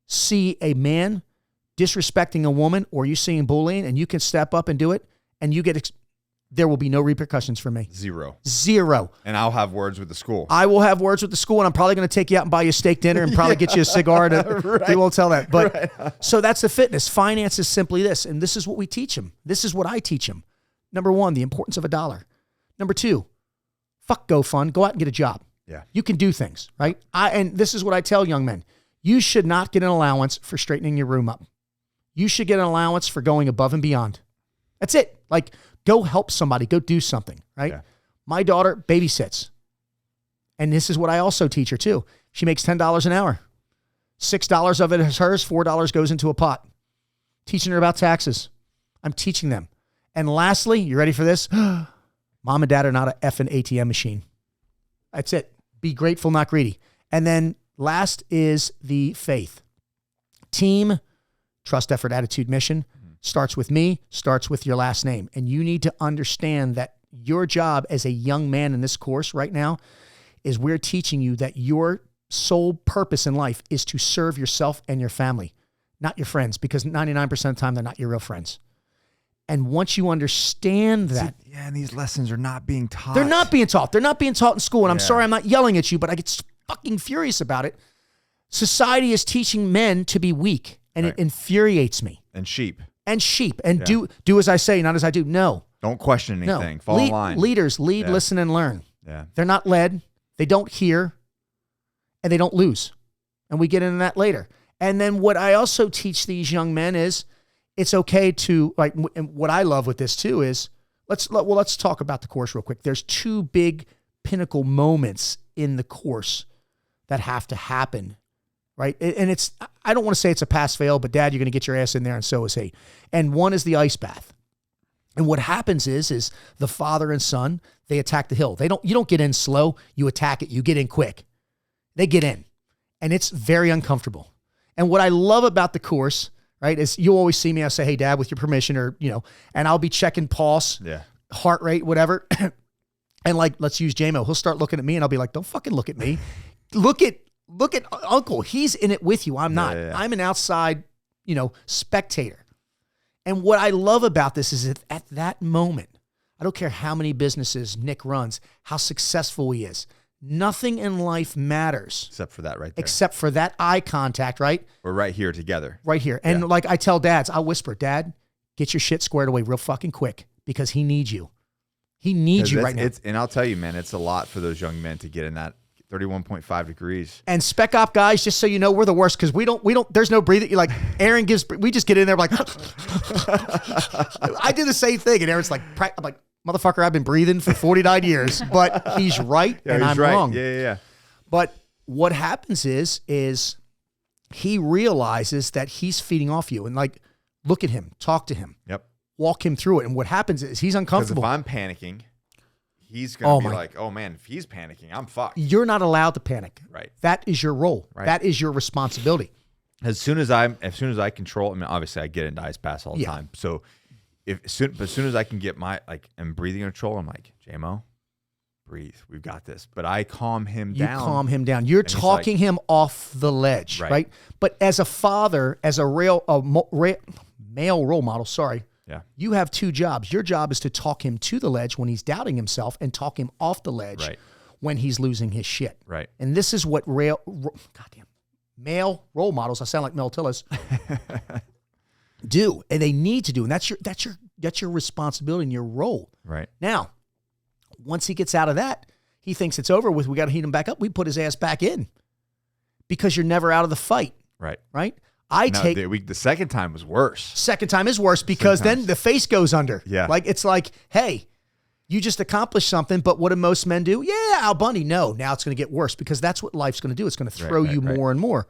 see a man disrespecting a woman or you see him bullying and you can step up and do it and you get, there will be no repercussions for me. Zero. And I'll have words with the school. I will have words with the school and I'm probably going to take you out and buy you a steak dinner and probably get you a cigar. We won't tell that. But so that's the fitness. Finance is simply this. And this is what we teach them. This is what I teach them. Number 1, the importance of $1. Number 2, fuck GoFund. Go out and get a job. Yeah. You can do things, right? And this is what I tell young men. You should not get an allowance for straightening your room up. You should get an allowance for going above and beyond. That's it. Like, go help somebody. Go do something, right? Yeah. My daughter babysits. And this is what I also teach her too. She makes $10 an hour. $6 of it is hers. $4 goes into a pot. Teaching her about taxes. I'm teaching them. And lastly, you ready for this? Mom and dad are not an effing ATM machine. That's it. Be grateful, not greedy. And then last is the faith. Team, trust, effort, attitude, mission starts with me, starts with your last name. And you need to understand that your job as a young man in this course right now is we're teaching you that your sole purpose in life is to serve yourself and your family, not your friends, because 99% of the time, they're not your real friends. And once you understand that. Yeah, and these lessons are not being taught. They're not being taught. They're not being taught in school. And I'm sorry I'm not yelling at you, but I get fucking furious about it. Society is teaching men to be weak, and it infuriates me. And sheep. And do as I say, not as I do. No. Don't question anything. Fall in line. Leaders lead, listen, and learn. Yeah. They're not led. They don't hear. And they don't lose. And we get into that later. And then what I also teach these young men is, it's okay to, like, and what I love with this too is, let's talk about the course real quick. There's two big pinnacle moments in the course that have to happen, right? And it's, I don't want to say it's a pass fail, but Dad, you're going to get your ass in there, and so is he. And one is the ice bath. And what happens is the father and son, they attack the hill. You don't get in slow, you attack it, you get in quick. They get in. And it's very uncomfortable. And what I love about the course, right, is you always see me, I'll say, hey, Dad, with your permission, or, and I'll be checking pulse, heart rate, whatever. And like, let's use JMO. He'll start looking at me and I'll be like, don't fucking look at me. Look at Uncle. He's in it with you. I'm not. I'm an outside, spectator. And what I love about this is that at that moment, I don't care how many businesses Nick runs, how successful he is. Nothing in life matters. Except for that right there. Except for that eye contact, right? We're right here together. Right here. And like I tell dads, I'll whisper, Dad, get your shit squared away real fucking quick because he needs you. He needs you right now. And I'll tell you, man, it's a lot for those young men to get in that 31.5 degrees. And spec op guys, just so you know, we're the worst because we don't, there's no breathing. You're like, Aaron we just get in there like, I do the same thing. And Aaron's like, I'm like, motherfucker, I've been breathing for 49 years, but he's right and I'm wrong. Yeah. But what happens is he realizes that he's feeding off you and like, look at him, talk to him, walk him through it. And what happens is he's uncomfortable. Because if I'm panicking, he's going to be like, oh man, if he's panicking, I'm fucked. You're not allowed to panic. Right. That is your role. Right. That is your responsibility. As soon as I control, I mean, obviously I get into ice baths all the time. So as soon as I can get I'm breathing control, I'm like, JMO, breathe. We've got this. But I calm him down. You calm him down. You're talking him off the ledge, right? But as a father, as a male role model, you have two jobs. Your job is to talk him to the ledge when he's doubting himself and talk him off the ledge when he's losing his shit. Right. And this is what male role models, I sound like Mel Tillis, do, and they need to do. And that's your responsibility and your role. Right. Now, once he gets out of that, he thinks it's over with. We got to heat him back up. We put his ass back in because you're never out of the fight. Right. Right. The second time was worse. Second time is worse because then the face goes under. Yeah. Like, it's like, hey, you just accomplished something, but what do most men do? Yeah, Al Bundy. No, now it's going to get worse because that's what life's going to do. It's going to throw you more and more.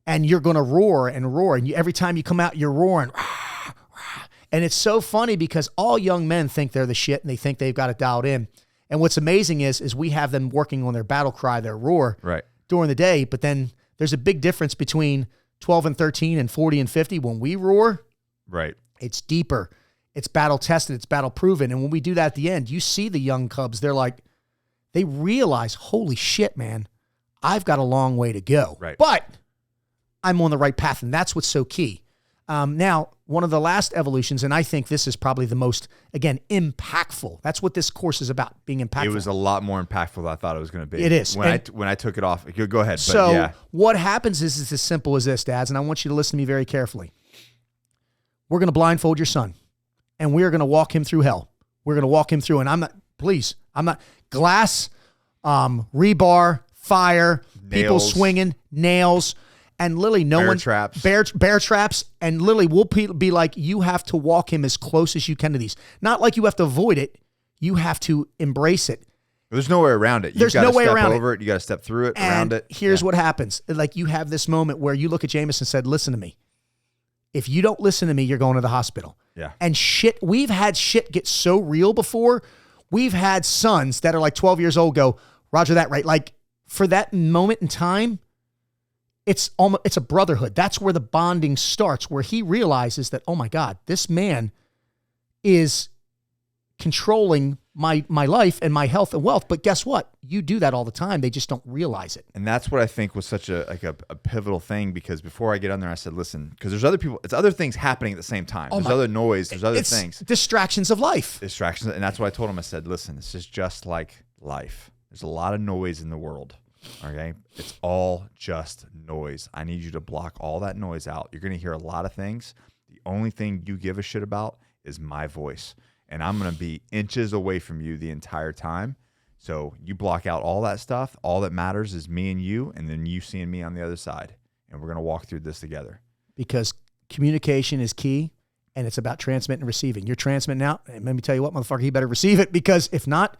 And you're going to roar and roar. And every time you come out, you're roaring. And it's so funny because all young men think they're the shit and they think they've got it dialed in. And what's amazing is we have them working on their battle cry, their roar during the day. But then there's a big difference between 12 and 13 and 40 and 50. When we roar, it's deeper. It's battle tested. It's battle proven. And when we do that at the end, you see the young cubs. They're like, they realize, holy shit, man, I've got a long way to go. Right. But I'm on the right path. And that's what's so key. Now, one of the last evolutions, and I think this is probably the most, again, impactful. That's what this course is about, being impactful. It was a lot more impactful than I thought it was going to be. It is. When I took it off. Go ahead. So what happens is it's as simple as this, dads, and I want you to listen to me very carefully. We're going to blindfold your son, and we are going to walk him through hell. We're going to walk him through, and I'm not, glass, rebar, fire, people swinging, nails, and literally bear traps, and literally we'll be like, you have to walk him as close as you can to these. Not like you have to avoid it. You have to embrace it. There's no way around it. There's no way around it. You got to step through it, and around it. Here's what happens. Like, you have this moment where you look at Jameis and said, listen to me. If you don't listen to me, you're going to the hospital. Yeah. And we've had shit get so real before. We've had sons that are like 12 years old go, Roger that, right? Like, for that moment in time, it's a brotherhood. That's where the bonding starts, where he realizes that, oh my God, this man is controlling my life and my health and wealth. But guess what? You do that all the time. They just don't realize it. And that's what I think was such a pivotal thing, because before I get on there, I said, listen, because there's other people, it's other things happening at the same time. There's other noise, there's other things. Distractions of life. Distractions. And that's what I told him. I said, listen, this is just like life. There's a lot of noise in the world. Okay. It's all just noise. I need you to block all that noise out. You're going to hear a lot of things. The only thing you give a shit about is my voice. And I'm going to be inches away from you the entire time. So you block out all that stuff. All that matters is me and you, and then you seeing me on the other side. And we're going to walk through this together. Because communication is key. and it's about transmitting and receiving. You're transmitting out, and let me tell you what, motherfucker, you better receive it, because if not,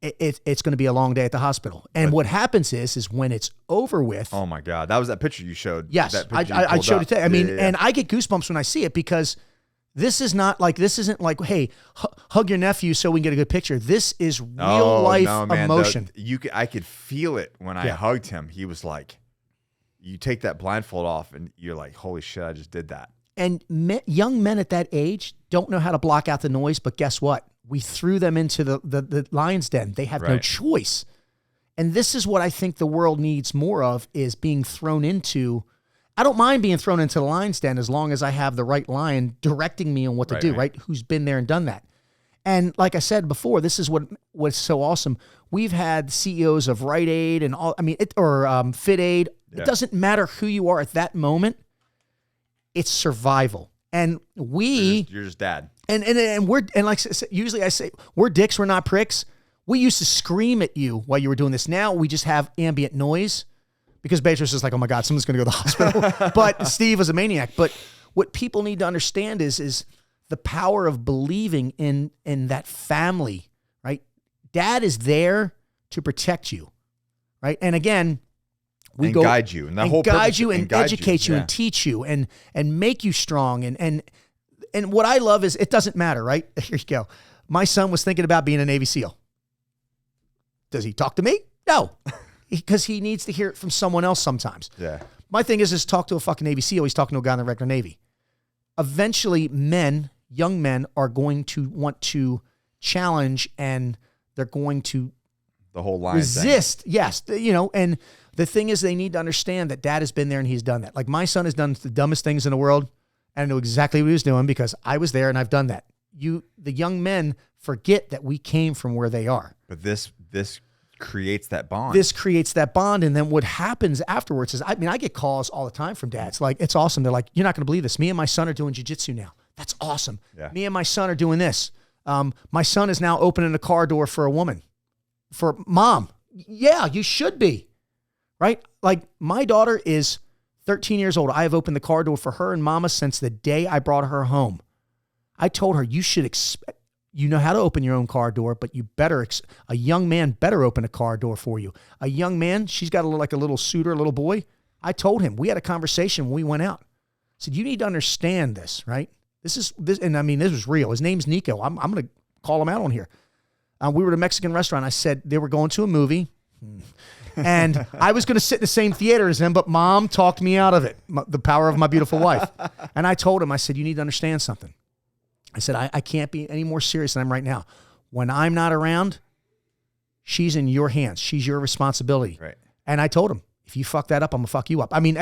it's going to be a long day at the hospital. And what happens is when it's over with. Oh my God. That was that picture you showed. Yes. That I showed it to you. I mean, yeah. and I get goosebumps when I see it, because this isn't like, hey, hug your nephew so we can get a good picture. This is real life emotion. I could feel it when I hugged him. He was like, you take that blindfold off and you're like, holy shit, I just did that. And young men at that age don't know how to block out the noise, but guess what? We threw them into the lion's den. They have no choice. And this is what I think the world needs more of, is being thrown into. I don't mind being thrown into the lion's den as long as I have the right lion directing me on what to do, right? Who's been there and done that. And like I said before, this is what's so awesome. We've had CEOs of Rite Aid and all, Fit Aid. Yeah. It doesn't matter who you are at that moment. It's survival. And you're just dad. And we're, and like usually I say, we're dicks, we're not pricks. We used to scream at you while you were doing this. Now we just have ambient noise, because Beatrice is like, oh my God, someone's going to go to the hospital. But Steve was a maniac. But what people need to understand is the power of believing in that family, right? Dad is there to protect you, right? And again, guide you, and guide you and educate you and teach you and make you strong. And what I love is, it doesn't matter, right? Here you go. My son was thinking about being a Navy SEAL. Does he talk to me? No, because he needs to hear it from someone else sometimes. Yeah. My thing is talk to a fucking Navy SEAL. He's talking to a guy in the regular Navy. Eventually, young men are going to want to challenge, and they're going to the whole line resist. Thing. Yes. And the thing is, they need to understand that dad has been there and he's done that. Like, my son has done the dumbest things in the world. And I know exactly what he was doing, because I was there and I've done that. The young men forget that we came from where they are. But this creates that bond. This creates that bond. And then what happens afterwards is, I get calls all the time from dads. Like, it's awesome. They're like, you're not going to believe this. Me and my son are doing jiu-jitsu now. That's awesome. Yeah. Me and my son are doing this. My son is now opening a car door for a woman. For mom. Yeah, you should be. Right? Like, my daughter is 13 years old. I have opened the car door for her and mama since the day I brought her home. I told her, you should expect, you know how to open your own car door, but you better, a young man better open a car door for you. A young man, she's got like a little suitor, a little boy. I told him, we had a conversation when we went out. I said, you need to understand this, right? This, and I mean, this was real. His name's Nico. I'm going to call him out on here. We were at a Mexican restaurant. I said, they were going to a movie. And I was going to sit in the same theater as him, but mom talked me out of it. The power of my beautiful wife. And I told him, I said, you need to understand something. I said, I can't be any more serious than I'm right now. When I'm not around, she's in your hands. She's your responsibility. Right. And I told him, if you fuck that up, I'm going to fuck you up. I mean,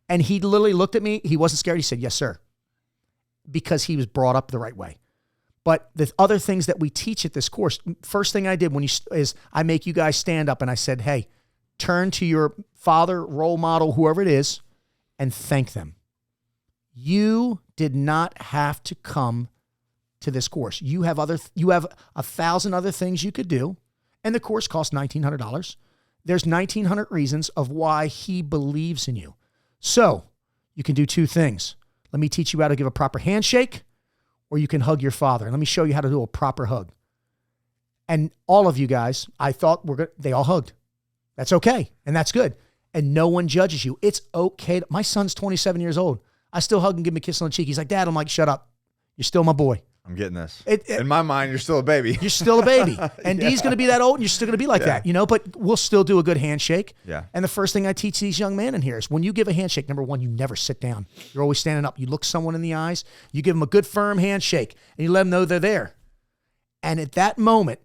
and he literally looked at me. He wasn't scared. He said, yes, sir. Because he was brought up the right way. But the other things that we teach at this course, first thing I did is I make you guys stand up, and I said, hey, turn to your father, role model, whoever it is, and thank them. You did not have to come to this course. You have 1,000 other things you could do, and the course costs $1,900. There's 1,900 reasons of why he believes in you. So you can do two things. Let me teach you how to give a proper handshake, or you can hug your father. And let me show you how to do a proper hug. And all of you guys, I thought they all hugged. That's okay. And that's good. And no one judges you. It's okay. My son's 27 years old. I still hug and give him a kiss on the cheek. He's like, Dad, I'm like, shut up. You're still my boy. I'm getting this. In my mind, you're still a baby. You're still a baby. And Dee's going to be that old, and you're still going to be like that, but we'll still do a good handshake. Yeah. And the first thing I teach these young men in here is, when you give a handshake, number one, you never sit down. You're always standing up. You look someone in the eyes. You give them a good, firm handshake, and you let them know they're there. And at that moment,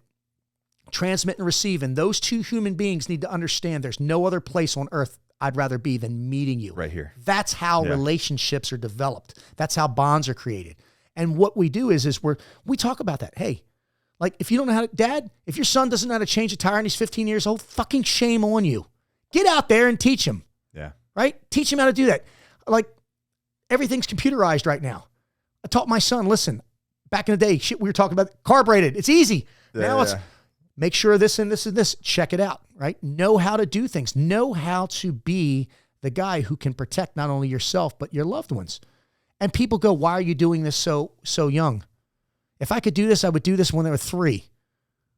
transmit and receive, and those two human beings need to understand there's no other place on earth I'd rather be than meeting you. Right here. That's how relationships are developed. That's how bonds are created. And what we do is we talk about that. Hey, like, if you don't know how to, Dad, if your son doesn't know how to change a tire and he's 15 years old, fucking shame on you. Get out there and teach him. Yeah. Right? Teach him how to do that. Like, everything's computerized right now. I taught my son, listen, back in the day, shit, we were talking about carbureted. It's easy. Now it's make sure this and this and this. Check it out, right? Know how to do things. Know how to be the guy who can protect not only yourself, but your loved ones. And people go, why are you doing this so young? If I could do this, I would do this when they were 3.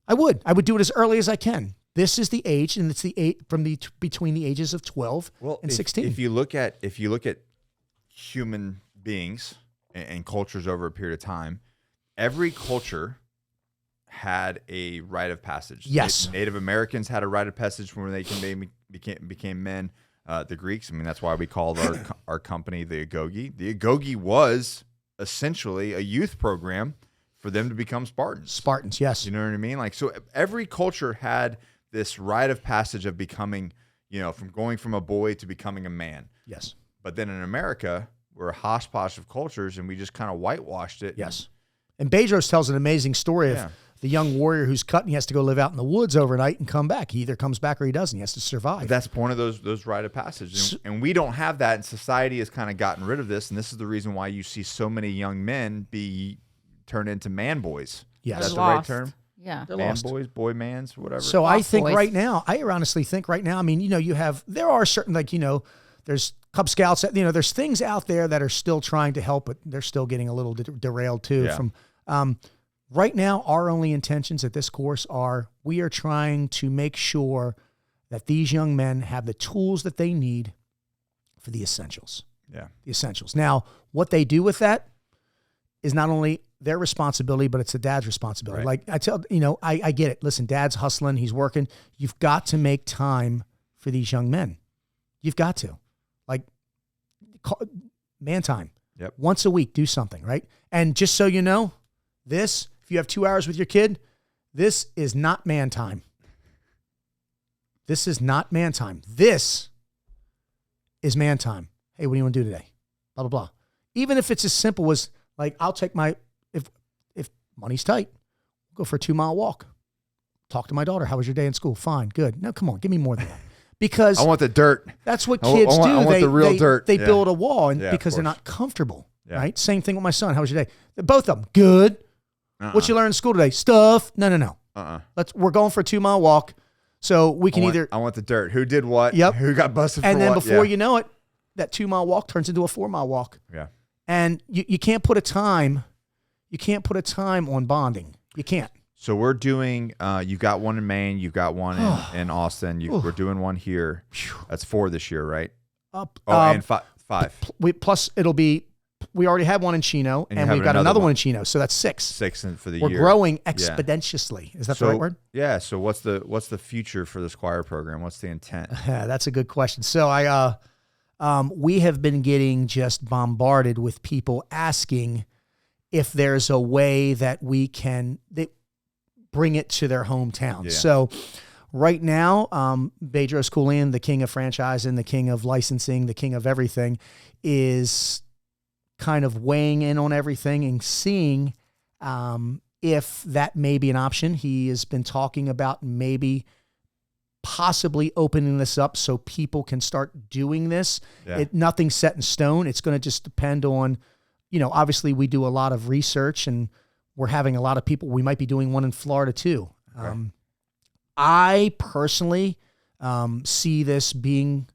I would do it as early as I can. This is the age, and it's between the ages of 12 and 16. If you look at human beings and cultures over a period of time, every culture had a rite of passage. Yes. Native Americans had a rite of passage when they became men. The Greeks, I mean, that's why we called our company the Agoge. The Agoge was essentially a youth program for them to become Spartans. Spartans, yes. You know what I mean? Like, so every culture had this rite of passage of becoming, from going from a boy to becoming a man. Yes. But then in America, we're a hodgepodge of cultures, and we just kind of whitewashed it. Yes. And Bedros tells an amazing story of the young warrior who's cut and he has to go live out in the woods overnight and come back. He either comes back or he doesn't. He has to survive. But that's the point of those rite of passage. And we don't have that, and society has kind of gotten rid of this, and this is the reason why you see so many young men be turned into man boys. Yes. Is that the Lost. right term? Yeah. They're Man lost. boys, boy mans, whatever. So I Lost think boys. right now, I honestly think right now, I mean, there are certain, there's Cub Scouts, there's things out there that are still trying to help, but they're still getting a little derailed too. Yeah. From right now, our only intentions at this course are we are trying to make sure that these young men have the tools that they need for the essentials. Yeah. The essentials. Now, what they do with that is not only their responsibility, but it's the dad's responsibility. Right. Like I tell, I get it. Listen, dad's hustling. He's working. You've got to make time for these young men. You've got to. Man time. Yep. Once a week, do something, right? And just so you know, if you have 2 hours with your kid, this is not man time. This is not man time. This is man time. Hey, what do you want to do today? Blah, blah, blah. Even if it's as simple as, I'll take if money's tight, go for a 2-mile walk. Talk to my daughter. How was your day in school? Fine, good. No, come on, give me more than that. Because I want the dirt. that's what kids do. I want the real dirt. They Yeah. build a wall because they're course. not comfortable, Yeah. right? Same thing with my son. How was your day? Both of them, good. What you learn in school today? Stuff. No. We're going for a 2-mile walk, so we can I want the dirt. Who did what? Yep. Who got busted and for then what? before you know it, that 2-mile walk turns into a 4-mile walk. Yeah. And you can't put a time. You can't put a time on bonding. You can't. So we're doing, you've got one in Maine, you've got one in Austin, we're doing one here. That's 4 this year, right? And 5. Plus, we already have one in Chino, And and you we've have got another another one one. in Chino. So that's 6. 6 for the We're year. growing exponentially. Is that the right word? Yeah. So what's the future for the Squire program? What's the intent? Yeah, that's a good question. So we have been getting just bombarded with people asking if there's a way that we can bring it to their hometown. Yeah. So right now, Bedros Koulian, the king of franchising, the king of licensing, the king of everything, is kind of weighing in on everything and seeing if that may be an option. He has been talking about maybe possibly opening this up so people can start doing this. Yeah. Nothing's set in stone. It's going to just depend on, obviously we do a lot of research and we're having a lot of people. We might be doing one in Florida too. Okay. I personally see this being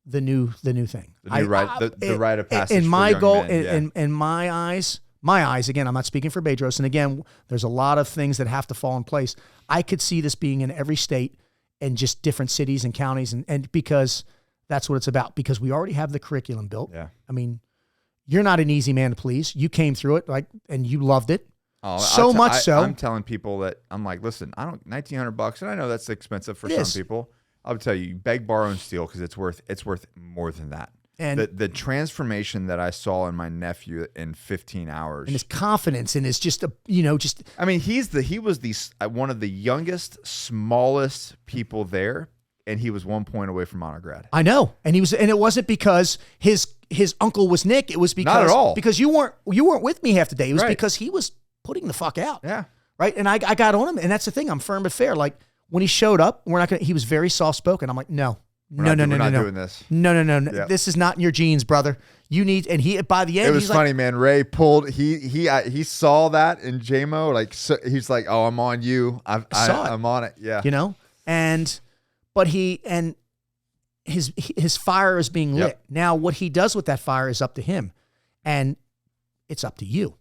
the new thing. The rite of passage. In for my young goal, men, in my eyes, again, I'm not speaking for Bedros. And again, there's a lot of things that have to fall in place. I could see this being in every state and just different cities and counties. And because that's what it's about, because we already have the curriculum built. Yeah. I mean, you're not an easy man to please. You came through it and you loved it. Oh, much so. I'm telling people that I'm like, listen, I don't $1,900, and I know that's expensive for some people. I'll tell you, beg, borrow, and steal because it's worth more than that. And the transformation that I saw in my nephew in 15 hours, and his confidence, and his just I mean, he was one of the youngest, smallest people there, and he was 1 point away from honor grad. I know, and it wasn't because his uncle was Nick. It was because not at all. Because you weren't with me half the day. It was right. because he was putting the fuck out. Yeah. Right. And I got on him, and that's the thing. I'm firm but fair. Like when he showed up, he was very soft spoken. I'm like, no. We're not doing this. No. Yep. This is not in your genes, brother. You need, and by the end, it was he's funny, man. Ray pulled, he saw that in JMO. Like, so he's like, oh, I'm on you. I'm on it. Yeah. But his fire is being lit. Yep. Now, what he does with that fire is up to him. And it's up to you,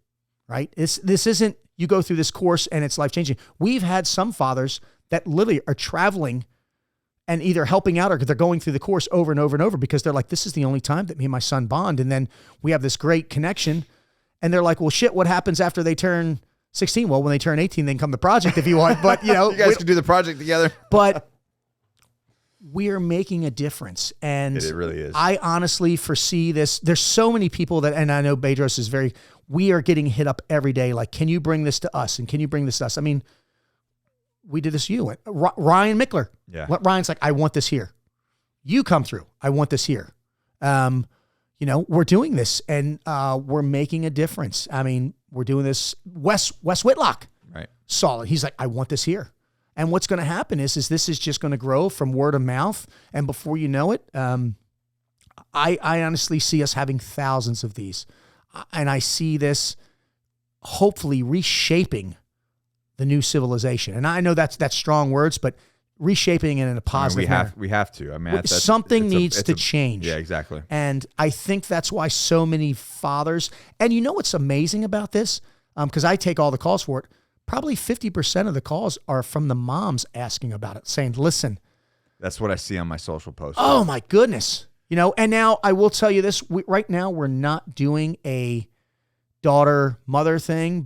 right? This isn't, you go through this course and it's life-changing. We've had some fathers that literally are traveling and either helping out or they're going through the course over and over and over because they're like, this is the only time that me and my son bond. And then we have this great connection. And they're like, well, shit, what happens after they turn 16? Well, when they turn 18, they can come to project if you want. But, you know. You guys can do the project together. But we are making a difference. And it really is. I honestly foresee this. There's so many people that, and I know Bedros is we are getting hit up every day. Like, can you bring this to us? And can you bring this to us? I mean, we did this to you. Ryan Mickler. Yeah. Ryan's like, I want this here. You come through. I want this here. You know, we're doing this and we're making a difference. I mean, we're doing this. Wes Whitlock. Right. Solid. He's like, I want this here. And what's going to happen is this is just going to grow from word of mouth. And before you know it, I honestly see us having thousands of these. And I see this hopefully reshaping the new civilization. And I know that's strong words, but reshaping it in a positive manner. We have to. I mean, something needs to change. Yeah, exactly. And I think that's why so many fathers, and you know what's amazing about this? Because I take all the calls for it. Probably 50% of the calls are from the moms asking about it, saying, listen. That's what I see on my social posts. Oh my goodness. You know, and now I will tell you this, right now we're not doing a daughter-mother thing,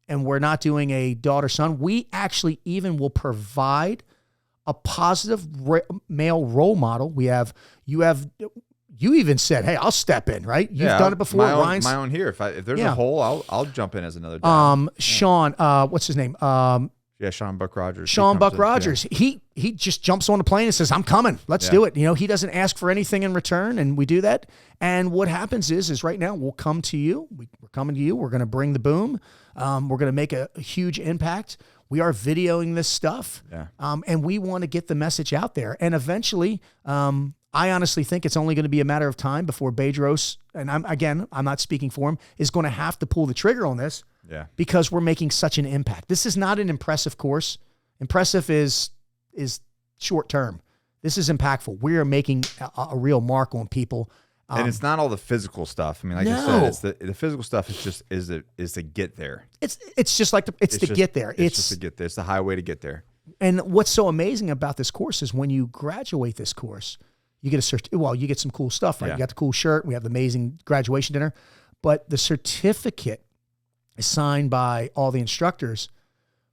and we're not doing a daughter-son. We actually even will provide a positive male role model. You even said, hey, I'll step in, right? You've done it before. My own here. If there's a hole, I'll jump in as another dad. Sean, what's his name? Sean Buck Rogers. Sean Buck Rogers. Yeah. He just jumps on a plane and says, I'm coming. Let's do it. You know, he doesn't ask for anything in return, and we do that. And what happens is right now we'll come to you. We're coming to you. We're going to bring the boom. We're going to make a huge impact. We are videoing this stuff. Yeah. And we want to get the message out there. And eventually, I honestly think it's only going to be a matter of time before Bedros, and I'm not speaking for him, is going to have to pull the trigger on this. Yeah. Because we're making such an impact. This is not an impressive course. Impressive is short term. This is impactful. We are making a real mark on people. And it's not all the physical stuff. I mean, like I said, the physical stuff is to get there. It's just like it's to get there. It's just to get there. It's the highway to get there. And what's so amazing about this course is when you graduate this course, you get you get some cool stuff, right? Yeah. You got the cool shirt. We have the amazing graduation dinner, but the certificate is signed by all the instructors.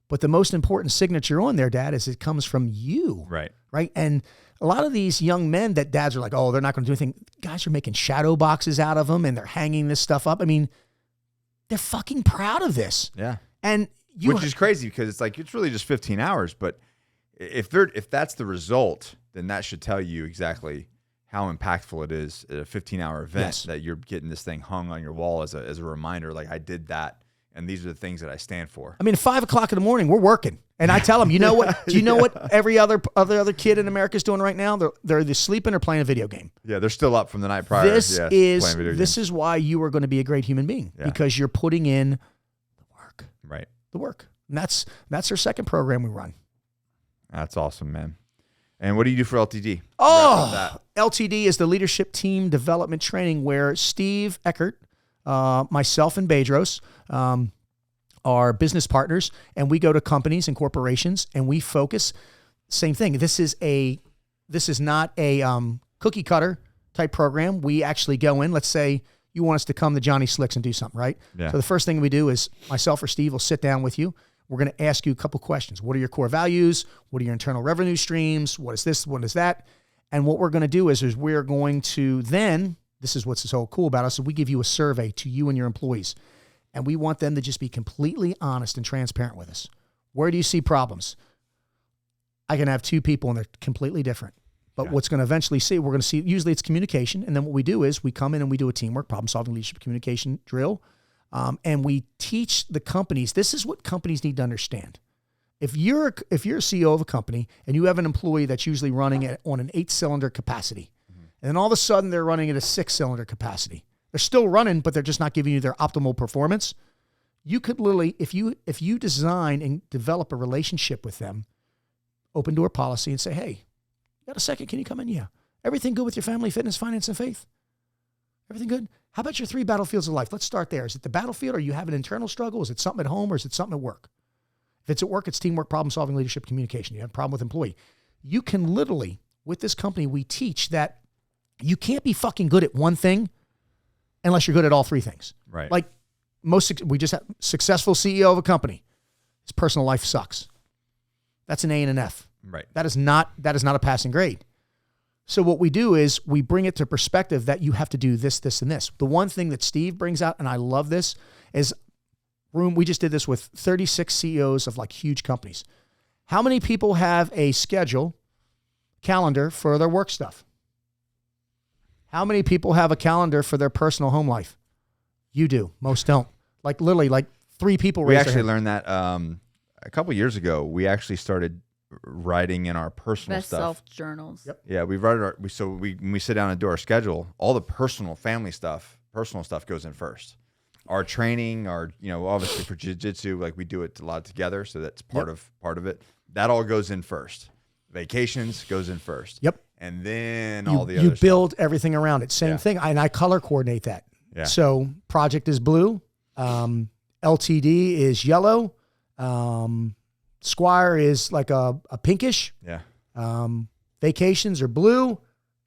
But the most important signature on there, Dad, is it comes from you. Right. Right. And a lot of these young men that dads are like, oh, they're not going to do anything. Guys are making shadow boxes out of them and they're hanging this stuff up. I mean, they're fucking proud of this. Yeah. And which is crazy because it's like, it's really just 15 hours. But if that's the result, then that should tell you exactly how impactful it is at a 15-hour event that you're getting this thing hung on your wall as a reminder. Like, I did that. And these are the things that I stand for. I mean, at 5 o'clock in the morning, we're working. And I tell them, you know what? Do you know what every other kid in America is doing right now? They're either sleeping or playing a video game. Yeah, they're still up from the night prior. This is why you are going to be a great human being, because you're putting in the work. Right. The work. And that's our second program we run. That's awesome, man. And what do you do for LTD? LTD is the Leadership Team Development Training, where Steve Eckert, myself and Bedros, are business partners, and we go to companies and corporations and we focus. Same thing. This is not a cookie cutter type program. We actually go in. Let's say you want us to come to Johnny Slicks and do something, right? Yeah. So the first thing we do is myself or Steve will sit down with you. We're going to ask you a couple questions. What are your core values? What are your internal revenue streams? What is this? What is that? And what we're going to do is we're going to then, this is what's so cool about us, is we give you a survey to you and your employees. And we want them to just be completely honest and transparent with us. Where do you see problems? I can have two people and they're completely different. But what's going to eventually see, we're going to see, usually it's communication. And then what we do is we come in and we do a teamwork, problem-solving leadership communication drill. And we teach the companies, this is what companies need to understand. If you're a CEO of a company and you have an employee that's usually running on an 8-cylinder capacity, and then all of a sudden they're running at a 6-cylinder capacity. They're still running, but they're just not giving you their optimal performance. You could literally, if you design and develop a relationship with them, open door policy and say, hey, you got a second? Can you come in? Yeah. Everything good with your family, fitness, finance, and faith? Everything good? How about your 3 battlefields of life? Let's start there. Is it the battlefield? Or you have an internal struggle? Is it something at home or is it something at work? If it's at work, it's teamwork, problem solving, leadership, communication. You have a problem with employee. You can literally, with this company, we teach that you can't be fucking good at one thing unless you're good at all 3 things. Right. Like we just have successful CEO of a company. His personal life sucks. That's an A and an F. Right. That is not a passing grade. So what we do is we bring it to perspective that you have to do this, this, and this. The one thing that Steve brings out, and I love this, is we just did this with 36 CEOs of like huge companies. How many people have a calendar for their work stuff? How many people have a calendar for their personal home life? You do. Most don't. Like literally like 3 people. We actually learned that a couple years ago. We actually started writing in our personal Best stuff. self journals. Yep. Yeah, we write when we sit down and do our schedule, all the personal stuff goes in first. Our training, obviously for jiu-jitsu, like we do it a lot together, so that's part of it. That all goes in first. Vacations goes in first. Yep. And then all the other you build stuff. everything around it. Same thing. And I color coordinate that. Yeah. So project is blue. LTD is yellow. Squire is like a pinkish. Yeah. Vacations are blue,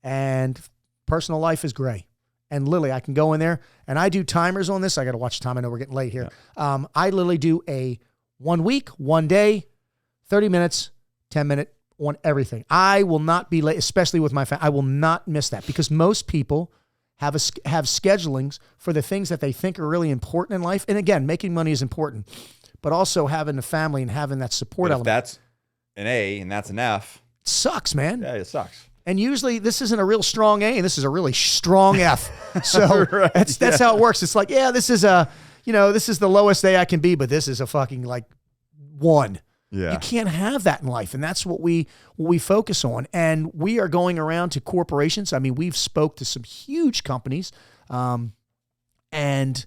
and personal life is gray. And literally, I can go in there, and I do timers on this. I got to watch the time. I know we're getting late here. Yeah. I literally do a 1 week, 1 day, 30 minutes, 10-minute on everything. I will not be late, especially with my family. I will not miss that because most people have schedulings for the things that they think are really important in life. And again, making money is important, but also having a family and having that support But if element. that's an A and that's an F. It sucks, man. Yeah, it sucks. And usually this isn't a real strong A and this is a really strong F. So Right, that's how it works. It's like, this is this is the lowest A I can be, but this is a fucking like 1. Yeah. You can't have that in life. And that's what we focus on. And we are going around to corporations. I mean, we've spoke to some huge companies, and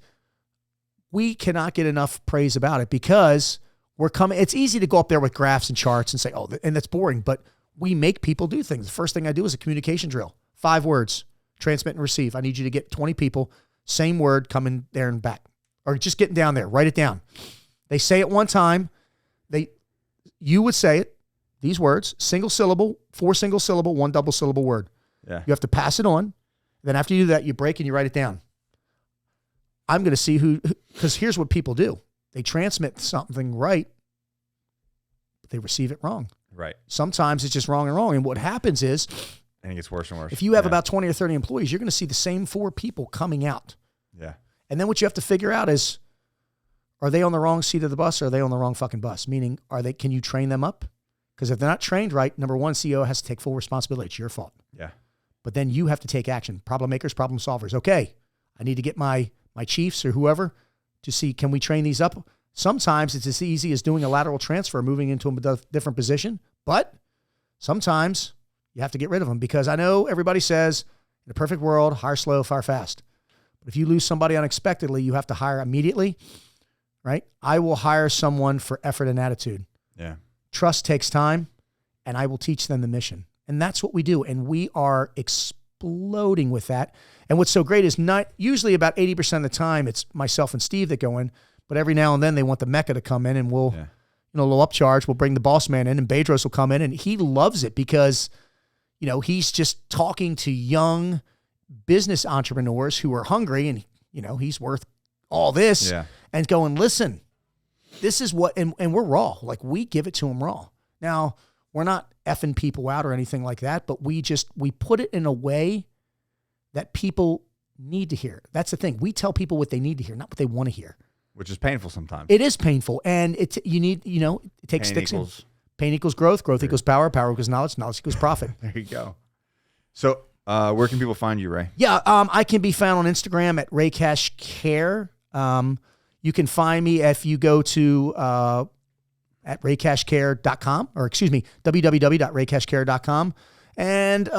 we cannot get enough praise about it because we're coming. It's easy to go up there with graphs and charts and say, and that's boring, but we make people do things. The first thing I do is a communication drill. 5 words, transmit and receive. I need you to get 20 people, same word, coming there and back, or just getting down there, write it down. They say it one time. You would say it, these words, single syllable, 4 single syllable, 1 double syllable word. Yeah. You have to pass it on. Then after you do that, you break and you write it down. I'm going to see because here's what people do. They transmit something right, but they receive it wrong. Right. Sometimes it's just wrong and wrong. And what happens is, and it gets worse and worse. If you have about 20 or 30 employees, you're going to see the same 4 people coming out. Yeah. And then what you have to figure out is, are they on the wrong seat of the bus or are they on the wrong fucking bus? Meaning, can you train them up? Because if they're not trained right, number 1, CEO has to take full responsibility. It's your fault. Yeah. But then you have to take action. Problem makers, problem solvers. Okay, I need to get my chiefs or whoever to see, can we train these up? Sometimes it's as easy as doing a lateral transfer, moving into a different position. But sometimes you have to get rid of them because I know everybody says, in a perfect world, hire slow, fire fast. But if you lose somebody unexpectedly, you have to hire immediately. Right? I will hire someone for effort and attitude. Yeah. Trust takes time, and I will teach them the mission. And that's what we do. And we are exploding with that. And what's so great is not usually about 80% of the time, it's myself and Steve that go in, but every now and then they want the Mecca to come in and we'll, a little upcharge. We'll bring the boss man in and Bedros will come in and he loves it because, he's just talking to young business entrepreneurs who are hungry and, he's worth all this. Yeah. And going, listen, this is what, and we're raw. Like we give it to them raw. Now, we're not effing people out or anything like that, but we put it in a way that people need to hear. That's the thing. We tell people what they need to hear, not what they want to hear. Which is painful sometimes. It is painful. And it takes sticks. Pain equals growth. Growth equals power. Power equals knowledge. Knowledge equals profit. There you go. So where can people find you, Ray? Yeah, I can be found on Instagram at RayCashCare. You can find me if you go to at raycashcare.com or www.raycashcare.com. And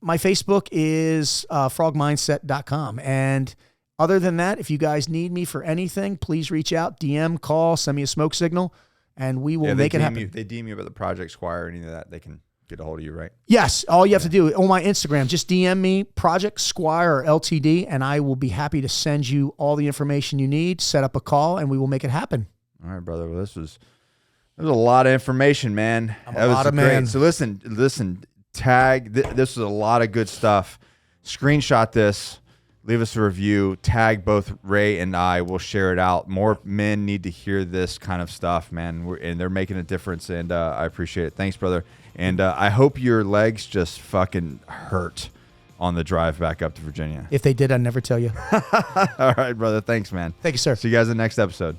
my Facebook is frogmindset.com. And other than that, if you guys need me for anything, please reach out, DM, call, send me a smoke signal, and we will make it happen. If they DM you about the project, Squire, or any of that, they can get a hold of you, right? Yes. All you have to do on my Instagram, just DM me Project Squire or LTD, and I will be happy to send you all the information you need, set up a call, and we will make it happen. All right, brother. Well, this was a lot of information, man. A lot of man. So listen, tag, this was a lot of good stuff. Screenshot this. Leave us a review. Tag both Ray and I. We'll share it out. More men need to hear this kind of stuff, man. And they're making a difference, and I appreciate it. Thanks, brother. And I hope your legs just fucking hurt on the drive back up to Virginia. If they did, I'd never tell you. All right, brother. Thanks, man. Thank you, sir. See you guys in the next episode.